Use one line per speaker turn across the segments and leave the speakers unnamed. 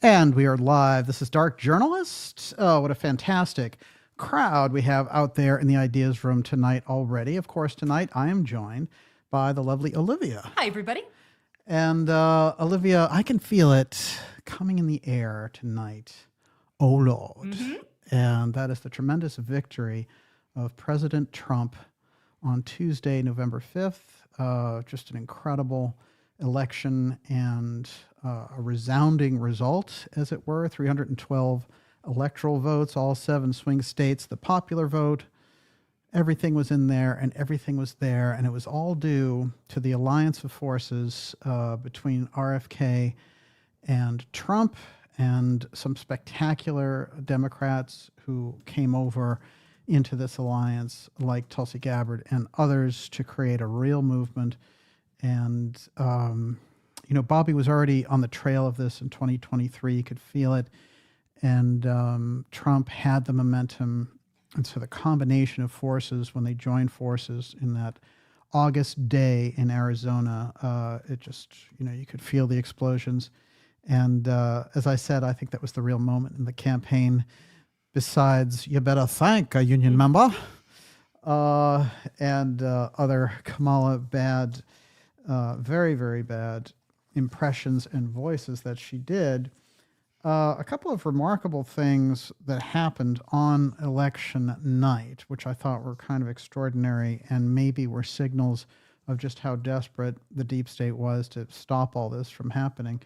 And we are live. This is Dark Journalist. Oh, what a fantastic crowd we have out there in the Ideas Room tonight already. Of course, tonight I am joined by the lovely Olivia.
Hi, everybody.
And Olivia, I can feel it coming in the air tonight. Oh, Lord. And that is the tremendous victory of President Trump on Tuesday, November 5th. Just an incredible election and a resounding result, as it were. 312 electoral votes, all 7 swing states, the popular vote. Everything was in there and everything was there. And it was all due to the alliance of forces between RFK and Trump and some spectacular Democrats who came over into this alliance, like Tulsi Gabbard and others, to create a real movement. And, Bobby was already on the trail of this in 2023. You could feel it. And Trump had the momentum. And so the combination of forces, when they joined forces in that August day in Arizona, it just, you could feel the explosions. And as I said, I think that was the real moment in the campaign, besides "You better thank a union member" and other Kamala bad, very, very bad impressions and voices that she did. A couple of remarkable things that happened on election night, which I thought were kind of extraordinary and maybe were signals of just how desperate the deep state was to stop all this from happening,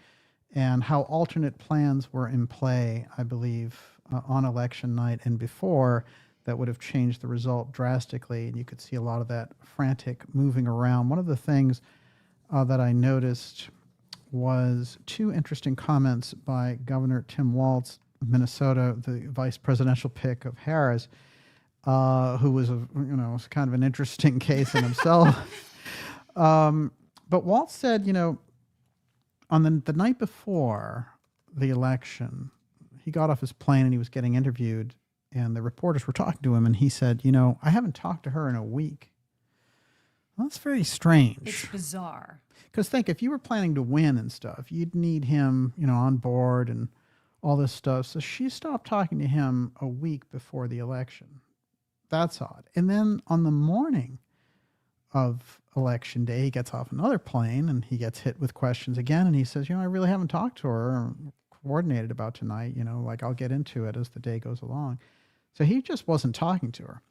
and how alternate plans were in play, I believe, on election night and before, that would have changed the result drastically. And you could see a lot of that frantic moving around. One of the things that I noticed was 2 interesting comments by Governor Tim Walz of Minnesota, the vice presidential pick of Harris, who was was kind of an interesting case in himself. But Walz said, on the night before the election, he got off his plane and he was getting interviewed, and the reporters were talking to him, and he said, I haven't talked to her in a week. Well, that's very strange.
It's bizarre.
Because think, if you were planning to win and stuff, you'd need him, on board and all this stuff. So she stopped talking to him a week before the election. That's odd. And then on the morning of election day, he gets off another plane and he gets hit with questions again. And he says, I really haven't talked to her or coordinated about tonight, I'll get into it as the day goes along. So he just wasn't talking to her.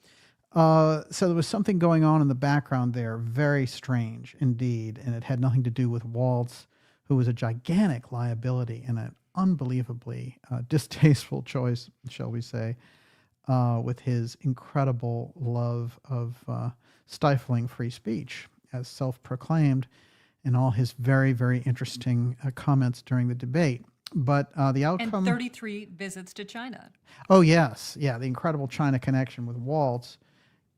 So there was something going on in the background there, very strange indeed, and it had nothing to do with Walz, who was a gigantic liability and an unbelievably distasteful choice, shall we say, with his incredible love of stifling free speech, as self-proclaimed, in all his very, very interesting comments during the debate. But the outcome...
And 33 visits to China.
Oh, yes. Yeah, the incredible China connection with Walz.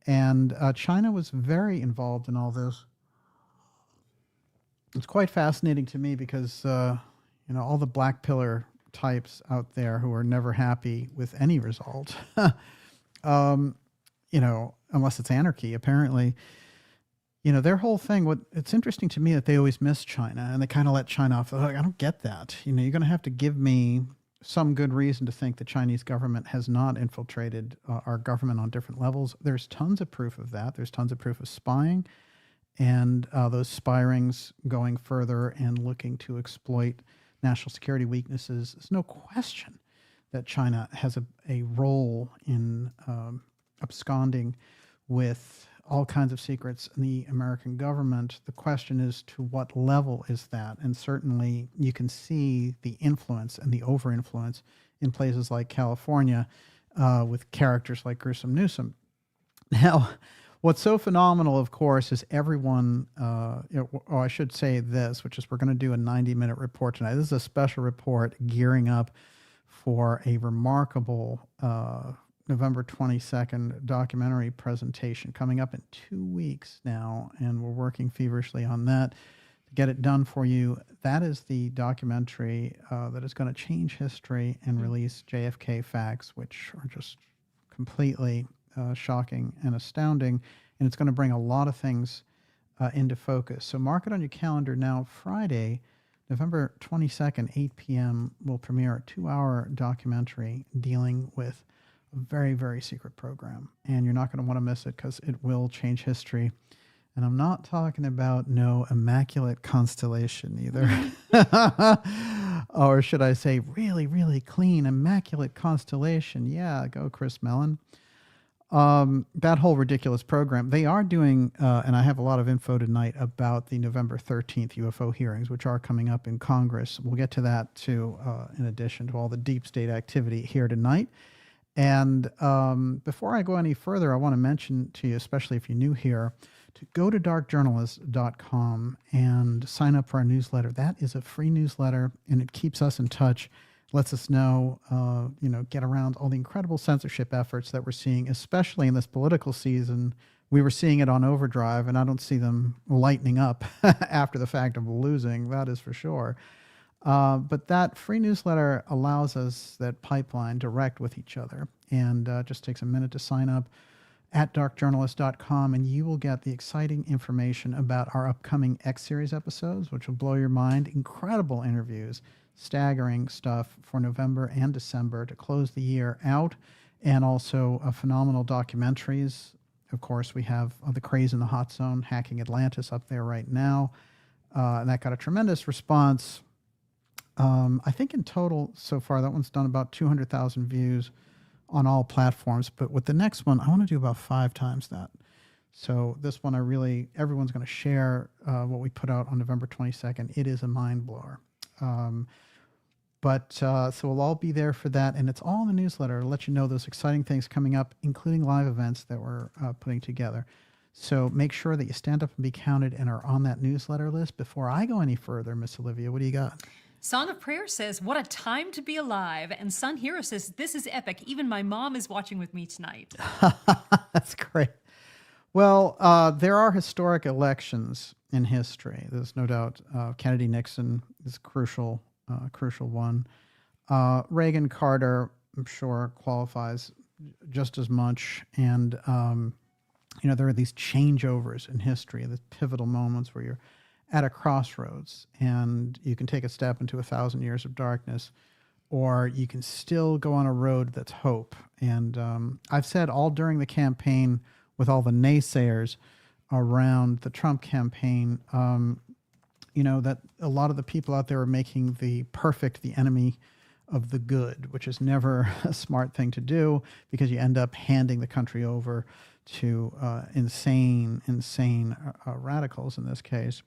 And China was very involved in all this. It's quite fascinating to me because, all the black pillar types out there who are never happy with any result, unless it's anarchy, apparently, their whole thing, it's interesting to me that they always miss China and they kind of let China off the hook. I don't get that. You're going to have to give me some good reason to think the Chinese government has not infiltrated our government on different levels. There's tons of proof of that. There's tons of proof of spying, and those spy rings going further and looking to exploit national security weaknesses. There's no question that China has a role in absconding with all kinds of secrets in the American government. The question is, to what level is that? And certainly you can see the influence and the over-influence in places like California with characters like Gruesome Newsom. Now, what's so phenomenal, of course, is everyone, I should say this, which is we're going to do a 90-minute report tonight. This is a special report gearing up for a remarkable November 22nd documentary presentation coming up in 2 weeks now, and we're working feverishly on that to get it done for you. That is the documentary that is going to change history and release JFK facts, which are just completely shocking and astounding, and it's going to bring a lot of things into focus. So mark it on your calendar now, Friday, November 22nd, 8 p.m., will premiere a 2-hour documentary dealing with a very, very secret program. And you're not going to want to miss it because it will change history. And I'm not talking about no immaculate constellation either. Or should I say really, really clean, immaculate constellation. Yeah, go Chris Mellon. That whole ridiculous program. They are doing, and I have a lot of info tonight about the November 13th UFO hearings, which are coming up in Congress. We'll get to that too, in addition to all the deep state activity here tonight. And before I go any further, I want to mention to you, especially if you're new here, to go to darkjournalist.com and sign up for our newsletter. That is a free newsletter, and it keeps us in touch, lets us know, get around all the incredible censorship efforts that we're seeing, especially in this political season. We were seeing it on overdrive, and I don't see them lightening up after the fact of losing, that is for sure. But that free newsletter allows us that pipeline direct with each other, and just takes a minute to sign up at darkjournalist.com, and you will get the exciting information about our upcoming X-Series episodes, which will blow your mind. Incredible interviews, staggering stuff for November and December to close the year out, and also phenomenal documentaries. Of course, we have the CRAZE in the Hot Zone, Hacking Atlantis up there right now, and that got a tremendous response. I think in total so far, that one's done about 200,000 views on all platforms. But with the next one, I want to do about 5 times that. So this one, everyone's going to share what we put out on November 22nd. It is a mind blower. So we'll all be there for that. And it's all in the newsletter to let you know those exciting things coming up, including live events that we're putting together. So make sure that you stand up and be counted and are on that newsletter list. Before I go any further, Miss Olivia, what do you got?
Song of Prayer says, what a time to be alive. And Sun Hero says, this is epic. Even my mom is watching with me tonight.
That's great. Well, there are historic elections in history. There's no doubt. Kennedy-Nixon is a crucial one. Reagan-Carter, I'm sure, qualifies just as much. And, there are these changeovers in history, the pivotal moments where you're at a crossroads and you can take a step into 1,000 years of darkness, or you can still go on a road that's hope. And I've said all during the campaign, with all the naysayers around the Trump campaign, that a lot of the people out there are making the perfect the enemy of the good, which is never a smart thing to do, because you end up handing the country over to insane radicals in this case.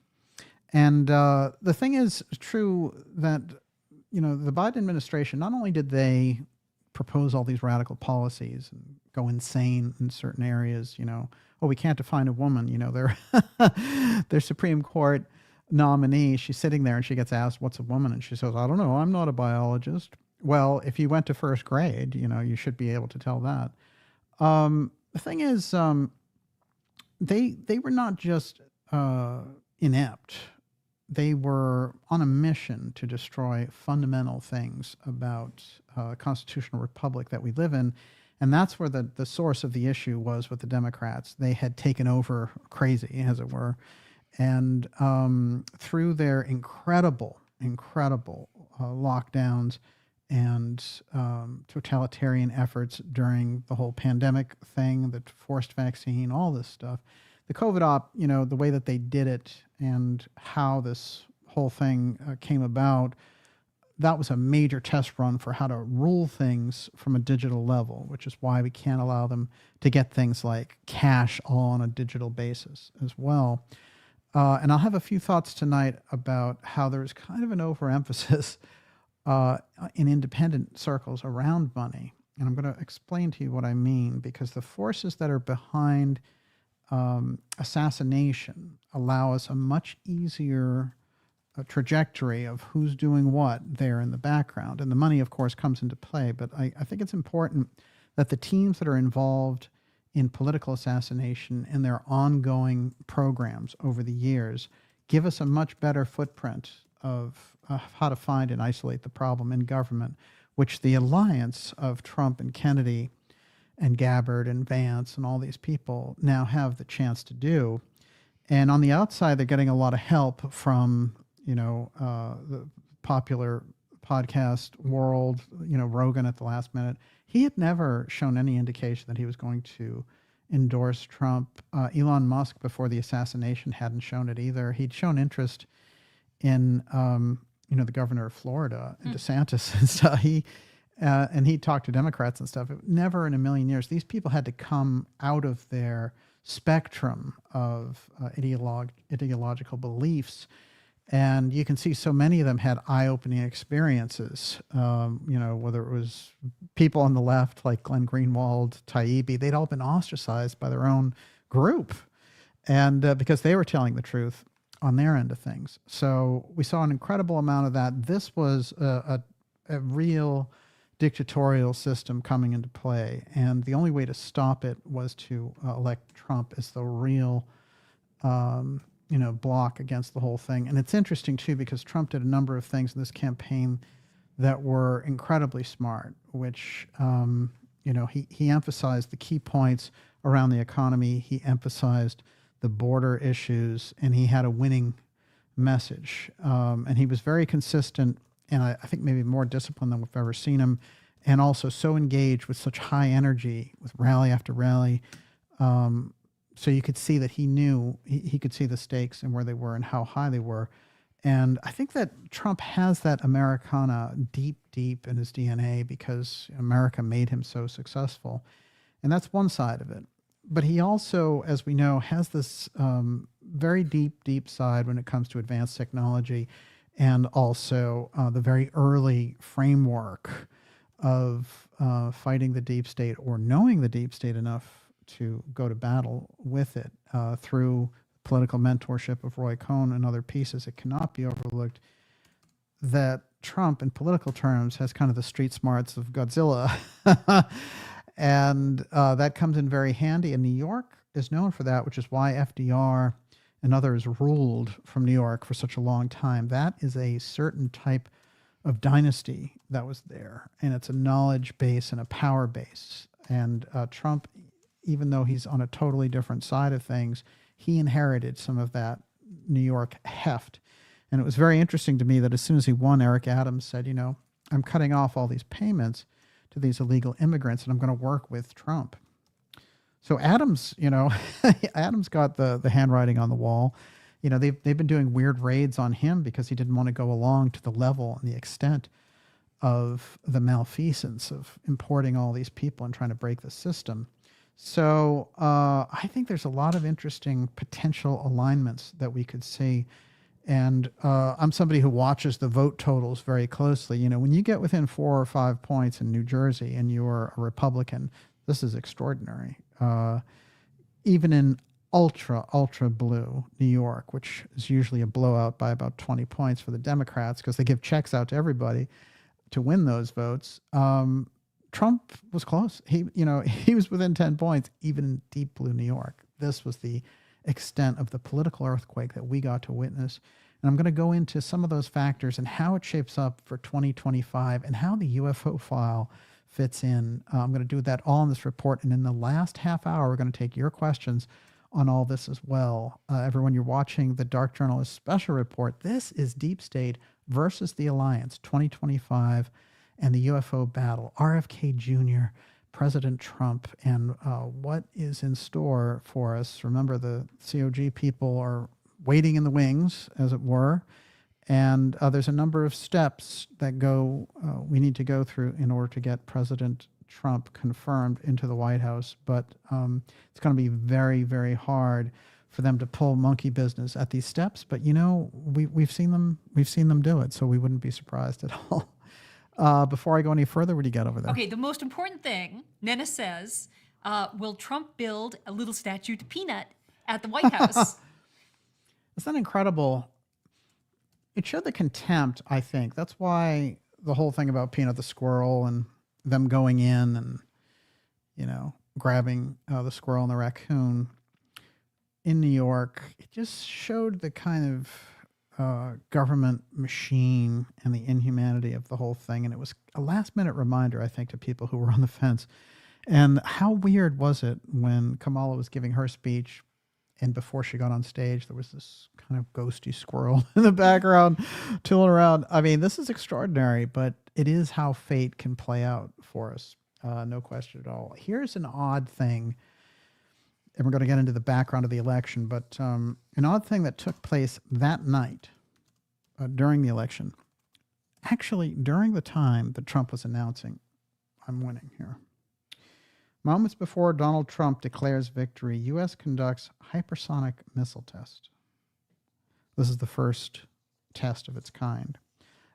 And the thing is true that, the Biden administration, not only did they propose all these radical policies and go insane in certain areas, we can't define a woman, their Supreme Court nominee, she's sitting there and she gets asked, what's a woman? And she says, I don't know, I'm not a biologist. Well, if you went to first grade, you should be able to tell that. The thing is, they were not just inept. They were on a mission to destroy fundamental things about a constitutional republic that we live in. And that's where the source of the issue was with the Democrats. They had taken over crazy, as it were. And through their incredible lockdowns and totalitarian efforts during the whole pandemic thing, the forced vaccine, all this stuff, the COVID op, the way that they did it and how this whole thing came about, that was a major test run for how to rule things from a digital level, which is why we can't allow them to get things like cash all on a digital basis as well. And I'll have a few thoughts tonight about how there's kind of an overemphasis in independent circles around money. And I'm going to explain to you what I mean, because the forces that are behind assassination allow us a much easier trajectory of who's doing what there in the background. And the money, of course, comes into play. But I think it's important that the teams that are involved in political assassination and their ongoing programs over the years give us a much better footprint of how to find and isolate the problem in government, which the alliance of Trump and Kennedy and Gabbard and Vance and all these people now have the chance to do. And on the outside, they're getting a lot of help from, the popular podcast world, Rogan at the last minute. He had never shown any indication that he was going to endorse Trump. Elon Musk, before the assassination, hadn't shown it either. He'd shown interest in, the governor of Florida, DeSantis and stuff. And he talked to Democrats and stuff. Never in a million years. These people had to come out of their spectrum of ideological beliefs. And you can see so many of them had eye-opening experiences, whether it was people on the left like Glenn Greenwald, Taibbi, they'd all been ostracized by their own group, and because they were telling the truth on their end of things. So we saw an incredible amount of that. This was a real dictatorial system coming into play, and the only way to stop it was to elect Trump as the real block against the whole thing. And it's interesting too, because Trump did a number of things in this campaign that were incredibly smart, which, he emphasized the key points around the economy. He emphasized the border issues, and he had a winning message. And he was very consistent, and I think maybe more disciplined than we've ever seen him, and also so engaged with such high energy with rally after rally. So you could see that he knew, he could see the stakes and where they were and how high they were. And I think that Trump has that Americana deep, deep in his DNA, because America made him so successful. And that's one side of it. But he also, as we know, has this very deep, deep side when it comes to advanced technology, and also the very early framework of fighting the deep state, or knowing the deep state enough to go to battle with it through political mentorship of Roy Cohn and other pieces. It cannot be overlooked that Trump, in political terms, has kind of the street smarts of Godzilla. And that comes in very handy. And New York is known for that, which is why FDR and others ruled from New York for such a long time. That is a certain type of dynasty that was there. And it's a knowledge base and a power base. And Trump, even though he's on a totally different side of things, he inherited some of that New York heft. And it was very interesting to me that as soon as he won, Eric Adams said, I'm cutting off all these payments to these illegal immigrants, and I'm going to work with Trump. So Adams, Adams got the handwriting on the wall. They've been doing weird raids on him because he didn't want to go along to the level and the extent of the malfeasance of importing all these people and trying to break the system. So I think there's a lot of interesting potential alignments that we could see. And I'm somebody who watches the vote totals very closely. When you get within 4 or 5 points in New Jersey and you're a Republican, this is extraordinary. Even in ultra blue New York, which is usually a blowout by about 20 points for the Democrats because they give checks out to everybody to win those votes. Trump was close. He was within 10 points, even in deep blue New York. This was the extent of the political earthquake that we got to witness. And I'm going to go into some of those factors and how it shapes up for 2025 and how the UFO file fits in. I'm going to do that all in this report. And in the last half hour, we're going to take your questions on all this as well. Everyone, you're watching the Dark Journalist special report. This is Deep State versus the Alliance 2025 and the UFO battle, RFK Jr., President Trump, and what is in store for us. Remember, the COG people are waiting in the wings, as it were, and there's a number of steps that we need to go through in order to get President Trump confirmed into the White House. But it's going to be very, very hard for them to pull monkey business at these steps. But we've seen them do it, so we wouldn't be surprised at all. Before I go any further, what do you got over there?
Okay, the most important thing, Nena says, will Trump build a little statue to Peanut at the White House?
Isn't that incredible? It showed the contempt, I think. That's why the whole thing about Peanut the squirrel and them going in and, grabbing the squirrel and the raccoon in New York, it just showed the kind of government machine and the inhumanity of the whole thing. And it was a last-minute reminder, I think, to people who were on the fence. And how weird was it when Kamala was giving her speech And before she got on stage, there was this kind of ghosty squirrel in the background tooling around. I mean, this is extraordinary, but it is how fate can play out for us. No question at all. Here's an odd thing, and we're going to get into the background of the election, but an odd thing that took place that night during the election, actually during the time that Trump was announcing, I'm winning here. Moments before Donald Trump declares victory, U.S. conducts hypersonic missile test. This is the first test of its kind.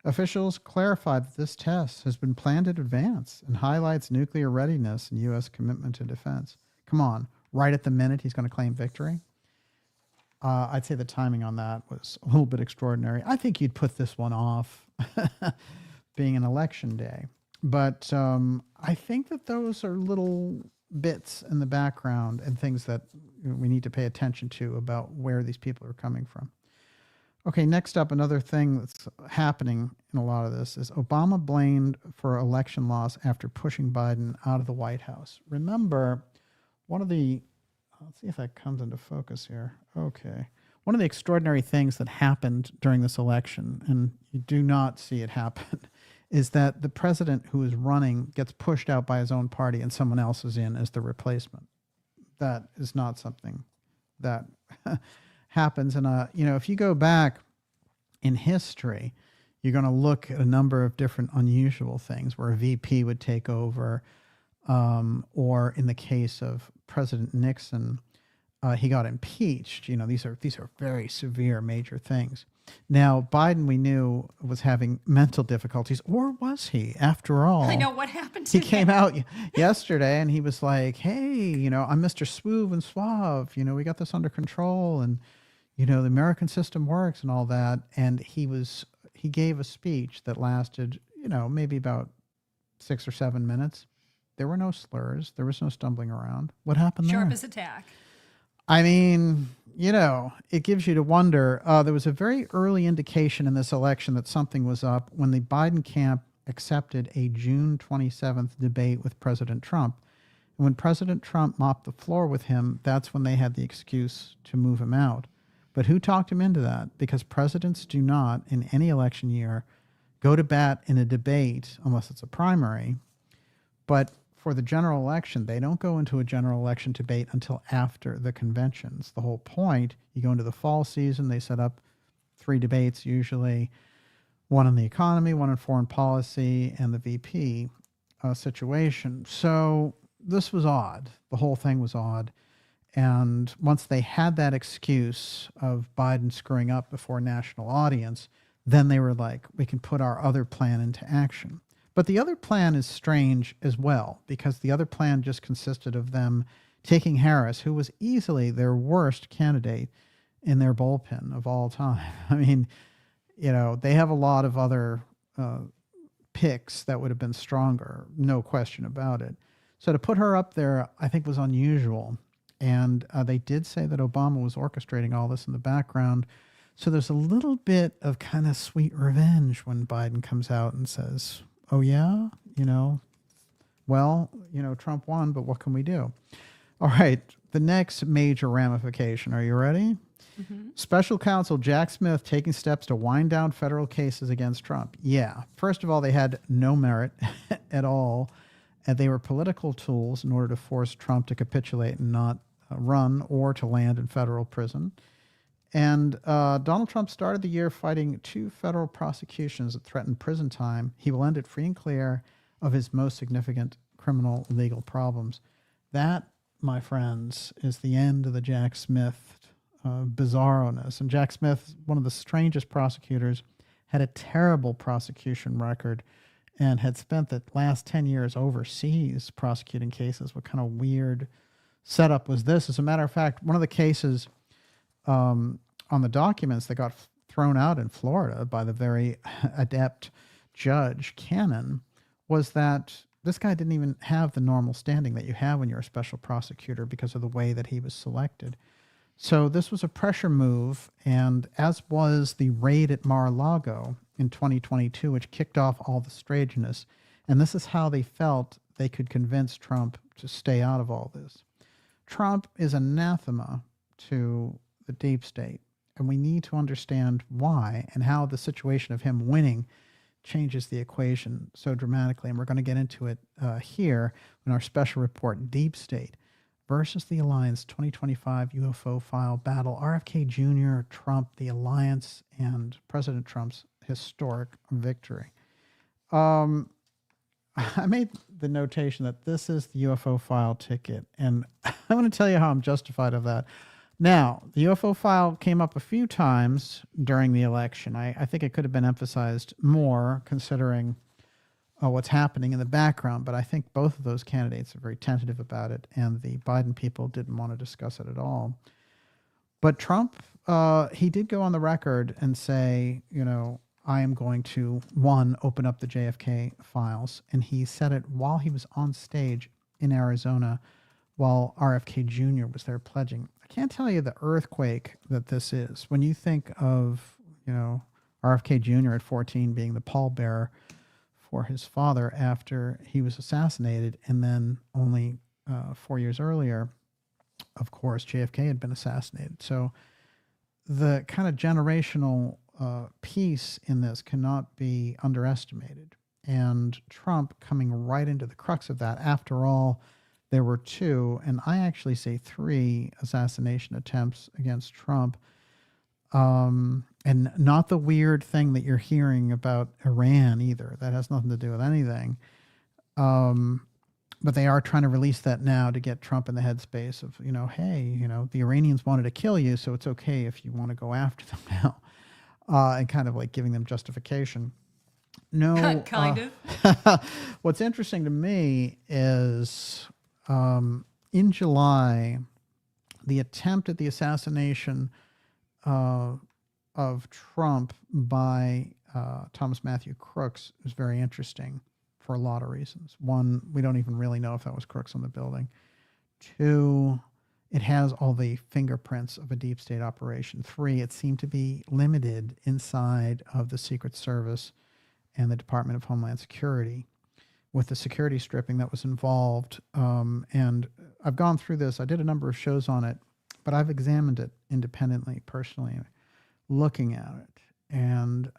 Officials clarified that this test has been planned in advance and highlights nuclear readiness and U.S. commitment to defense. Come on, right at the minute he's going to claim victory? I'd say the timing on that was a little bit extraordinary. I think you'd put this one off being an election day. But I think that those are little bits in the background and things that we need to pay attention to about where these people are coming from. Okay, next up, another thing that's happening in a lot of this is Obama blamed for election loss after pushing Biden out of the White House. Remember, one of the, let's see if that comes into focus here. Okay. One of the extraordinary things that happened during this election, and you do not see it happen, is that the president who is running gets pushed out by his own party and someone else is in as the replacement. That is not something that happens. And, if you go back in history, you're going to look at a number of different unusual things where a VP would take over, or in the case of President Nixon, he got impeached. These are very severe, major things. Now, Biden, we knew, was having mental difficulties, or was he? After all,
I know what happened to
him. He came out yesterday and he was like, hey, I'm Mr. Smooth and Suave. We got this under control and, the American system works and all that. And he gave a speech that lasted, maybe about 6 or 7 minutes. There were no slurs. There was no stumbling around. What happened there?
Sharp as a tack.
I mean, it gives you to wonder. There was a very early indication in this election that something was up when the Biden camp accepted a June 27th debate with President Trump. And when President Trump mopped the floor with him, that's when they had the excuse to move him out. But who talked him into that? Because presidents do not, in any election year, go to bat in a debate unless it's a primary. But for the general election, they don't go into a general election debate until after the conventions. The whole point, you go into the fall season, they set up 3 debates usually, one on the economy, one on foreign policy, and the VP situation. So this was odd. The whole thing was odd. And once they had that excuse of Biden screwing up before a national audience, then they were like, we can put our other plan into action. But the other plan is strange as well, because the other plan just consisted of them taking Harris, who was easily their worst candidate in their bullpen of all time. I mean, they have a lot of other picks that would have been stronger, no question about it. So to put her up there, I think was unusual. And they did say that Obama was orchestrating all this in the background. So there's a little bit of kind of sweet revenge when Biden comes out and says, oh, yeah, Trump won, but what can we do? All right, the next major ramification. Are you ready? Mm-hmm. Special counsel Jack Smith taking steps to wind down federal cases against Trump. Yeah, first of all, they had no merit at all, and they were political tools in order to force Trump to capitulate and not run or to land in federal prison. And Donald Trump started the year fighting 2 federal prosecutions that threatened prison time. He will end it free and clear of his most significant criminal legal problems. That, my friends, is the end of the Jack Smith bizarroness. And Jack Smith, one of the strangest prosecutors, had a terrible prosecution record and had spent the last 10 years overseas prosecuting cases. What kind of weird setup was this? As a matter of fact, one of the cases on the documents that got thrown out in Florida by the very adept Judge Cannon was that this guy didn't even have the normal standing that you have when you're a special prosecutor because of the way that he was selected. So this was a pressure move, and as was the raid at Mar-a-Lago in 2022, which kicked off all the strangeness. And this is how they felt they could convince Trump to stay out of all this. Trump is anathema to the deep state. And we need to understand why and how the situation of him winning changes the equation so dramatically. And we're going to get into it here in our special report, Deep State versus the Alliance 2025 UFO file battle, RFK Jr., Trump, the Alliance, and President Trump's historic victory. I made the notation that this is the UFO file ticket, and I'm going to tell you how I'm justified of that. Now, the UFO file came up a few times during the election. I think it could have been emphasized more considering what's happening in the background, but I think both of those candidates are very tentative about it, and the Biden people didn't want to discuss it at all. But Trump, he did go on the record and say, you know, I am going to, one, open up the JFK files. And he said it while he was on stage in Arizona while RFK Jr. was there pledging. I can't tell you the earthquake that this is. When you think of, you know, RFK Jr. at 14 being the pallbearer for his father after he was assassinated, and then only 4 years earlier, of course, JFK had been assassinated. So the kind of generational piece in this cannot be underestimated. And Trump coming right into the crux of that. After all, there were two, and I actually say three assassination attempts against Trump. And not the weird thing that you're hearing about Iran either. That has nothing to do with anything. But they are trying to release that now to get Trump in the headspace of, you know, hey, you know, the Iranians wanted to kill you, so it's okay if you want to go after them now. And kind of like giving them justification. No.
Kind of.
What's interesting to me is in July, the attempt at the assassination of Trump by Thomas Matthew Crooks is very interesting for a lot of reasons. One, we don't even really know if that was Crooks on the building. Two, it has all the fingerprints of a deep state operation. Three, it seemed to be limited inside of the Secret Service and the Department of Homeland Security with the security stripping that was involved. And I've gone through this. I did a number of shows on it, but I've examined it independently, personally, looking at it. And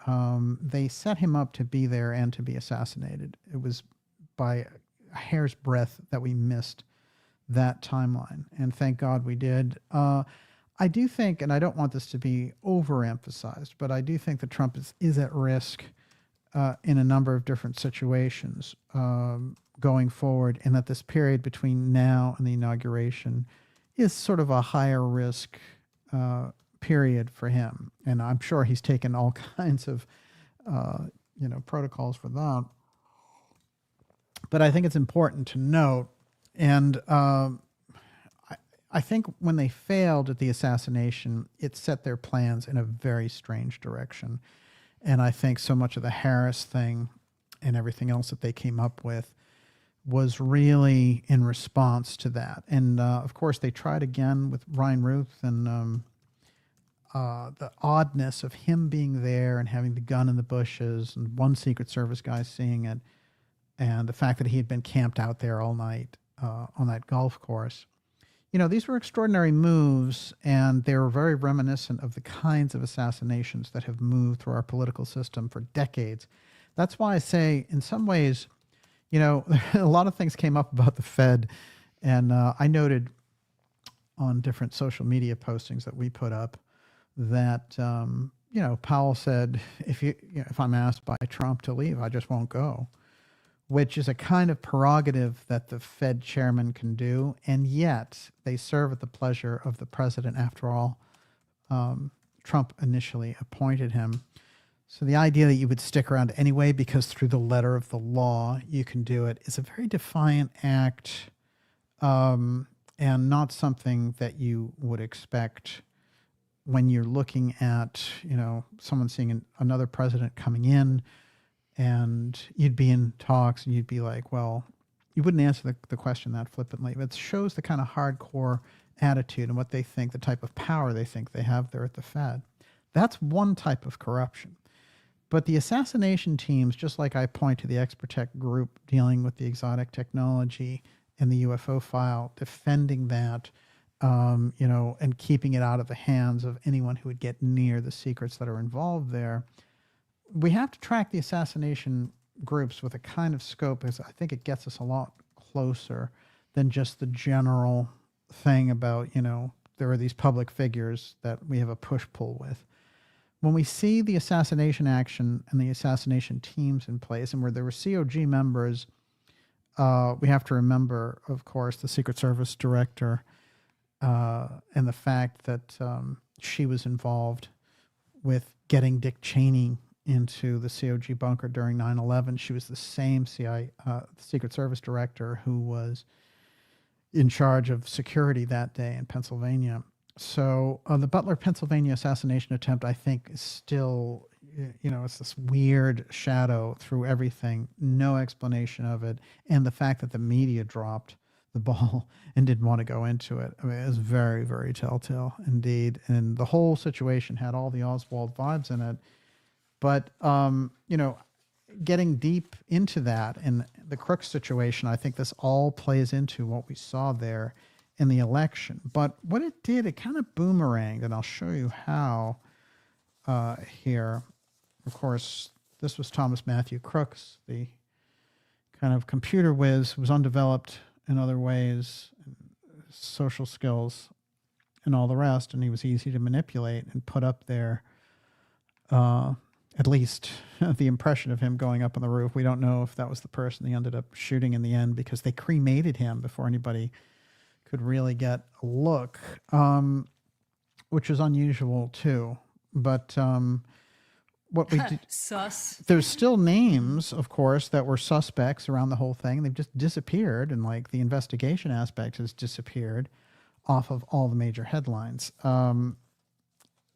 they set him up to be there and to be assassinated. It was by a hair's breadth that we missed that timeline, and thank God we did. I do think, and I don't want this to be overemphasized, but I do think that Trump is at risk in a number of different situations going forward, and that this period between now and the inauguration is sort of a higher risk period for him. And I'm sure he's taken all kinds of protocols for that. But I think it's important to note. And I think when they failed at the assassination, it set their plans in a very strange direction. And I think so much of the Harris thing and everything else that they came up with was really in response to that. And of course, they tried again with Ryan Ruth, and the oddness of him being there and having the gun in the bushes and one Secret Service guy seeing it, and the fact that he had been camped out there all night on that golf course. You know, these were extraordinary moves, and they were very reminiscent of the kinds of assassinations that have moved through our political system for decades. That's why I say, in some ways, you know, a lot of things came up about the Fed, and I noted on different social media postings that we put up that, Powell said, if I'm asked by Trump to leave, I just won't go, which is a kind of prerogative that the Fed chairman can do, and yet they serve at the pleasure of the president. After all, Trump initially appointed him. So the idea that you would stick around anyway because through the letter of the law you can do it is a very defiant act, and not something that you would expect when you're looking at, someone seeing another president coming in, and you'd be in talks and you'd be like, well, you wouldn't answer the question that flippantly. It shows the kind of hardcore attitude and what they think, the type of power they think they have there at the Fed. That's one type of corruption. But the assassination teams, just like I point to the Exprotech group dealing with the exotic technology and the UFO file, defending that, and keeping it out of the hands of anyone who would get near the secrets that are involved there. We have to track the assassination groups with a kind of scope, because I think it gets us a lot closer than just the general thing about, there are these public figures that we have a push-pull with. When we see the assassination action and the assassination teams in place, and where there were COG members, we have to remember, of course, the Secret Service director, and the fact that she was involved with getting Dick Cheney into the COG bunker during 9/11. She was the same Secret Service director who was in charge of security that day in Pennsylvania. So the Butler, Pennsylvania assassination attempt, I think, is still, it's this weird shadow through everything, no explanation of it. And the fact that the media dropped the ball and didn't want to go into it, I mean, it was very, very telltale indeed. And the whole situation had all the Oswald vibes in it. But, getting deep into that and the Crooks situation, I think this all plays into what we saw there in the election. But what it did, it kind of boomeranged, and I'll show you how here. Of course, this was Thomas Matthew Crooks, the kind of computer whiz who was undeveloped in other ways, social skills and all the rest, and he was easy to manipulate and put up there. At least the impression of him going up on the roof. We don't know if that was the person he ended up shooting in the end, because they cremated him before anybody could really get a look, which is unusual too. But what we did,
sus.
there's still names, of course, that were suspects around the whole thing. They've just disappeared, and like the investigation aspect has disappeared off of all the major headlines.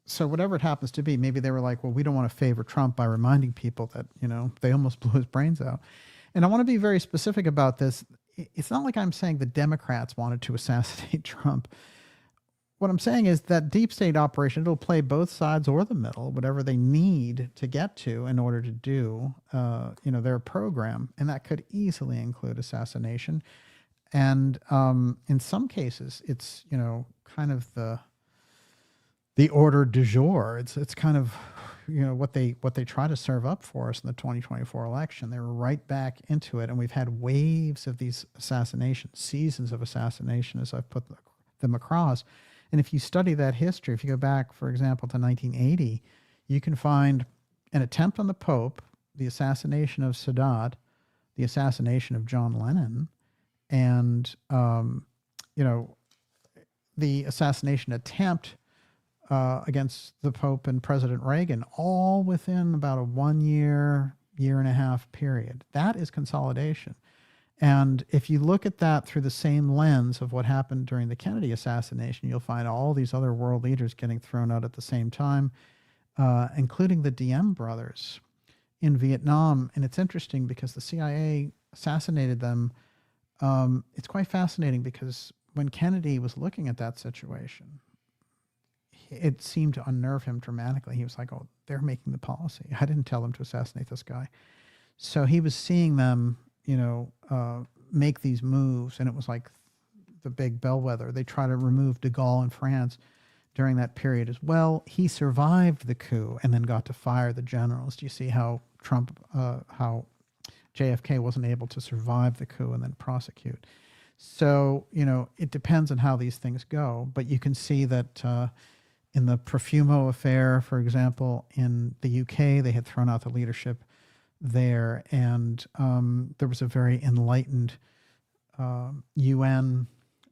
So whatever it happens to be, maybe they were like, well, we don't want to favor Trump by reminding people that, they almost blew his brains out. And I want to be very specific about this. It's not like I'm saying the Democrats wanted to assassinate Trump. What I'm saying is that deep state operation, it'll play both sides or the middle, whatever they need to get to in order to do, their program. And that could easily include assassination. And in some cases, it's, kind of the order du jour. It's kind of, what they try to serve up for us in the 2024 election. They were right back into it, and we've had waves of these assassinations, seasons of assassination, as I've put them across. And if you study that history, if you go back, for example, to 1980, you can find an attempt on the Pope, the assassination of Sadat, the assassination of John Lennon, and the assassination attempt against the Pope and President Reagan, all within about a 1 year, year and a half period. That is consolidation. And if you look at that through the same lens of what happened during the Kennedy assassination, you'll find all these other world leaders getting thrown out at the same time, including the Diem brothers in Vietnam. And it's interesting because the CIA assassinated them. It's quite fascinating because when Kennedy was looking at that situation, it seemed to unnerve him dramatically. He was like, oh, they're making the policy. I didn't tell them to assassinate this guy. So he was seeing them, make these moves, and it was like the big bellwether. They try to remove de Gaulle in France during that period as well. He survived the coup and then got to fire the generals. Do you see how how JFK wasn't able to survive the coup and then prosecute? So, it depends on how these things go, but you can see that in the Profumo affair, for example, in the UK, they had thrown out the leadership there, and there was a very enlightened UN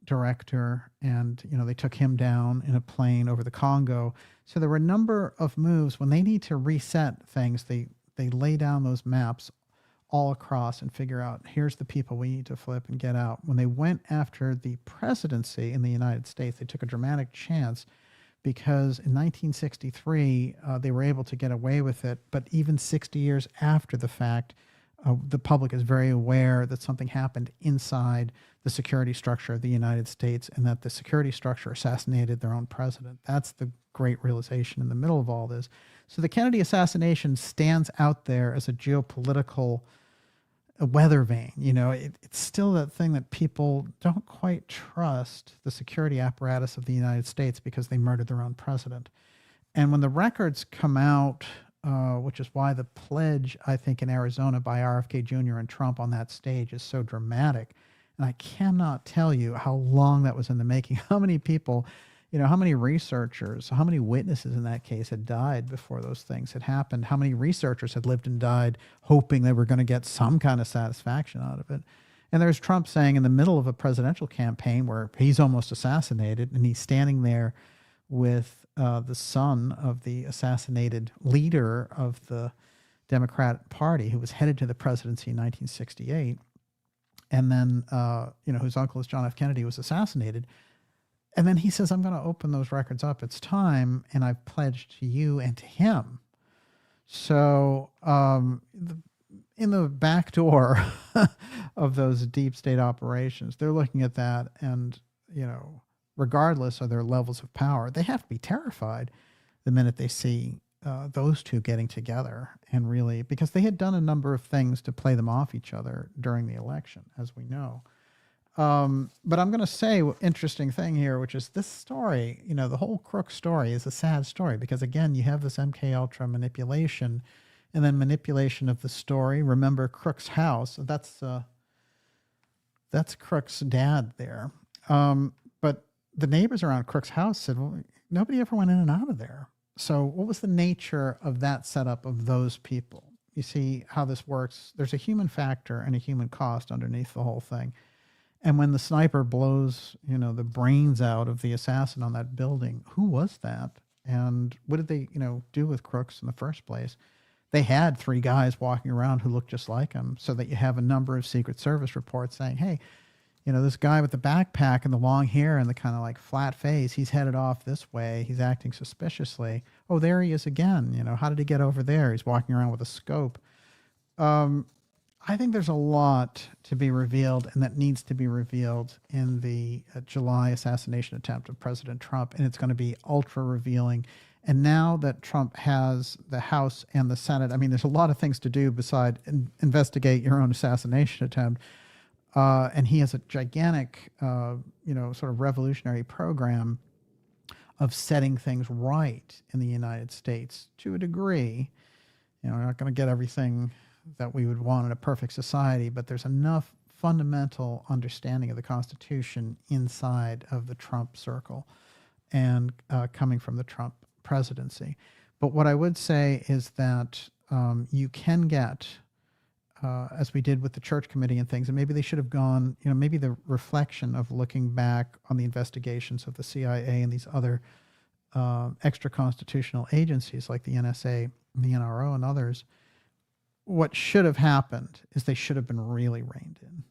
director, and they took him down in a plane over the Congo. So there were a number of moves. When they need to reset things, they lay down those maps all across and figure out, here's the people we need to flip and get out. When they went after the presidency in the United States, they took a dramatic chance, because in 1963, they were able to get away with it. But even 60 years after the fact, the public is very aware that something happened inside the security structure of the United States, and that the security structure assassinated their own president. That's the great realization in the middle of all this. So the Kennedy assassination stands out there as a geopolitical a weather vane. You know, it's still that thing that people don't quite trust the security apparatus of the United States because they murdered their own president. And when the records come out, which is why the pledge, I think, in Arizona by RFK Jr. and Trump on that stage is so dramatic. And I cannot tell you how long that was in the making, how many people, you know, how many researchers, how many witnesses in that case had died before those things had happened, how many researchers had lived and died hoping they were going to get some kind of satisfaction out of it. And there's Trump saying in the middle of a presidential campaign where he's almost assassinated and he's standing there with the son of the assassinated leader of the Democratic Party who was headed to the presidency in 1968. And then, you know, whose uncle is John F. Kennedy was assassinated. And then he says, I'm going to open those records up. It's time. And I've pledged to you and to him. So in the back door of those deep state operations, they're looking at that. And, you know, regardless of their levels of power, they have to be terrified the minute they see those two getting together and really, because they had done a number of things to play them off each other during the election, as we know. But I'm going to say interesting thing here, which is this story, you know, the whole Crook story is a sad story because, again, you have this MK Ultra manipulation and then manipulation of the story. Remember Crook's house. That's Crook's dad there. But the neighbors around Crook's house said, well, nobody ever went in and out of there. So what was the nature of that setup of those people? You see how this works. There's a human factor and a human cost underneath the whole thing. And when the sniper blows, you know, the brains out of the assassin on that building, who was that? And what did they, you know, do with Crooks in the first place? They had 3 guys walking around who looked just like him, so that you have a number of Secret Service reports saying, hey, you know, this guy with the backpack and the long hair and the kind of like flat face, he's headed off this way. He's acting suspiciously. Oh, there he is again. You know, how did he get over there? He's walking around with a scope. I think there's a lot to be revealed and that needs to be revealed in the July assassination attempt of President Trump. And it's going to be ultra revealing. And now that Trump has the House and the Senate, I mean, there's a lot of things to do beside investigate your own assassination attempt. And he has a gigantic, you know, sort of revolutionary program of setting things right in the United States to a degree. You know, we're not going to get everything that we would want in a perfect society, but there's enough fundamental understanding of the Constitution inside of the Trump circle and coming from the Trump presidency. But what I would say is that you can get, as we did with the church committee and things, and maybe they should have gone, you know, maybe the reflection of looking back on the investigations of the CIA and these other extra constitutional agencies like the NSA, the NRO, and others, what should have happened is they should have been really reined in.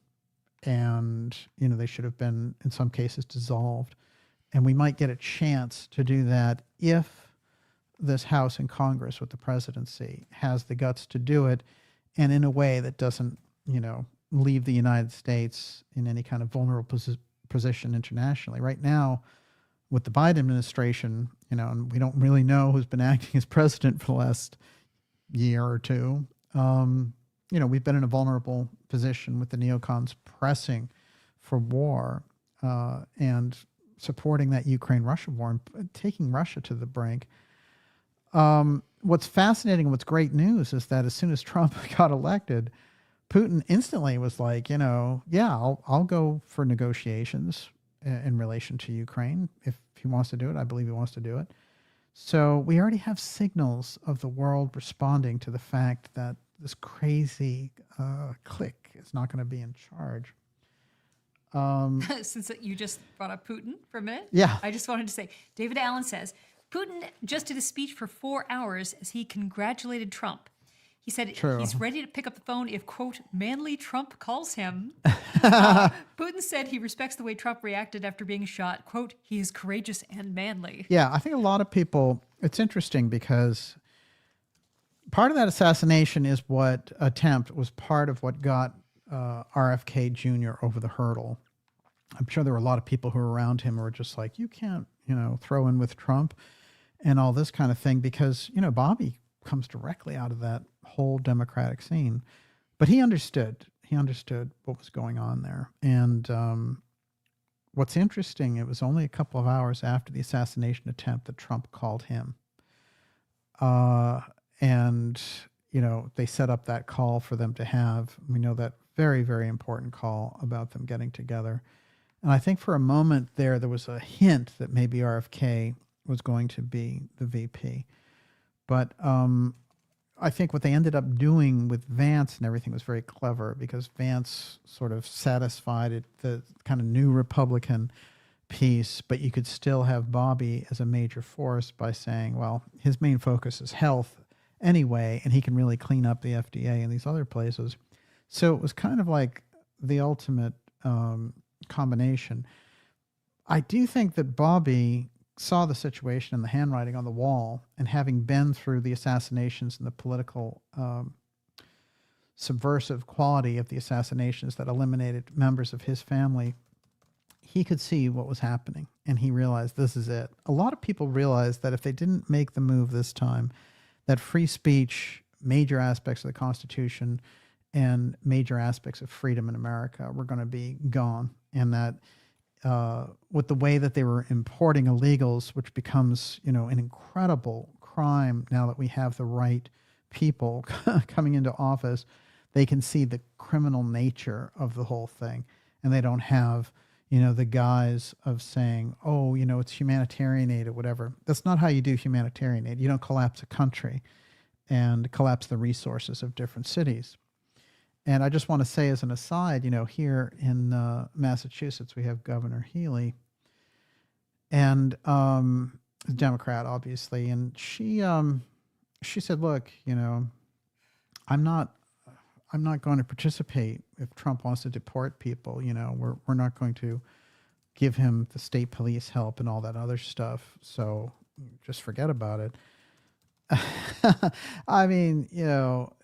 And, you know, they should have been, in some cases, dissolved. And we might get a chance to do that if this House and Congress with the presidency has the guts to do it, and in a way that doesn't, you know, leave the United States in any kind of vulnerable position internationally. Right now, with the Biden administration, you know, and we don't really know who's been acting as president for the last year or two, you know, we've been in a vulnerable position with the neocons pressing for war and supporting that Ukraine-Russia war and taking Russia to the brink. What's fascinating and what's great news is that as soon as Trump got elected, Putin instantly was like, you know, yeah, I'll go for negotiations in relation to Ukraine. If he wants to do it, I believe he wants to do it. So we already have signals of the world responding to the fact that this crazy clique is not going to be in charge.
Since you just brought up Putin for a minute,
Yeah.
I just wanted to say, David Allen says, Putin just did a speech for 4 hours as he congratulated Trump. He said
True.
he's ready to pick up the phone if, quote, manly Trump calls him. Putin said he respects the way Trump reacted after being shot. Quote, he is courageous and manly.
Yeah, I think a lot of people, it's interesting because part of that assassination is what attempt was part of what got RFK Jr. over the hurdle. I'm sure there were a lot of people who were around him who were just like, you can't, you know, throw in with Trump and all this kind of thing because, you know, Bobby comes directly out of that whole Democratic scene. But he understood He understood what was going on there. And what's interesting, it was only a couple of hours after the assassination attempt that Trump called him. And, you know, they set up that call for them to have. We know that very, very important call about them getting together. And I think for a moment there was a hint that maybe RFK was going to be the VP. But I think what they ended up doing with Vance and everything was very clever, because Vance sort of satisfied the kind of new Republican piece, but you could still have Bobby as a major force by saying, well, his main focus is health anyway, and he can really clean up the FDA and these other places. So it was kind of like the ultimate combination. I do think that Bobby saw the situation and the handwriting on the wall, and having been through the assassinations and the political subversive quality of the assassinations that eliminated members of his family, he could see what was happening, and he realized this is it. A lot of people realized that if they didn't make the move this time, that free speech, major aspects of the Constitution, and major aspects of freedom in America were going to be gone, and that with the way that they were importing illegals, which becomes, you know, an incredible crime now that we have the right people coming into office, they can see the criminal nature of the whole thing, and they don't have, you know, the guise of saying, oh, you know, it's humanitarian aid or whatever. That's not how you do humanitarian aid. You don't collapse a country and collapse the resources of different cities. And I just want to say as an aside, you know, here in Massachusetts, we have Governor Healy, and a Democrat, obviously. And she said, look, you know, I'm not going to participate if Trump wants to deport people. You know, we're not going to give him the state police help and all that other stuff. So just forget about it. I mean, you know,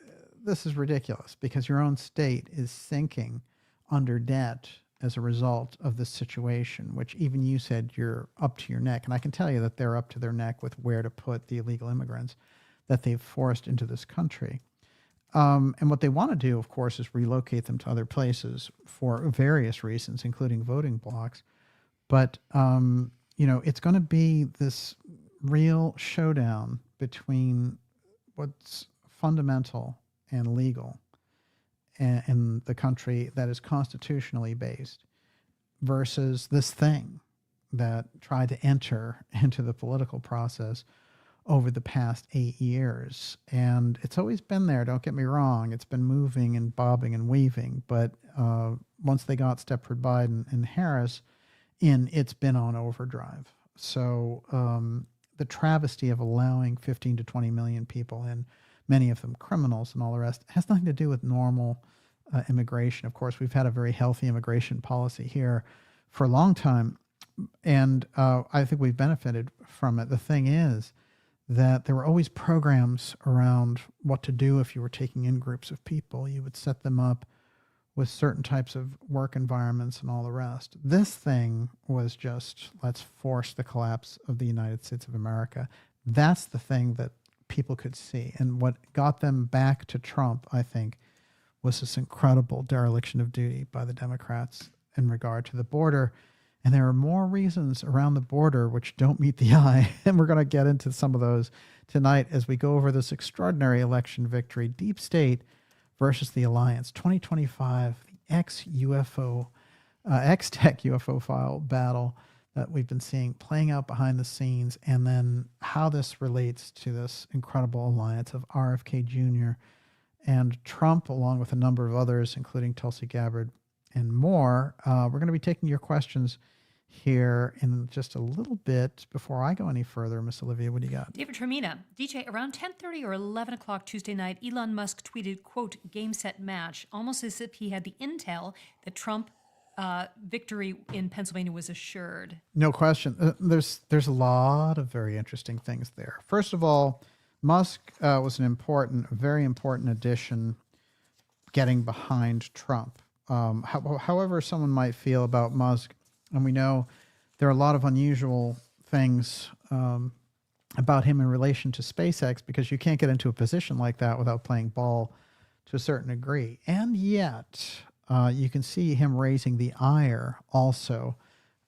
this is ridiculous, because your own state is sinking under debt as a result of this situation, which even you said you're up to your neck. And I can tell you that they're up to their neck with where to put the illegal immigrants that they've forced into this country. And what they want to do, of course, is relocate them to other places for various reasons, including voting blocks. But, you know, it's going to be this real showdown between what's fundamental and legal in the country that is constitutionally based versus this thing that tried to enter into the political process over the past 8 years. And it's always been there, don't get me wrong. It's been moving and bobbing and weaving. But once they got Stepford Biden and Harris in, it's been on overdrive. So the travesty of allowing 15 to 20 million people in, many of them criminals and all the rest, has nothing to do with normal immigration. Of course, we've had a very healthy immigration policy here for a long time, and I think we've benefited from it. The thing is that there were always programs around what to do if you were taking in groups of people. You would set them up with certain types of work environments and all the rest. This thing was just, let's force the collapse of the United States of America. That's the thing that people could see. And what got them back to Trump, I think, was this incredible dereliction of duty by the Democrats in regard to the border. And there are more reasons around the border which don't meet the eye. And we're going to get into some of those tonight as we go over this extraordinary election victory, deep state versus the alliance, 2025, the ex-UFO, ex-tech UFO file battle that we've been seeing playing out behind the scenes, and then how this relates to this incredible alliance of RFK Jr. and Trump, along with a number of others, including Tulsi Gabbard and more. We're going to be taking your questions here in just a little bit. Before I go any further, Miss Olivia, what do you got?
David Termina, DJ, around 10:30 or 11 o'clock Tuesday night, Elon Musk tweeted, quote, game, set, match, almost as if he had the intel that Trump victory in Pennsylvania was assured.
No question. There's a lot of very interesting things there. First of all, Musk was a very important addition getting behind Trump. However someone might feel about Musk, and we know there are a lot of unusual things about him in relation to SpaceX, because you can't get into a position like that without playing ball to a certain degree. And yet, you can see him raising the ire also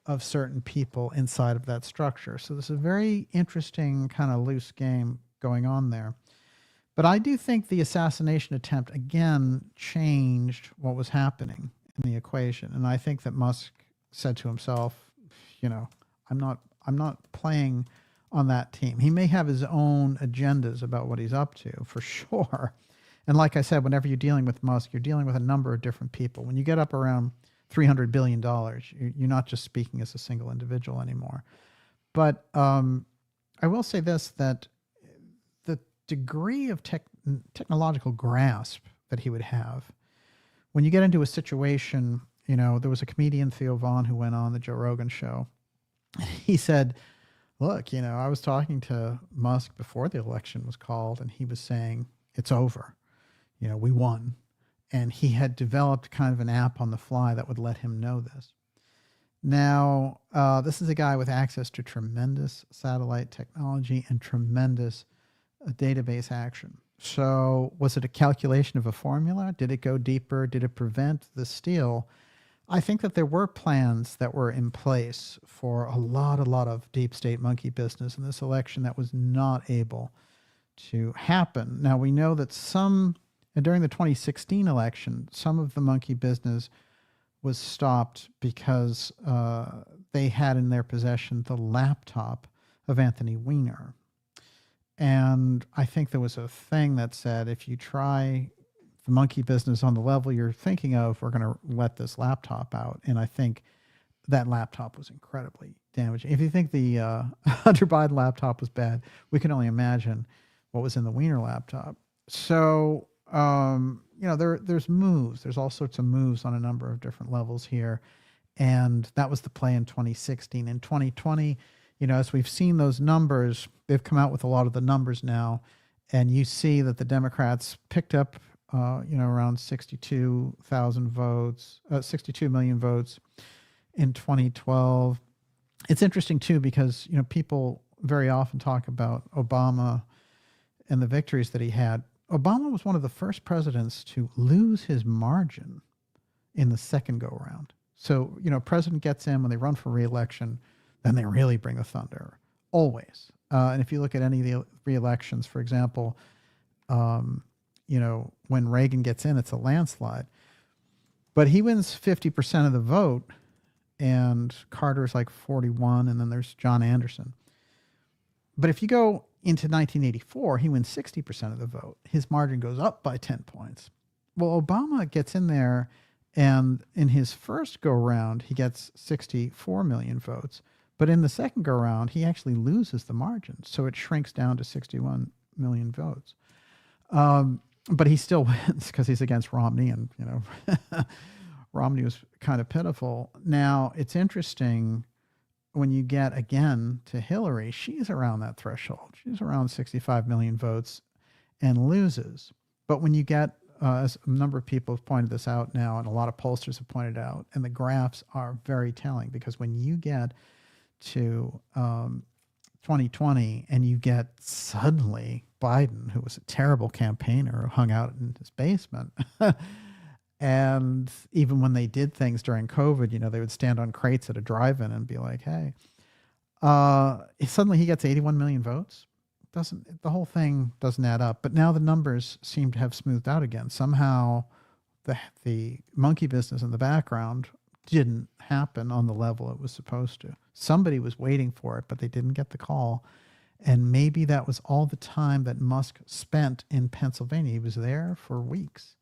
of certain people inside of that structure. So there's a very interesting kind of loose game going on there. But I do think the assassination attempt, again, changed what was happening in the equation. And I think that Musk said to himself, you know, I'm not playing on that team. He may have his own agendas about what he's up to, for sure. And like I said, whenever you're dealing with Musk, you're dealing with a number of different people. When you get up around $300 billion, you're not just speaking as a single individual anymore. But I will say this, that the degree of technological grasp that he would have, when you get into a situation, you know, there was a comedian, Theo Vaughn, who went on the Joe Rogan show. He said, look, you know, I was talking to Musk before the election was called, and he was saying, it's over. You know, we won. And he had developed kind of an app on the fly that would let him know this. Now, this is a guy with access to tremendous satellite technology and tremendous database action. So was it a calculation of a formula? Did it go deeper? Did it prevent the steal? I think that there were plans that were in place for a lot of deep state monkey business in this election that was not able to happen. Now, we know that during the 2016 election, some of the monkey business was stopped because they had in their possession the laptop of Anthony Weiner. And I think there was a thing that said, if you try the monkey business on the level you're thinking of, we're going to let this laptop out. And I think that laptop was incredibly damaging. If you think the Hunter Biden laptop was bad, we can only imagine what was in the Weiner laptop. So, you know, there's moves. There's all sorts of moves on a number of different levels here. And that was the play in 2016. In 2020, you know, as we've seen those numbers, they've come out with a lot of the numbers now. And you see that the Democrats picked up, you know, around 62,000 votes, 62 million votes in 2012. It's interesting, too, because, you know, people very often talk about Obama and the victories that he had. Obama was one of the first presidents to lose his margin in the second go-around. So, you know, president gets in, when they run for re-election, then they really bring the thunder, always. And if you look at any of the re-elections, for example, you know, when Reagan gets in, it's a landslide. But he wins 50% of the vote, and Carter's like 41, and then there's John Anderson. But if you go into 1984, he wins 60% of the vote. His margin goes up by 10 points. Well, Obama gets in there, and in his first go-round, he gets 64 million votes. But in the second go-round, he actually loses the margin. So it shrinks down to 61 million votes. But he still wins because he's against Romney, and, you know, Romney was kind of pitiful. Now, it's interesting when you get, again, to Hillary, she's around that threshold. She's around 65 million votes and loses. But when you get, as a number of people have pointed this out now, and a lot of pollsters have pointed out, and the graphs are very telling, because when you get to 2020 and you get suddenly Biden, who was a terrible campaigner, who hung out in his basement, and even when they did things during COVID, you know, they would stand on crates at a drive-in and be like, hey, suddenly he gets 81 million votes. The whole thing doesn't add up. But now the numbers seem to have smoothed out again. Somehow the monkey business in the background didn't happen on the level it was supposed to. Somebody was waiting for it, but they didn't get the call. And maybe that was all the time that Musk spent in Pennsylvania. He was there for weeks.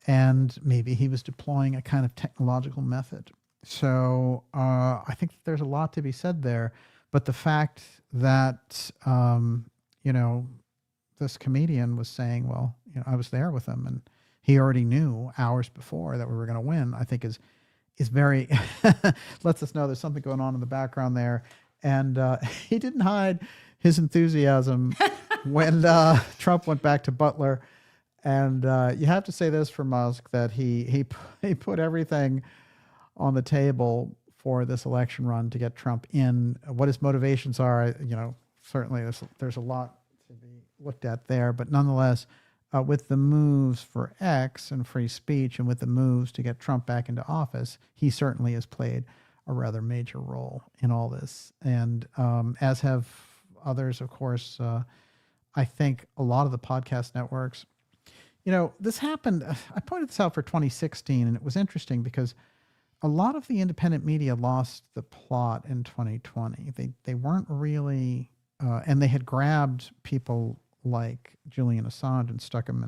And maybe he was deploying a kind of technological method. So I think that there's a lot to be said there. But the fact that, you know, this comedian was saying, well, you know, I was there with him, and he already knew hours before that we were going to win, I think is very, lets us know there's something going on in the background there. And he didn't hide his enthusiasm when Trump went back to Butler. And you have to say this for Musk, that he put everything on the table for this election run to get Trump in. What his motivations are, you know, certainly there's a lot to be looked at there. But nonetheless, with the moves for X and free speech and with the moves to get Trump back into office, he certainly has played a rather major role in all this. And as have others, of course, I think a lot of the podcast networks. This happened, I pointed this out for 2016, and it was interesting because a lot of the independent media lost the plot in 2020. They weren't really, and they had grabbed people like Julian Assange and stuck him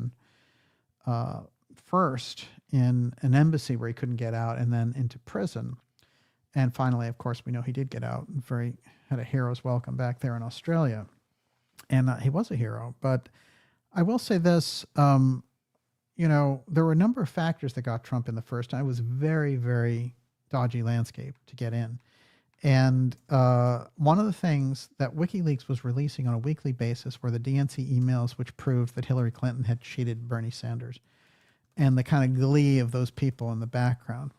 in first in an embassy where he couldn't get out, and then into prison. And finally, of course, we know he did get out and had a hero's welcome back there in Australia. And he was a hero. But I will say this, there were a number of factors that got Trump in the first time. It was very, very dodgy landscape to get in. And one of the things that WikiLeaks was releasing on a weekly basis were the DNC emails, which proved that Hillary Clinton had cheated Bernie Sanders, and the kind of glee of those people in the background.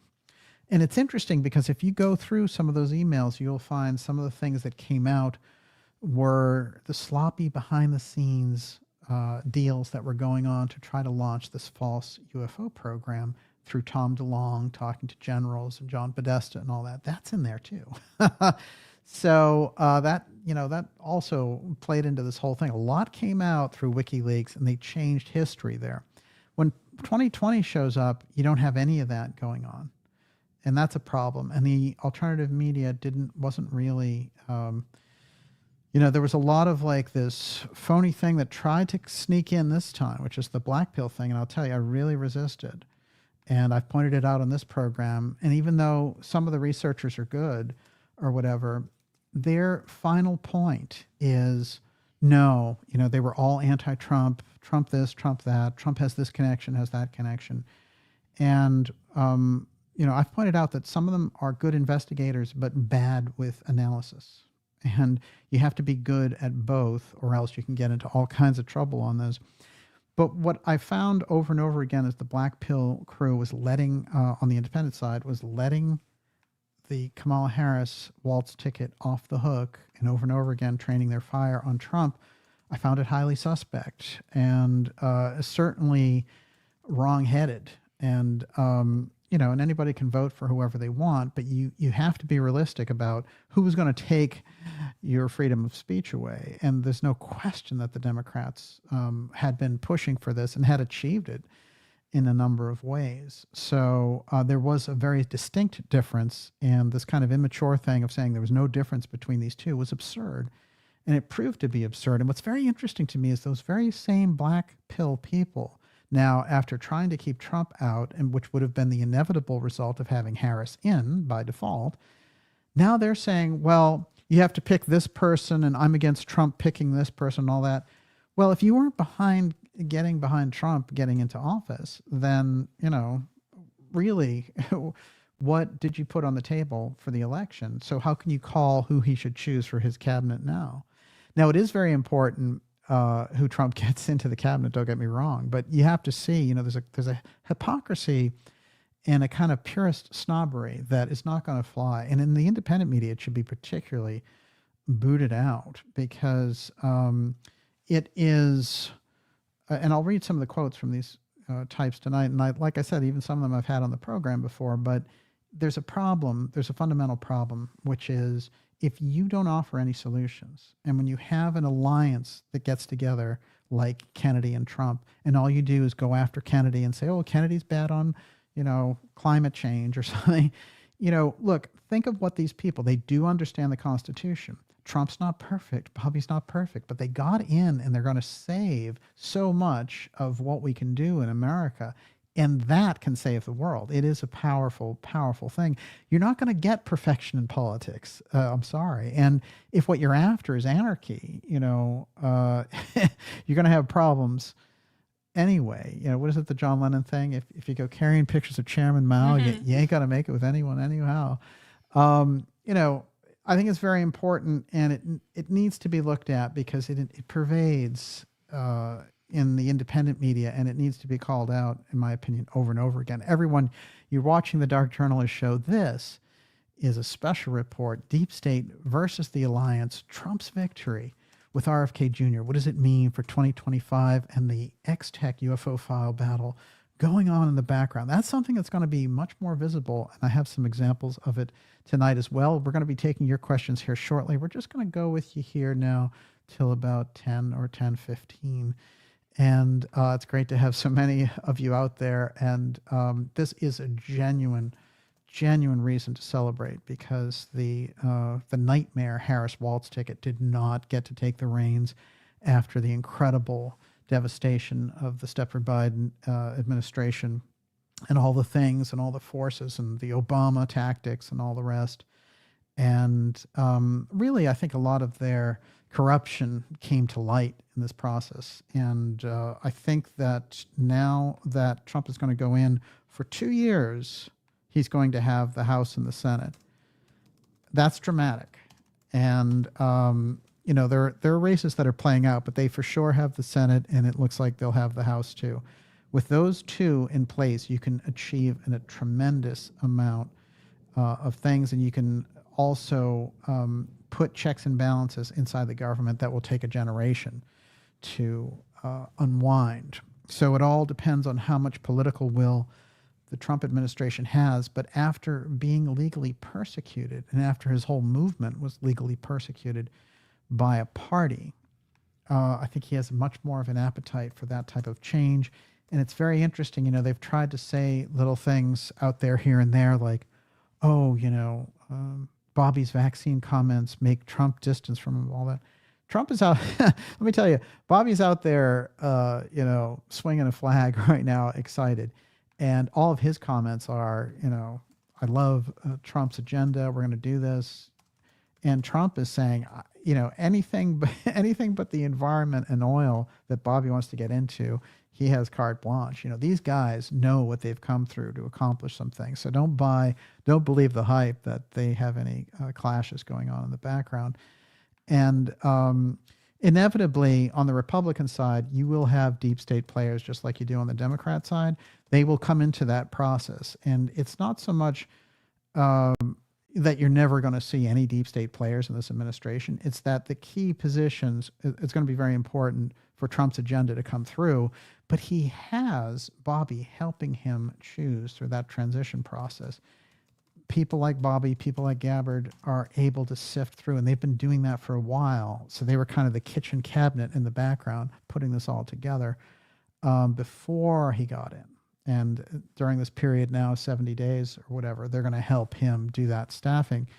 And it's interesting because if you go through some of those emails, you'll find some of the things that came out were the sloppy behind the scenes deals that were going on to try to launch this false UFO program through Tom DeLonge talking to generals and John Podesta and all that. That's in there too. So that also played into this whole thing. A lot came out through WikiLeaks, and they changed history there. When 2020 shows up, you don't have any of that going on. And that's a problem. And the alternative media wasn't really, there was a lot of like this phony thing that tried to sneak in this time, which is the black pill thing. And I'll tell you, I really resisted. And I've pointed it out on this program. And even though some of the researchers are good or whatever, their final point is no, they were all anti-Trump, Trump this, Trump that, Trump has this connection, has that connection. And, I've pointed out that some of them are good investigators, but bad with analysis. And you have to be good at both, or else you can get into all kinds of trouble on this. But what I found over and over again is the black pill crew was letting, on the independent side, was letting the Kamala Harris waltz ticket off the hook, and over again training their fire on Trump. I found it highly suspect and certainly wrong-headed. And, and anybody can vote for whoever they want, but you have to be realistic about who's going to take your freedom of speech away. And there's no question that the Democrats had been pushing for this and had achieved it in a number of ways. So there was a very distinct difference, and this kind of immature thing of saying there was no difference between these two was absurd. And it proved to be absurd. And what's very interesting to me is those very same black pill people now, after trying to keep Trump out, and which would have been the inevitable result of having Harris in by default, now they're saying, well, you have to pick this person, and I'm against Trump picking this person and all that. Well, if you weren't getting behind Trump getting into office, then, really, what did you put on the table for the election? So how can you call who he should choose for his cabinet now? Now, it is very important who Trump gets into the cabinet, don't get me wrong, but you have to see, there's a hypocrisy and a kind of purist snobbery that is not going to fly. And in the independent media, it should be particularly booted out because it is, and I'll read some of the quotes from these types tonight. And like I said, even some of them I've had on the program before, but there's a problem, there's a fundamental problem, which is if you don't offer any solutions, and when you have an alliance that gets together like Kennedy and Trump, and all you do is go after Kennedy and say, oh, Kennedy's bad on, climate change or something, look, think of what these people, they do understand the Constitution. Trump's not perfect, Bobby's not perfect, but they got in and they're going to save so much of what we can do in America. And that can save the world. It is a powerful, powerful thing. You're not going to get perfection in politics. I'm sorry. And if what you're after is anarchy, you're going to have problems anyway. What is it, the John Lennon thing? If you go carrying pictures of Chairman Mao, you ain't going to make it with anyone anyhow. I think it's very important, and it needs to be looked at because it pervades in the independent media, and it needs to be called out, in my opinion, over and over again. Everyone, you're watching the Dark Journalist show. This is a special report, Deep State versus the Alliance, Trump's victory, with RFK Jr.? What does it mean for 2025 and the X-Tech UFO file battle going on in the background? That's something that's going to be much more visible, and I have some examples of it tonight as well. We're going to be taking your questions here shortly. We're just going to go with you here now till about 10 or 10:15. And it's great to have so many of you out there. And this is a genuine reason to celebrate, because the nightmare Harris Waltz ticket did not get to take the reins after the incredible devastation of the Stepford Biden administration and all the things and all the forces and the Obama tactics and all the rest. And really, I think a lot of their corruption came to light in this process. And I think that now that Trump is going to go in for 2 years, he's going to have the House and the Senate. That's dramatic. And, there are races that are playing out, but they for sure have the Senate, and it looks like they'll have the House too. With those two in place, you can achieve a tremendous amount of things, and you can also put checks and balances inside the government that will take a generation to unwind. So it all depends on how much political will the Trump administration has. But after being legally persecuted, and after his whole movement was legally persecuted by a party, I think he has much more of an appetite for that type of change. And it's very interesting. They've tried to say little things out there here and there, like, oh, Bobby's vaccine comments make Trump distance from him, all that. Trump is out. Let me tell you, Bobby's out there, swinging a flag right now, excited. And all of his comments are, I love Trump's agenda. We're going to do this. And Trump is saying, anything but the environment and oil that Bobby wants to get into, he has carte blanche. These guys know what they've come through to accomplish some things. So don't believe the hype that they have any clashes going on in the background. And inevitably, on the Republican side, you will have deep state players, just like you do on the Democrat side. They will come into that process. And it's not so much that you're never going to see any deep state players in this administration. It's that the key positions, it's going to be very important for Trump's agenda to come through. But he has Bobby helping him choose through that transition process. People like Bobby, people like Gabbard are able to sift through, and they've been doing that for a while. So they were kind of the kitchen cabinet in the background, putting this all together before he got in. And during this period now, 70 days or whatever, they're going to help him do that staffing.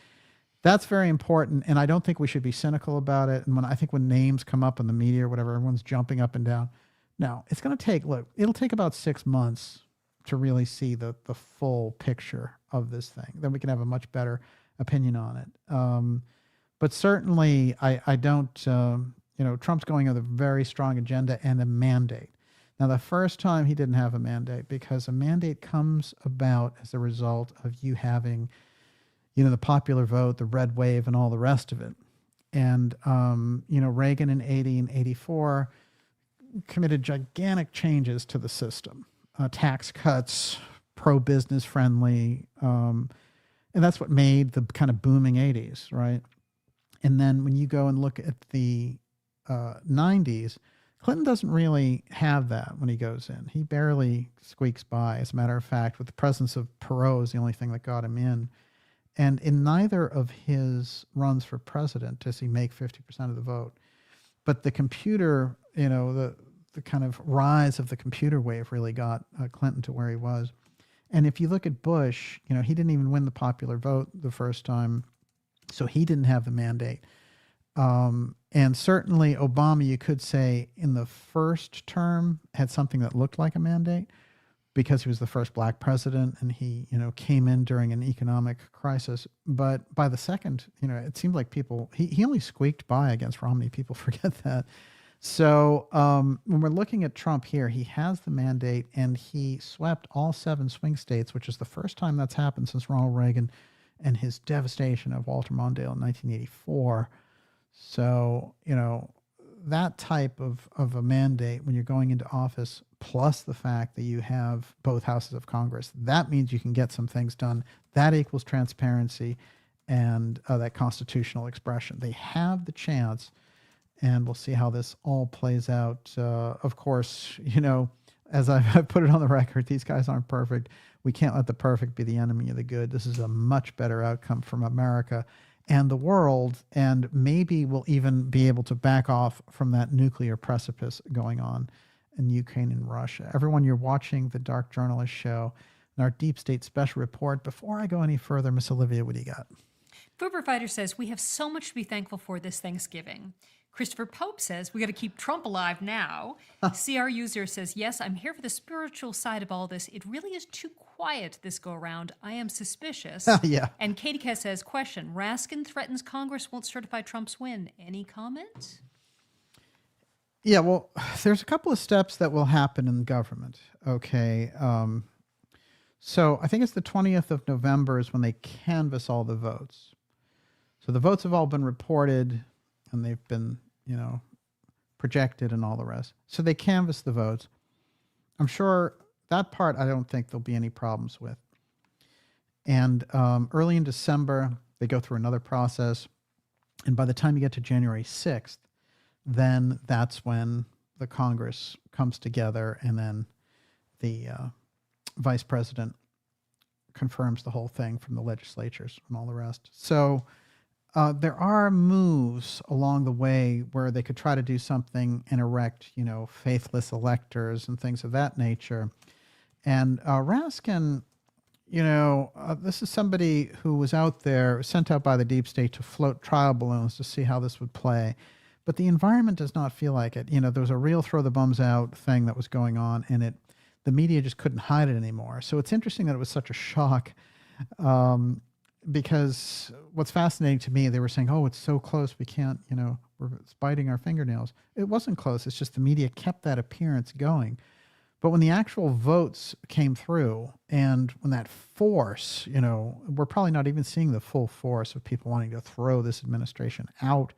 That's very important, and I don't think we should be cynical about it. And I think when names come up in the media or whatever, everyone's jumping up and down. No, it's going to take, it'll take about 6 months to really see the full picture of this thing. Then we can have a much better opinion on it. But certainly, I don't, Trump's going with a very strong agenda and a mandate. Now, the first time he didn't have a mandate, because a mandate comes about as a result of you having, the popular vote, the red wave, and all the rest of it. And, Reagan in 80 and 84 committed gigantic changes to the system, tax cuts, pro-business friendly. And that's what made the kind of booming 80s, right? And then when you go and look at the 90s, Clinton doesn't really have that when he goes in. He barely squeaks by. As a matter of fact, with the presence of Perot is the only thing that got him in. And in neither of his runs for president does he make 50% of the vote. But the computer, the kind of rise of the computer wave really got Clinton to where he was. And if you look at Bush, he didn't even win the popular vote the first time, so he didn't have the mandate. And certainly Obama, you could say, in the first term had something that looked like a mandate because he was the first black president and he, came in during an economic crisis. But by the second, it seemed like he only squeaked by against Romney. People forget that. So when we're looking at Trump here, he has the mandate and he swept all 7 swing states, which is the first time that's happened since Ronald Reagan and his devastation of Walter Mondale in 1984. So, that type of a mandate when you're going into office, plus the fact that you have both houses of Congress, that means you can get some things done. That equals transparency and that constitutional expression. They have the chance. and we'll see how this all plays out. Of course, as I've put it on the record, these guys aren't perfect. We can't let the perfect be the enemy of the good. This is a much better outcome from America and the world, and maybe we'll even be able to back off from that nuclear precipice going on in Ukraine and Russia. Everyone, you're watching the Dark Journalist Show and our Deep State Special Report. Before I go any further, Miss Olivia, what do you got?
Food Provider says, we have so much to be thankful for this Thanksgiving. Christopher Pope says, we got to keep Trump alive now. CR User says, yes, I'm here for the spiritual side of all this. It really is too quiet this go around. I am suspicious.
Yeah.
And Katie Cat says, question, Raskin threatens Congress won't certify Trump's win. Any comment?
Yeah, well, there's a couple of steps that will happen in government. Okay. So I think it's the 20th of November is when they canvass all the votes. So the votes have all been reported and they've been, projected and all the rest. So they canvass the votes. I'm sure that part I don't think there'll be any problems with. And early in December, they go through another process. And by the time you get to January 6th, then that's when the Congress comes together and then the vice president confirms the whole thing from the legislatures and all the rest. So there are moves along the way where they could try to do something and erect, faithless electors and things of that nature. And Raskin, this is somebody who was out there, sent out by the deep state to float trial balloons to see how this would play. But the environment does not feel like it. There was a real throw the bums out thing that was going on, and the media just couldn't hide it anymore. So it's interesting that it was such a shock. Because what's fascinating to me, they were saying, oh, it's so close, we can't, we're biting our fingernails. It wasn't close. It's just the media kept that appearance going. But when the actual votes came through and when that force, we're probably not even seeing the full force of people wanting to throw this administration out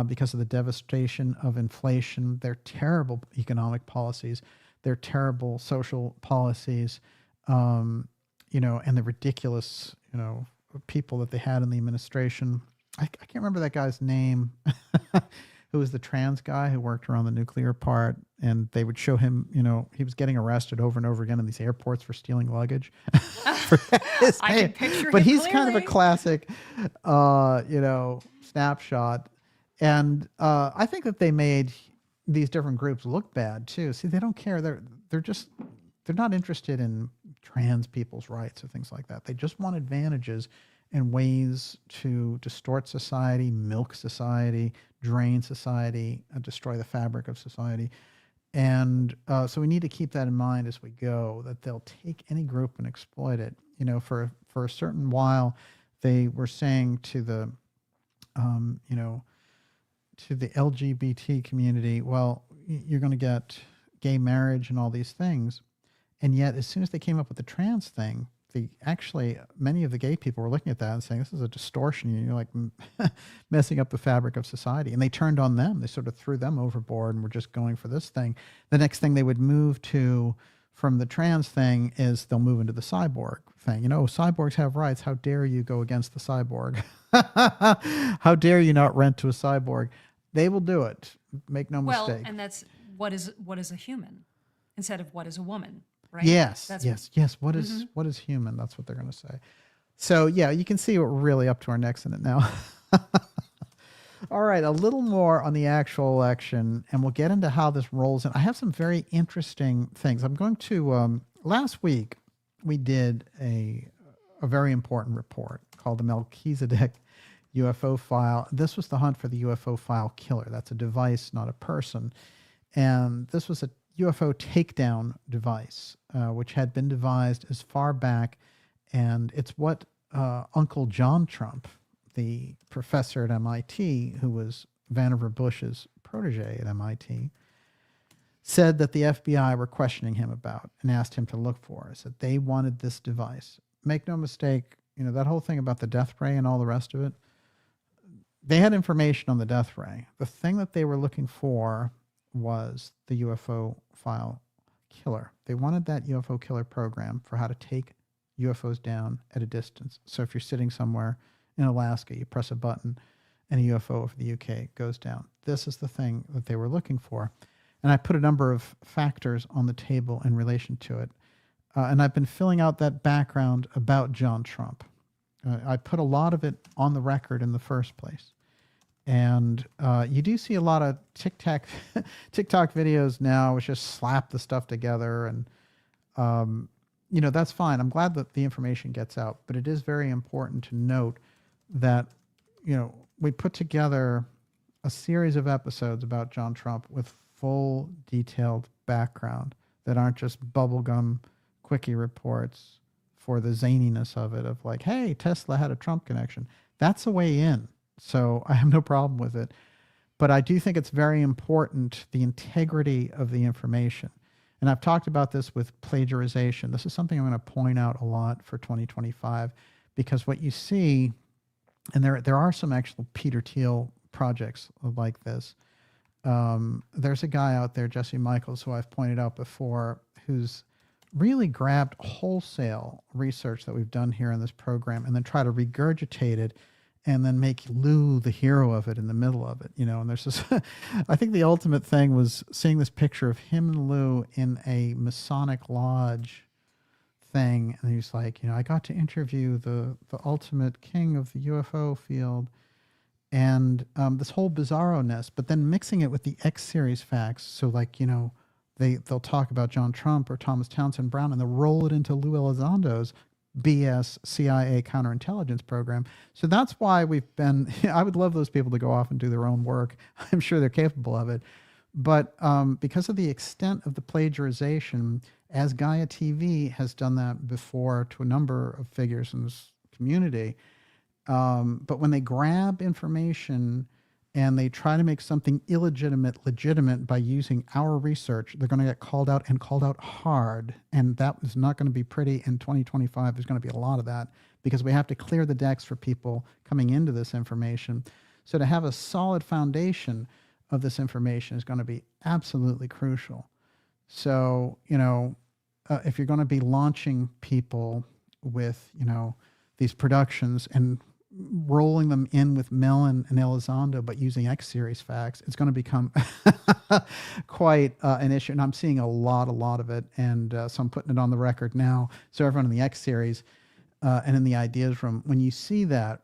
because of the devastation of inflation, their terrible economic policies, their terrible social policies, and the ridiculous, people that they had in the administration. I can't remember that guy's name, who was the trans guy who worked around the nuclear part, and they would show him, he was getting arrested over and over again in these airports for stealing luggage.
I can picture
but
him
he's
clearly.
kind of a classic, snapshot. And I think that they made these different groups look bad too. See, they don't care. They're not interested in trans people's rights or things like that. They just want advantages and ways to distort society, milk society, drain society, destroy the fabric of society. And so we need to keep that in mind as we go, that they'll take any group and exploit it. For a certain while, they were saying to the, to the LGBT community, well, you're going to get gay marriage and all these things. And yet, as soon as they came up with the trans thing, many of the gay people were looking at that and saying, this is a distortion. You're like messing up the fabric of society. And they turned on them. They sort of threw them overboard and were just going for this thing. The next thing they would move to from the trans thing is they'll move into the cyborg thing. Cyborgs have rights. How dare you go against the cyborg? How dare you not rent to a cyborg? They will do it. Make no mistake.
Well, and that's what is a human instead of what is a woman. Right?
Yes. What is human? That's what they're going to say. So yeah, you can see we're really up to our necks in it now. All right, a little more on the actual election, and we'll get into how this rolls in. I have some very interesting things. I'm going to last week we did a very important report called the Melchizedek UFO file. This was the hunt for the UFO file killer. That's a device, not a person. And this was a UFO takedown device, which had been devised as far back, and it's what Uncle John Trump, the professor at MIT, who was Vannevar Bush's protege at MIT, said that the FBI were questioning him about and asked him to look for. Said they wanted this device. Make no mistake, that whole thing about the death ray and all the rest of it, they had information on the death ray. The thing that they were looking for was the UFO file killer. They wanted that UFO killer program for how to take UFOs down at a distance. So if you're sitting somewhere in Alaska, you press a button and a UFO over the UK goes down. This is the thing that they were looking for. And I put a number of factors on the table in relation to it. And I've been filling out that background about John Trump. I put a lot of it on the record in the first place. And you do see a lot of TikTok videos now, which just slap the stuff together. And, you know, that's fine. I'm glad that the information gets out. But it is very important to note that, you know, we put together a series of episodes about John Trump with full detailed background that aren't just bubblegum quickie reports for the zaniness of it, of like, hey, Tesla had a Trump connection. That's a way in. So I have no problem with it. But I do think it's very important, the integrity of the information. And I've talked about this with plagiarization. This is something I'm going to point out a lot for 2025, because what you see, and there are some actual Peter Thiel projects like this. There's a guy out there, Jesse Michaels, who I've pointed out before, who's really grabbed wholesale research that we've done here in this program and then try to regurgitate it and then make Lou the hero of it in the middle of it, you know. And there's this, I think the ultimate thing was seeing this picture of him and Lou in a Masonic lodge thing. And he's like, you know, I got to interview the ultimate king of the UFO field, and this whole bizarro-ness, but then mixing it with the X series facts. So like, you know, they'll talk about John Trump or Thomas Townsend Brown and they'll roll it into Lou Elizondo's BS CIA counterintelligence program. So that's why we've been, I would love those people to go off and do their own work. I'm sure they're capable of it. But because of the extent of the plagiarization, as Gaia TV has done that before to a number of figures in this community, but when they grab information and they try to make something illegitimate legitimate by using our research, they're going to get called out, and called out hard. And that is not going to be pretty. In 2025, there's going to be a lot of that, because we have to clear the decks for people coming into this information. So to have a solid foundation of this information is going to be absolutely crucial. So, you know, if you're going to be launching people with, you know, these productions and rolling them in with Mellon and Elizondo, but using X series facts, it's going to become quite an issue. And I'm seeing a lot of it. And so I'm putting it on the record now. So everyone in the X series and in the ideas room, when you see that,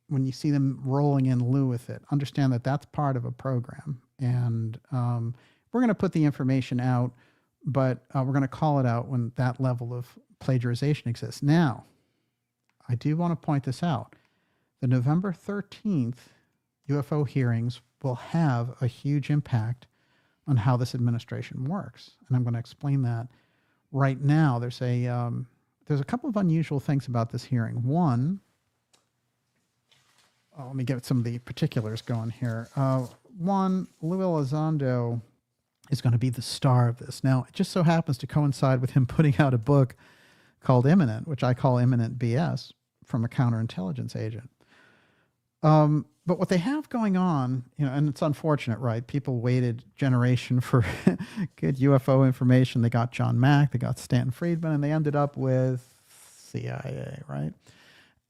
when you see them rolling in Lou with it, understand that that's part of a program. And we're going to put the information out, but we're going to call it out when that level of plagiarization exists. Now, I do want to point this out. The November 13th UFO hearings will have a huge impact on how this administration works. And I'm going to explain that right now. There's a couple of unusual things about this hearing. One, let me get some of the particulars going here. One, Lou Elizondo is going to be the star of this. Now, it just so happens to coincide with him putting out a book called Imminent, which I call Imminent BS, from a counterintelligence agent. But what they have going on, you know, and it's unfortunate, right? People waited generation for good UFO information. They got John Mack, they got Stanton Friedman, and they ended up with CIA, right?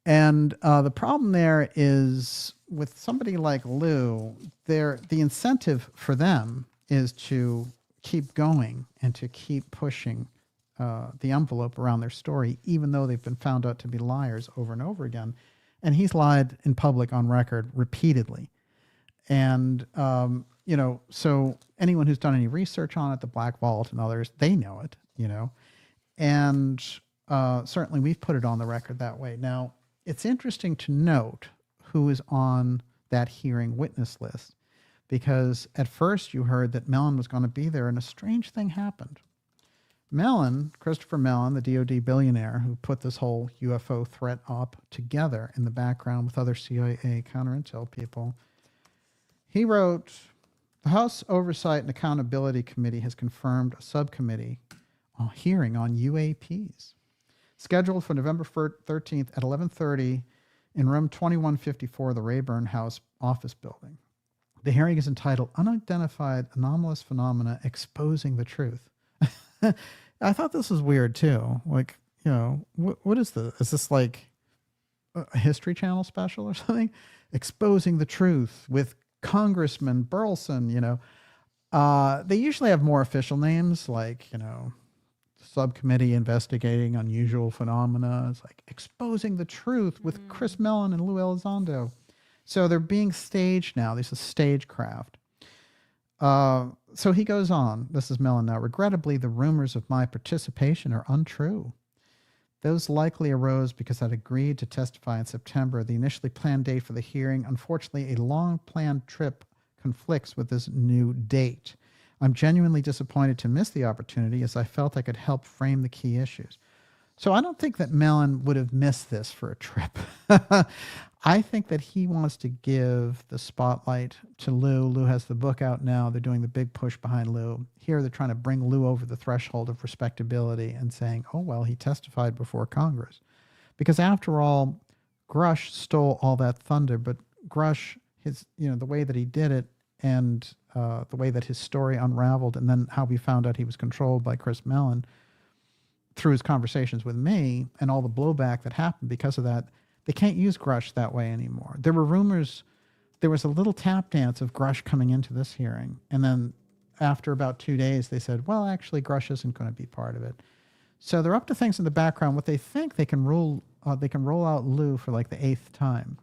And the problem there is with somebody like Lou, the incentive for them is to keep going and to keep pushing the envelope around their story, even though they've been found out to be liars over and over again. And he's lied in public on record repeatedly. And, you know, so anyone who's done any research on it, the Black Vault and others, they know it, you know. And certainly we've put it on the record that way. Now, it's interesting to note who is on that hearing witness list, because at first you heard that Mellon was going to be there, and a strange thing happened. Mellon, Christopher Mellon, the DOD billionaire who put this whole UFO threat up together in the background with other CIA counterintel people, he wrote, the House Oversight and Accountability Committee has confirmed a subcommittee hearing on UAPs, scheduled for November 13th at 11:30 in room 2154 of the Rayburn House office building. The hearing is entitled Unidentified Anomalous Phenomena Exposing the Truth. I thought this was weird too. Like, you know, what is this? Is this like a History Channel special or something? exposing the truth with Congressman Burleson, they usually have more official names like, subcommittee investigating unusual phenomena. It's like exposing the truth with Chris Mellon and Lou Elizondo. So they're being staged now. This is stagecraft. So he goes on. This is Mellon now. Regrettably, the rumors of my participation are untrue. Those likely arose because I'd agreed to testify in September. The initially planned date for the hearing, unfortunately, a long-planned trip conflicts with this new date. I'm genuinely disappointed to miss the opportunity as I felt I could help frame the key issues. So I don't think that Mellon would have missed this for a trip. I think that he wants to give the spotlight to Lou. Lou has the book out now. They're doing the big push behind Lou. Here they're trying to bring Lou over the threshold of respectability and saying, oh, well, he testified before Congress. Because after all, Grush stole all that thunder, but Grush, the way that he did it and the way that his story unraveled and then how we found out he was controlled by Chris Mellon through his conversations with me and all the blowback that happened because of that, they can't use Grush that way anymore. There were rumors, there was a little tap dance of Grush coming into this hearing. And then after about 2 days, they said, well, actually, Grush isn't going to be part of it. So they're up to things in the background. What they think they can roll out Lou for like the 8th time.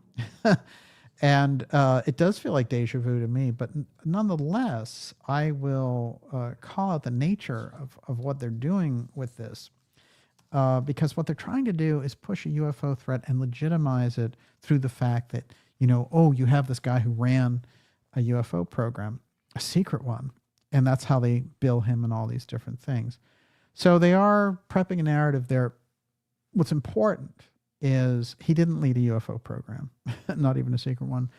And it does feel like deja vu to me, but nonetheless, I will call out the nature of what they're doing with this. Because what they're trying to do is push a UFO threat and legitimize it through the fact that, you have this guy who ran a UFO program, a secret one, and that's how they bill him and all these different things. So they are prepping a narrative there. What's important is he didn't lead a UFO program, not even a secret one.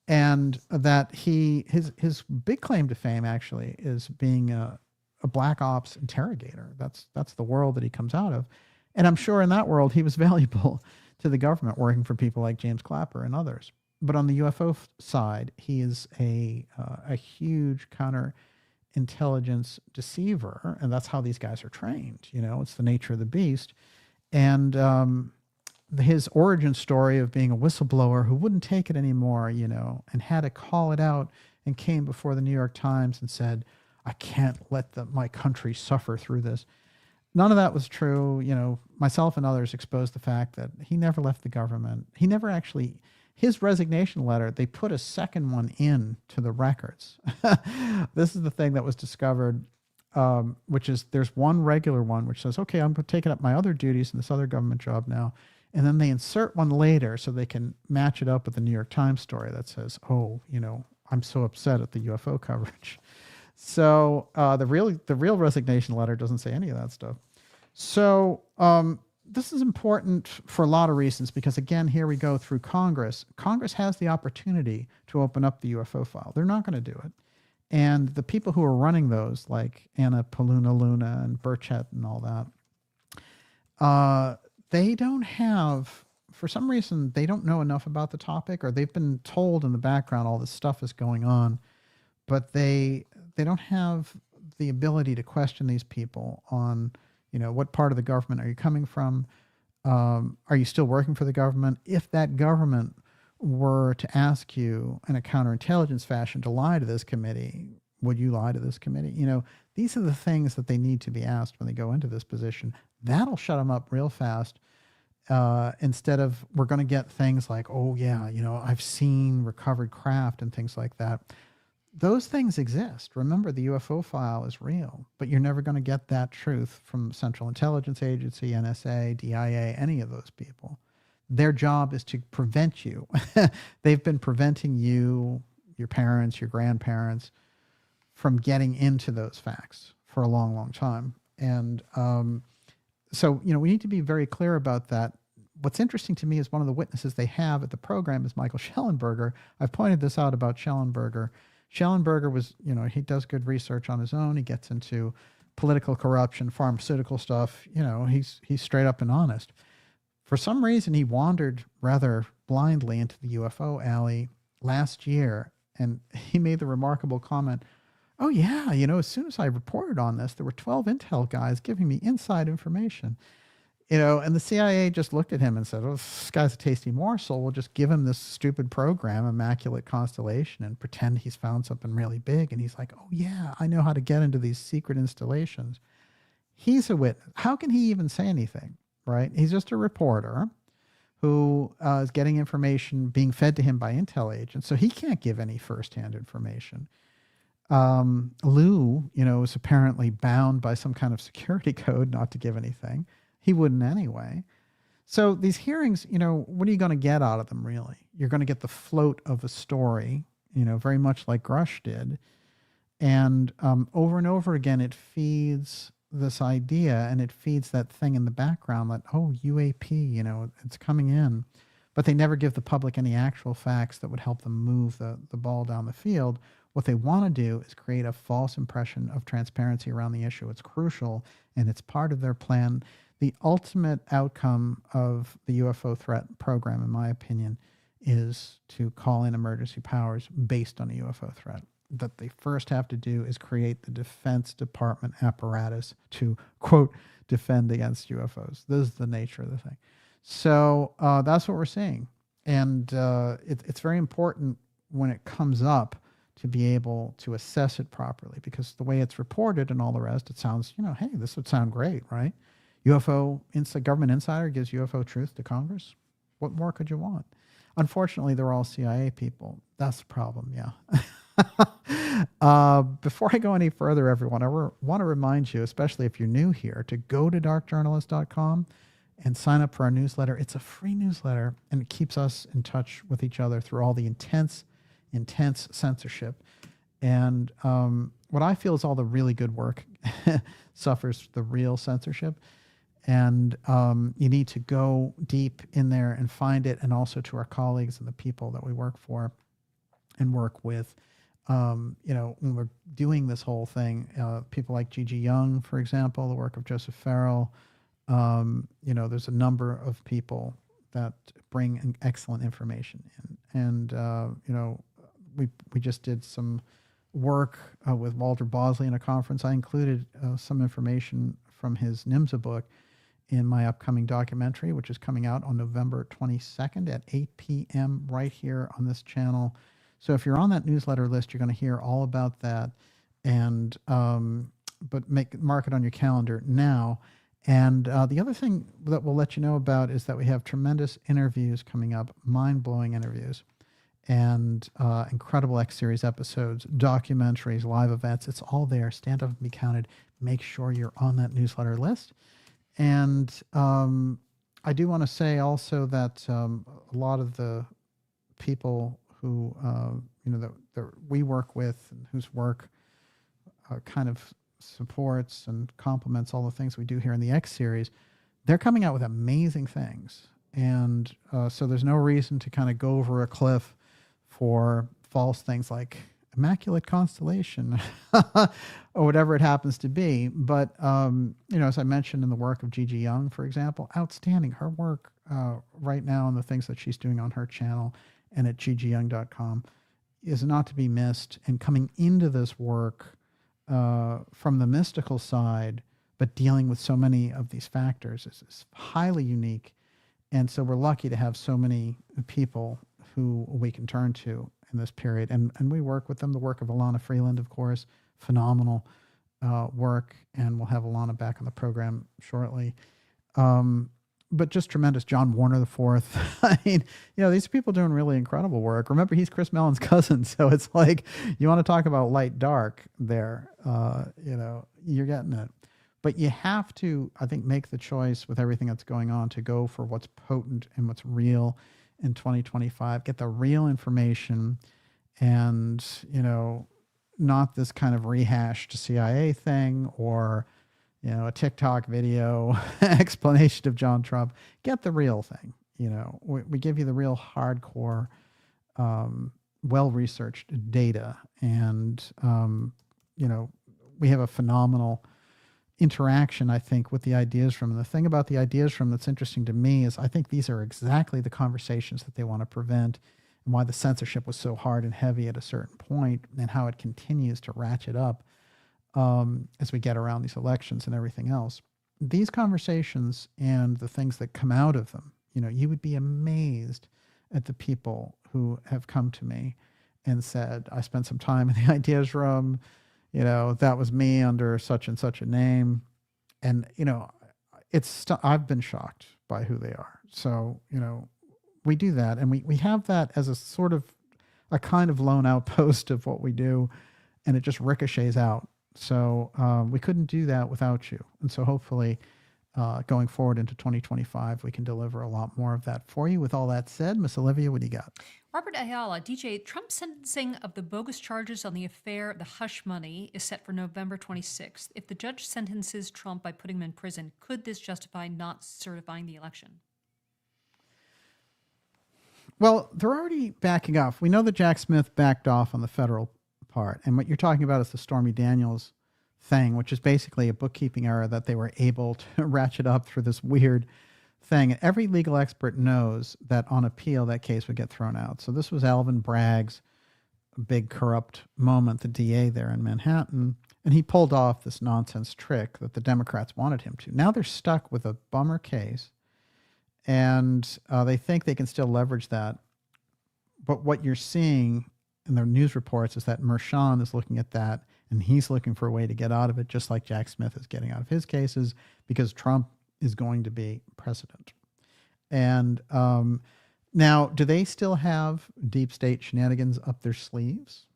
And that his big claim to fame actually is being a black ops interrogator. That's the world that he comes out of. And I'm sure in that world, he was valuable to the government working for people like James Clapper and others. But on the UFO side, he is a huge counterintelligence deceiver. And that's how these guys are trained. It's the nature of the beast. And his origin story of being a whistleblower who wouldn't take it anymore, and had to call it out and came before the New York Times and said, I can't let my country suffer through this. None of that was true. Myself and others exposed the fact that he never left the government. He never actually, his resignation letter, they put a second one in to the records. This is the thing that was discovered, which is there's one regular one which says, okay, I'm taking up my other duties in this other government job now. And then they insert one later so they can match it up with the New York Times story that says, oh, I'm so upset at the UFO coverage. So the real resignation letter doesn't say any of that stuff. So this is important for a lot of reasons because, again, here we go through Congress. Congress has the opportunity to open up the UFO file. They're not going to do it. And the people who are running those, like Anna Paluna and Burchett and all that, they don't have, for some reason, they don't know enough about the topic, or they've been told in the background all this stuff is going on, but they don't have the ability to question these people on, what part of the government are you coming from? Are you still working for the government? If that government were to ask you in a counterintelligence fashion to lie to this committee, would you lie to this committee? These are the things that they need to be asked when they go into this position. That'll shut them up real fast. Instead of, we're going to get things like, oh yeah, I've seen recovered craft and things like that. Those things exist. Remember, the UFO file is real, but you're never going to get that truth from Central Intelligence Agency, NSA, DIA, any of those people. Their job is to prevent you. They've been preventing you, your parents, your grandparents, from getting into those facts for a long, long time. And so, we need to be very clear about that. What's interesting to me is one of the witnesses they have at the program is Michael Schellenberger. I've pointed this out about Schellenberger. Schellenberger was, he does good research on his own. He gets into political corruption, pharmaceutical stuff. He's straight up and honest. For some reason, he wandered rather blindly into the UFO alley last year, and he made the remarkable comment, oh yeah, as soon as I reported on this, there were 12 intel guys giving me inside information. And the CIA just looked at him and said, "Oh, this guy's a tasty morsel. We'll just give him this stupid program, Immaculate Constellation, and pretend he's found something really big." And he's like, "Oh yeah, I know how to get into these secret installations." He's a witness. How can he even say anything, right? He's just a reporter who is getting information being fed to him by intel agents, so he can't give any firsthand information. Lou, is apparently bound by some kind of security code not to give anything. He wouldn't anyway. So these hearings, what are you going to get out of them, really? You're going to get the float of a story, very much like Grush did. And over and over again, it feeds this idea, and it feeds that thing in the background that, oh, UAP, it's coming in. But they never give the public any actual facts that would help them move the ball down the field. What they want to do is create a false impression of transparency around the issue. It's crucial, and it's part of their plan. The ultimate outcome of the UFO threat program, in my opinion, is to call in emergency powers based on a UFO threat. That they first have to do is create the Defense Department apparatus to, quote, defend against UFOs. This is the nature of the thing. So that's what we're seeing. And it's very important when it comes up to be able to assess it properly, because the way it's reported and all the rest, it sounds, hey, this would sound great, right? UFO government insider gives UFO truth to Congress. What more could you want? Unfortunately, they're all CIA people. That's the problem, yeah. Before I go any further, everyone, I want to remind you, especially if you're new here, to go to darkjournalist.com and sign up for our newsletter. It's a free newsletter, and it keeps us in touch with each other through all the intense censorship. And what I feel is all the really good work suffers the real censorship. And you need to go deep in there and find it, and also to our colleagues and the people that we work for and work with. When we're doing this whole thing, people like Gigi Young, for example, the work of Joseph Farrell, there's a number of people that bring an excellent information in. And, we just did some work with Walter Bosley in a conference. I included some information from his NIMSA book in my upcoming documentary, which is coming out on November 22nd at 8 p.m. right here on this channel. So if you're on that newsletter list, you're going to hear all about that. And but mark it on your calendar now. And the other thing that we'll let you know about is that we have tremendous interviews coming up, mind-blowing interviews, and incredible X-Series episodes, documentaries, live events. It's all there. Stand up and be counted. Make sure you're on that newsletter list. And I do want to say also that a lot of the people who that we work with and whose work kind of supports and complements all the things we do here in the X series, they're coming out with amazing things. And so there's no reason to kind of go over a cliff for false things like Immaculate Constellation or whatever it happens to be. But, as I mentioned in the work of Gigi Young, for example, outstanding. Her work right now and the things that she's doing on her channel and at gigiyoung.com is not to be missed. And coming into this work from the mystical side, but dealing with so many of these factors is highly unique. And so we're lucky to have so many people who we can turn to in this period. And we work with them. The work of Alana Freeland, of course, phenomenal work. And we'll have Alana back on the program shortly. But just tremendous. John Warner IV. I mean, these people doing really incredible work. Remember, he's Chris Mellon's cousin. So it's like, you want to talk about light, dark there, you're getting it. But you have to, I think, make the choice with everything that's going on to go for what's potent and what's real in 2025. Get the real information and, not this kind of rehashed CIA thing or, a TikTok video explanation of John Trump. Get the real thing. We give you the real hardcore, well-researched data. And, we have a phenomenal interaction, I think, with the Ideas Room. And the thing about the Ideas Room that's interesting to me is I think these are exactly the conversations that they want to prevent, and why the censorship was so hard and heavy at a certain point, and how it continues to ratchet up as we get around these elections and everything else. these conversations and the things that come out of them, you would be amazed at the people who have come to me and said, I spent some time in the ideas room, that was me under such and such a name. And, I've been shocked by who they are. So, we do that, and we have that as a sort of a kind of lone outpost of what we do, and it just ricochets out. So we couldn't do that without you. And so hopefully going forward into 2025, we can deliver a lot more of that for you. With all that said, Miss Olivia, what do you got?
Robert Ayala, DJ, Trump's sentencing of the bogus charges on the affair of the hush money is set for November 26th. If the judge sentences Trump by putting him in prison, could this justify not certifying the election?
Well, they're already backing off. We know that Jack Smith backed off on the federal part. And what you're talking about is the Stormy Daniels thing, which is basically a bookkeeping error that they were able to ratchet up through this weird thing. And every legal expert knows that on appeal, that case would get thrown out. So this was Alvin Bragg's big corrupt moment, the DA there in Manhattan. And he pulled off this nonsense trick that the Democrats wanted him to. Now they're stuck with a bummer case. And they think they can still leverage that. But what you're seeing in the news reports is that Merchan is looking at that, and he's looking for a way to get out of it, just like Jack Smith is getting out of his cases, because Trump is going to be president. And now, do they still have deep state shenanigans up their sleeves?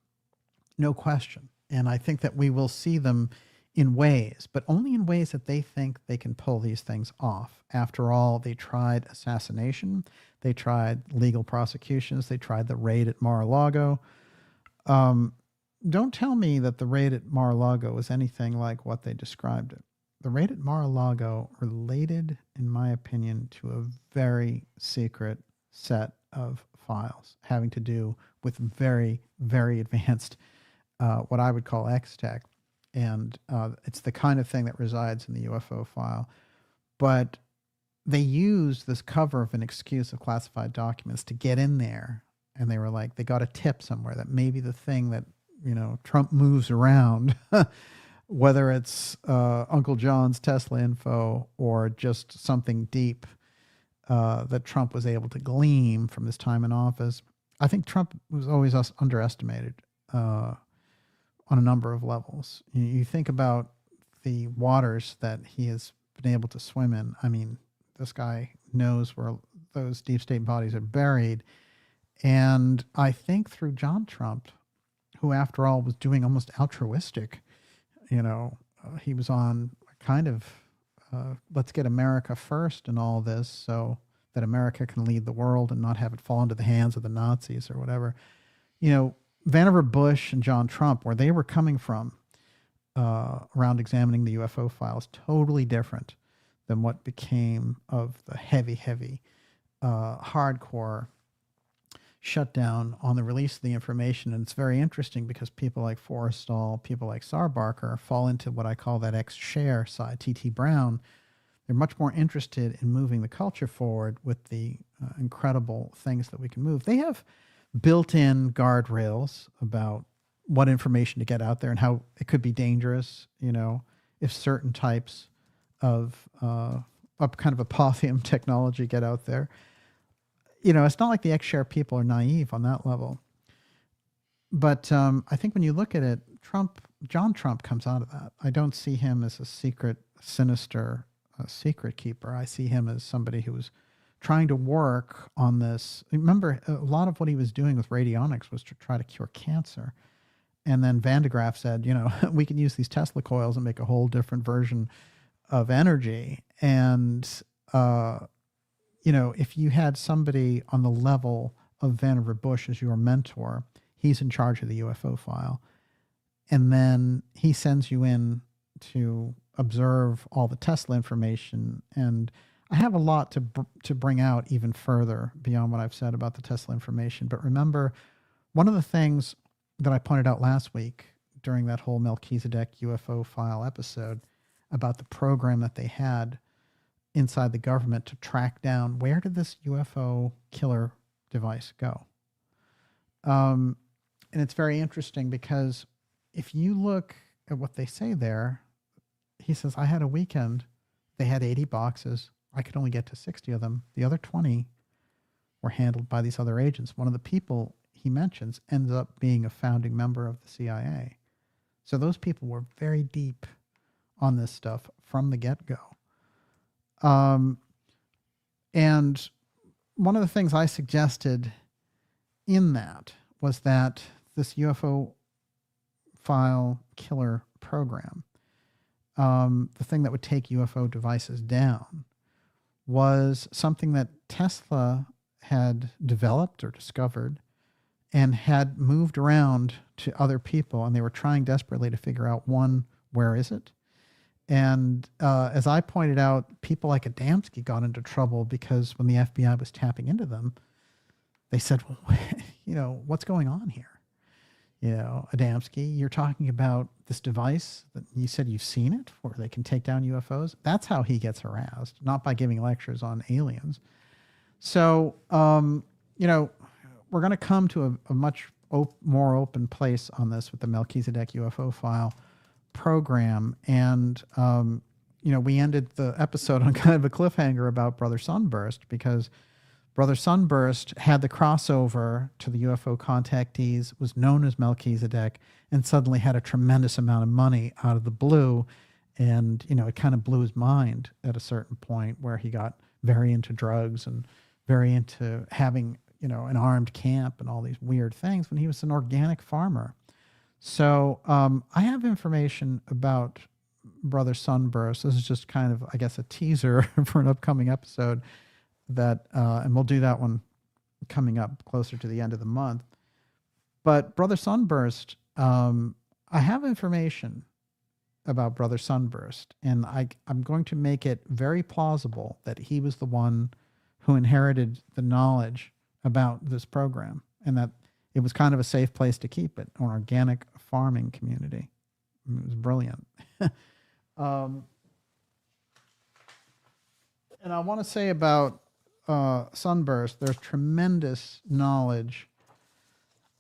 No question. And I think that we will see them in ways, but only in ways that they think they can pull these things off. After all, they tried assassination, they tried legal prosecutions, they tried the raid at Mar-a-Lago. Don't tell me that the raid at Mar-a-Lago was anything like what they described it. The raid at Mar-a-Lago related, in my opinion, to a very secret set of files having to do with very, very advanced, what I would call X-Tech. And it's the kind of thing that resides in the UFO file. But they used this cover of an excuse of classified documents to get in there. And they were like, they got a tip somewhere that maybe the thing that, Trump moves around, whether it's Uncle John's Tesla info or just something deep that Trump was able to glean from his time in office. I think Trump was always underestimated on a number of levels. You think about the waters that he has been able to swim in. I mean, this guy knows where those deep state bodies are buried. And I think through John Trump, who after all was doing almost altruistic, he was on kind of let's get America first and all this so that America can lead the world and not have it fall into the hands of the Nazis or whatever. Vannevar Bush and John Trump, where they were coming from around examining the UFO files, totally different than what became of the heavy, hardcore shutdown on the release of the information. And it's very interesting because people like Forrestal, people like Sarbarker fall into what I call that ex-share side, T.T. Brown. They're much more interested in moving the culture forward with the incredible things that we can move. They have built-in guardrails about what information to get out there and how it could be dangerous, if certain types of kind of apotheum technology get out there. It's not like the X-Share people are naive on that level. But I think when you look at it, John Trump comes out of that. I don't see him as a sinister secret keeper. I see him as somebody who was trying to work on this. Remember, a lot of what he was doing with radionics was to try to cure cancer. And then Van de Graaff said, we can use these Tesla coils and make a whole different version of energy. And, if you had somebody on the level of Vannevar Bush as your mentor, he's in charge of the UFO file. And then he sends you in to observe all the Tesla information. And I have a lot to bring out even further beyond what I've said about the Tesla information. But remember, one of the things that I pointed out last week during that whole Melchizedek UFO file episode about the program that they had inside the government to track down where did this UFO killer device go. And it's very interesting because if you look at what they say there, he says, I had a weekend They had 80 boxes. I could only get to 60 of them. The other 20 were handled by these other agents. One of the people he mentions ends up being a founding member of the CIA. So those people were very deep on this stuff from the get-go. And one of the things I suggested in that was that this UFO file killer program, the thing that would take UFO devices down, was something that Tesla had developed or discovered and had moved around to other people, and they were trying desperately to figure out, one, where is it? And as I pointed out, people like Adamski got into trouble because when the FBI was tapping into them, they said, well, you know, what's going on here? You know, Adamski, you're talking about this device that you said you've seen it where they can take down UFOs. That's how he gets harassed, not by giving lectures on aliens. So, you know, we're going to come to a much more open place on this with the Melchizedek UFO file program. And, you know, we ended the episode on kind of a cliffhanger about Brother Sunburst, because Brother Sunburst had the crossover to the UFO contactees, was known as Melchizedek, and suddenly had a tremendous amount of money out of the blue. And, you know, it kind of blew his mind at a certain point where he got very into drugs and very into having, you know, an armed camp and all these weird things when he was an organic farmer. So I have information about Brother Sunburst. This is just kind of, I guess, a teaser for an upcoming episode that, and we'll do that one coming up closer to the end of the month. But Brother Sunburst, I have information about Brother Sunburst, and I'm going to make it very plausible that he was the one who inherited the knowledge about this program, and that it was kind of a safe place to keep it, an organic farming community. It was brilliant. And I want to say about Sunburst, there's tremendous knowledge.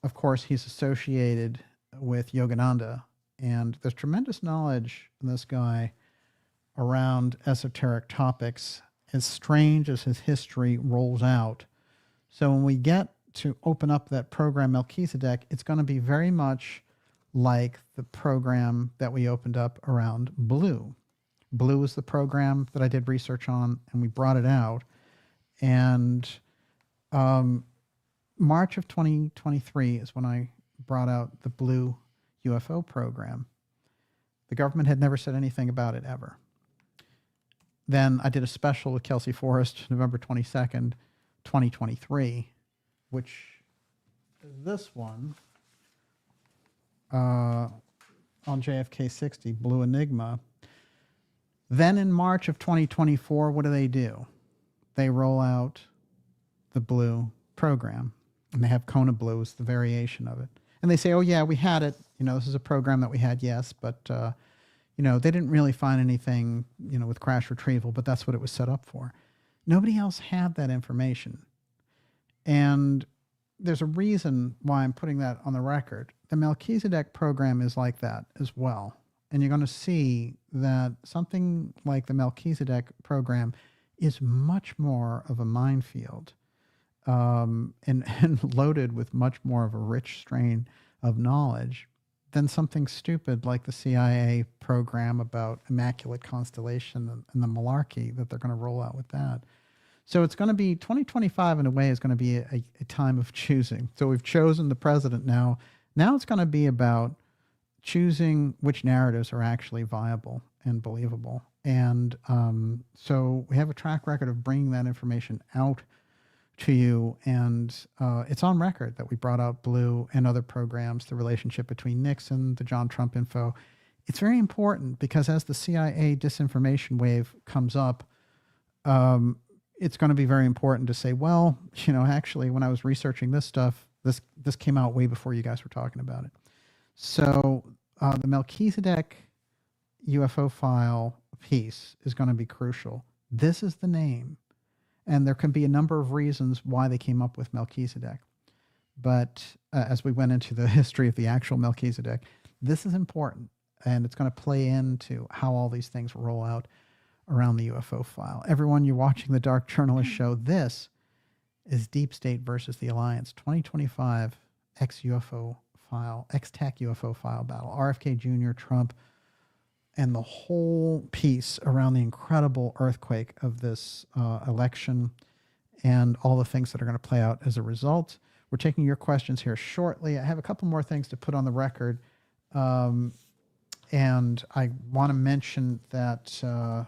Of course, he's associated with Yogananda, and there's tremendous knowledge in this guy around esoteric topics, as strange as his history rolls out. So when we get to open up that program Melchizedek, it's going to be very much like the program that we opened up around Blue. Blue was the program that I did research on, and we brought it out. And March of 2023 is when I brought out the Blue UFO program. The government had never said anything about it ever. Then I did a special with Kelsey Forrest, November 22nd, 2023, which is this one on JFK 60, Blue Enigma. Then in March of 2024, what do? They roll out the Blue program, and they have Kona Blue is the variation of it. And they say, oh yeah, we had it. You know, this is a program that we had, yes, but you know, they didn't really find anything, you know, with crash retrieval, but that's what it was set up for. Nobody else had that information. And there's a reason why I'm putting that on the record. The Melchizedek program is like that as well. And you're going to see that something like the Melchizedek program is much more of a minefield, and loaded with much more of a rich strain of knowledge than something stupid like the CIA program about Immaculate Constellation and the malarkey that they're going to roll out with that. So it's going to be 2025 in a way is going to be a time of choosing. So we've chosen the president now. Now it's going to be about choosing which narratives are actually viable and believable. And so we have a track record of bringing that information out to you. And it's on record that we brought out Blue and other programs, the relationship between Nixon, the John Trump info. It's very important because as the CIA disinformation wave comes up, it's going to be very important to say, well, you know, actually, when I was researching this stuff, this came out way before you guys were talking about it. So the Melchizedek UFO file piece is going to be crucial. This is the name, and there can be a number of reasons why they came up with Melchizedek. But as we went into the history of the actual Melchizedek, this is important, and it's going to play into how all these things roll out around the UFO file. Everyone, you're watching the Dark Journalist Show. This is Deep State versus the Alliance 2025 ex-UFO file, ex-TAC UFO file battle. RFK Jr., Trump, and the whole piece around the incredible earthquake of this election and all the things that are going to play out as a result. We're taking your questions here shortly. I have a couple more things to put on the record. And I want to mention that I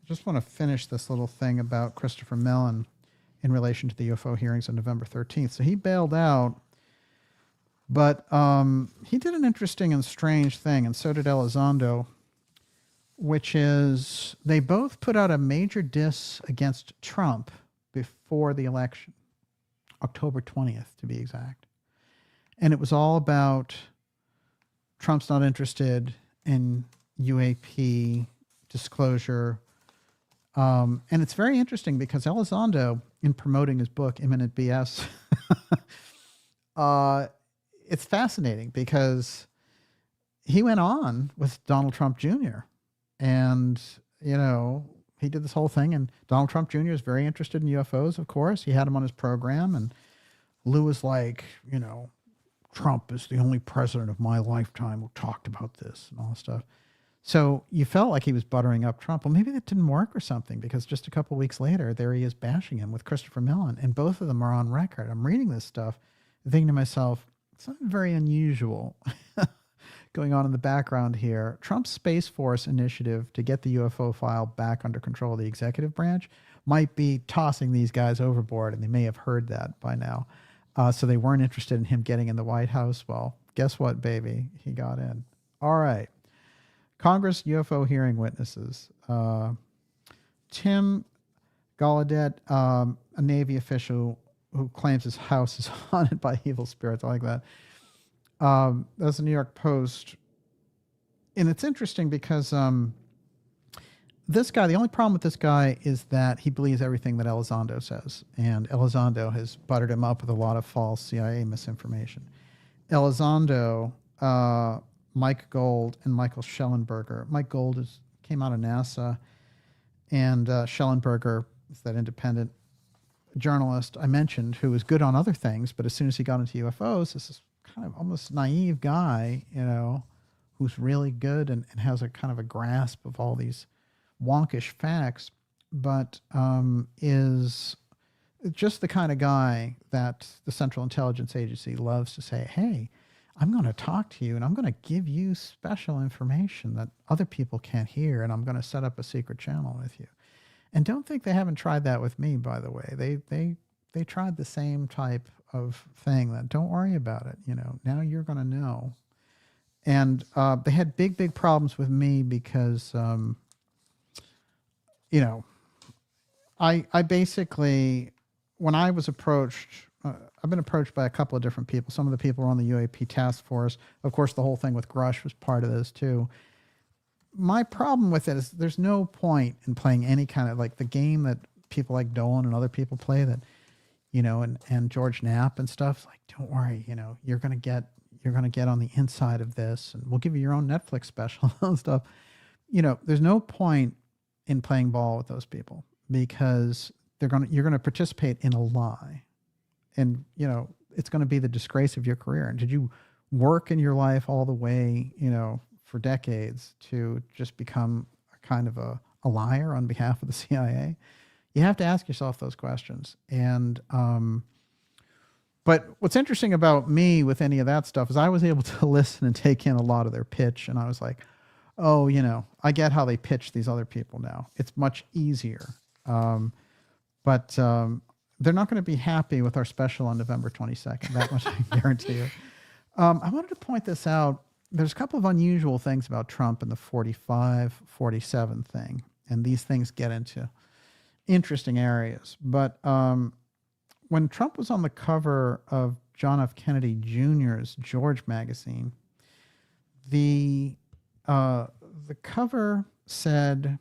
just want to finish this little thing about Christopher Mellon in relation to the UFO hearings on November 13th. So he bailed out, but he did an interesting and strange thing, and so did Elizondo, which is they both put out a major diss against Trump before the election, October 20th to be exact. And it was all about Trump's not interested in UAP disclosure. And it's very interesting because Elizondo, in promoting his book, Imminent BS, it's fascinating because he went on with Donald Trump Jr. And, you know, he did this whole thing. And Donald Trump Jr. is very interested in UFOs, of course. He had him on his program. And Lou was like, you know, Trump is the only president of my lifetime who talked about this and all this stuff. So you felt like he was buttering up Trump. Well, maybe that didn't work or something, because just a couple of weeks later, there he is bashing him with Christopher Mellon, and both of them are on record. I'm reading this stuff and thinking to myself, something very unusual going on in the background here. Trump's Space Force initiative to get the UFO file back under control of the executive branch might be tossing these guys overboard, and they may have heard that by now. So they weren't interested in him getting in the White House. Well, guess what, baby? He got in. All right. Congress UFO hearing witnesses. Tim Gallaudet, a Navy official who claims his house is haunted by evil spirits. I like that. That's the New York Post. And it's interesting because this guy, the only problem with this guy is that he believes everything that Elizondo says. And Elizondo has buttered him up with a lot of false CIA misinformation. Elizondo, Mike Gold, and Michael Schellenberger. Mike Gold came out of NASA, and Schellenberger is that independent journalist I mentioned who was good on other things, but as soon as he got into UFOs, this is kind of almost naive guy, you know, who's really good and has a kind of a grasp of all these wonkish facts, but is just the kind of guy that the Central Intelligence Agency loves to say, hey, I'm going to talk to you and I'm going to give you special information that other people can't hear, and I'm going to set up a secret channel with you. And don't think they haven't tried that with me, by the way. They tried the same type of thing that, don't worry about it, you know, now you're going to know. And they had big problems with me because you know, I basically, when I was approached, I've been approached by a couple of different people. Some of the people were on the UAP task force. Of course, the whole thing with Grush was part of this too. My problem with it is there's no point in playing any kind of, like, the game that people like Dolan and other people play, that, you know, and George Knapp and stuff. Like, don't worry, you know, you're going to get on the inside of this, and we'll give you your own Netflix special and stuff. You know, there's no point in playing ball with those people, because you're going to participate in a lie, and, you know, it's going to be the disgrace of your career. And did you work in your life all the way, you know, for decades to just become a kind of a liar on behalf of the CIA? You have to ask yourself those questions. And but what's interesting about me with any of that stuff is I was able to listen and take in a lot of their pitch, and I was like, oh, you know, I get how they pitch these other people now. It's much easier. But they're not going to be happy with our special on November 22nd. That much I can guarantee you. I wanted to point this out. There's a couple of unusual things about Trump and the 45, 47 thing. And these things get into interesting areas. But when Trump was on the cover of John F. Kennedy Jr.'s George magazine, the cover said,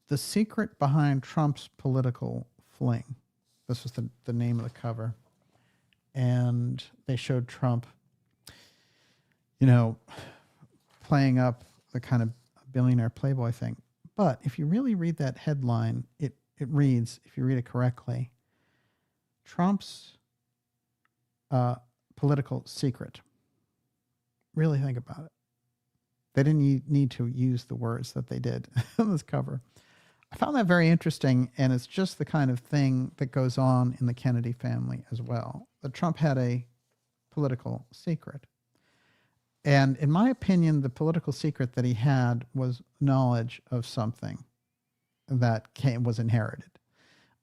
"The secret behind Trump's political fling." This was the name of the cover. And they showed Trump, you know, playing up the kind of billionaire playboy thing. But if you really read that headline, it reads, if you read it correctly, Trump's political secret. Really think about it. They didn't need to use the words that they did on this cover. I found that very interesting, and it's just the kind of thing that goes on in the Kennedy family as well. That Trump had a political secret. And in my opinion, the political secret that he had was knowledge of something that was inherited.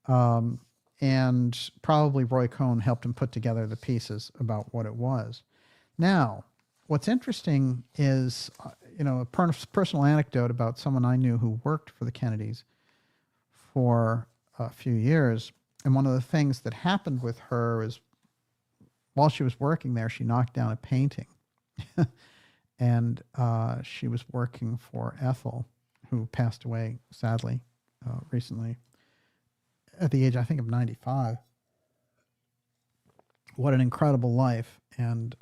And probably Roy Cohn helped him put together the pieces about what it was. Now, what's interesting is, a personal anecdote about someone I knew who worked for the Kennedys for a few years. And one of the things that happened with her is while she was working there, she knocked down a painting. And she was working for Ethel, who passed away, sadly, recently, at the age, I think, of 95. What an incredible life. And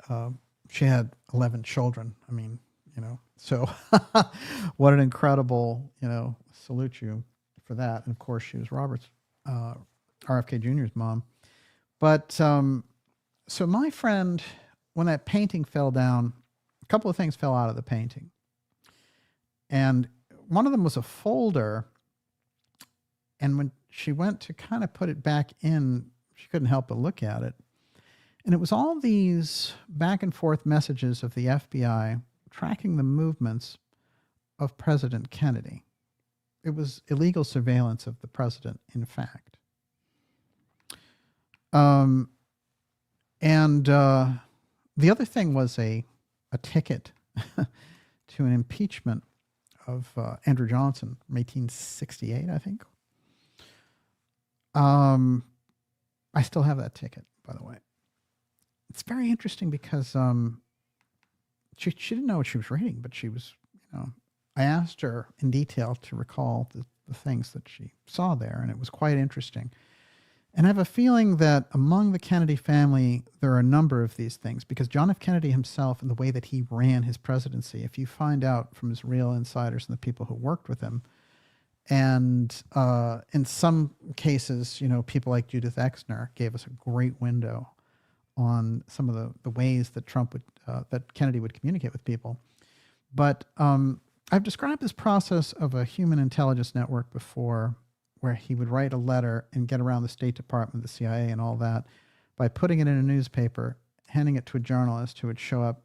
she had 11 children. I mean, so what an incredible, salute you for that. And of course, she was Robert's, RFK Jr.'s mom. But so my friend, when that painting fell down, a couple of things fell out of the painting. And one of them was a folder. And when she went to kind of put it back in, she couldn't help but look at it. And it was all these back and forth messages of the FBI tracking the movements of President Kennedy. It was illegal surveillance of the president, in fact. And the other thing was a ticket to an impeachment of Andrew Johnson from 1868, I think. I still have that ticket, by the way. It's very interesting because she didn't know what she was reading, but she was, I asked her in detail to recall the things that she saw there, and it was quite interesting. And I have a feeling that among the Kennedy family, there are a number of these things, because John F. Kennedy himself and the way that he ran his presidency, if you find out from his real insiders and the people who worked with him, and in some cases, people like Judith Exner gave us a great window on some of the ways that that Kennedy would communicate with people. But I've described this process of a human intelligence network before, where he would write a letter and get around the State Department, the CIA, and all that by putting it in a newspaper, handing it to a journalist who would show up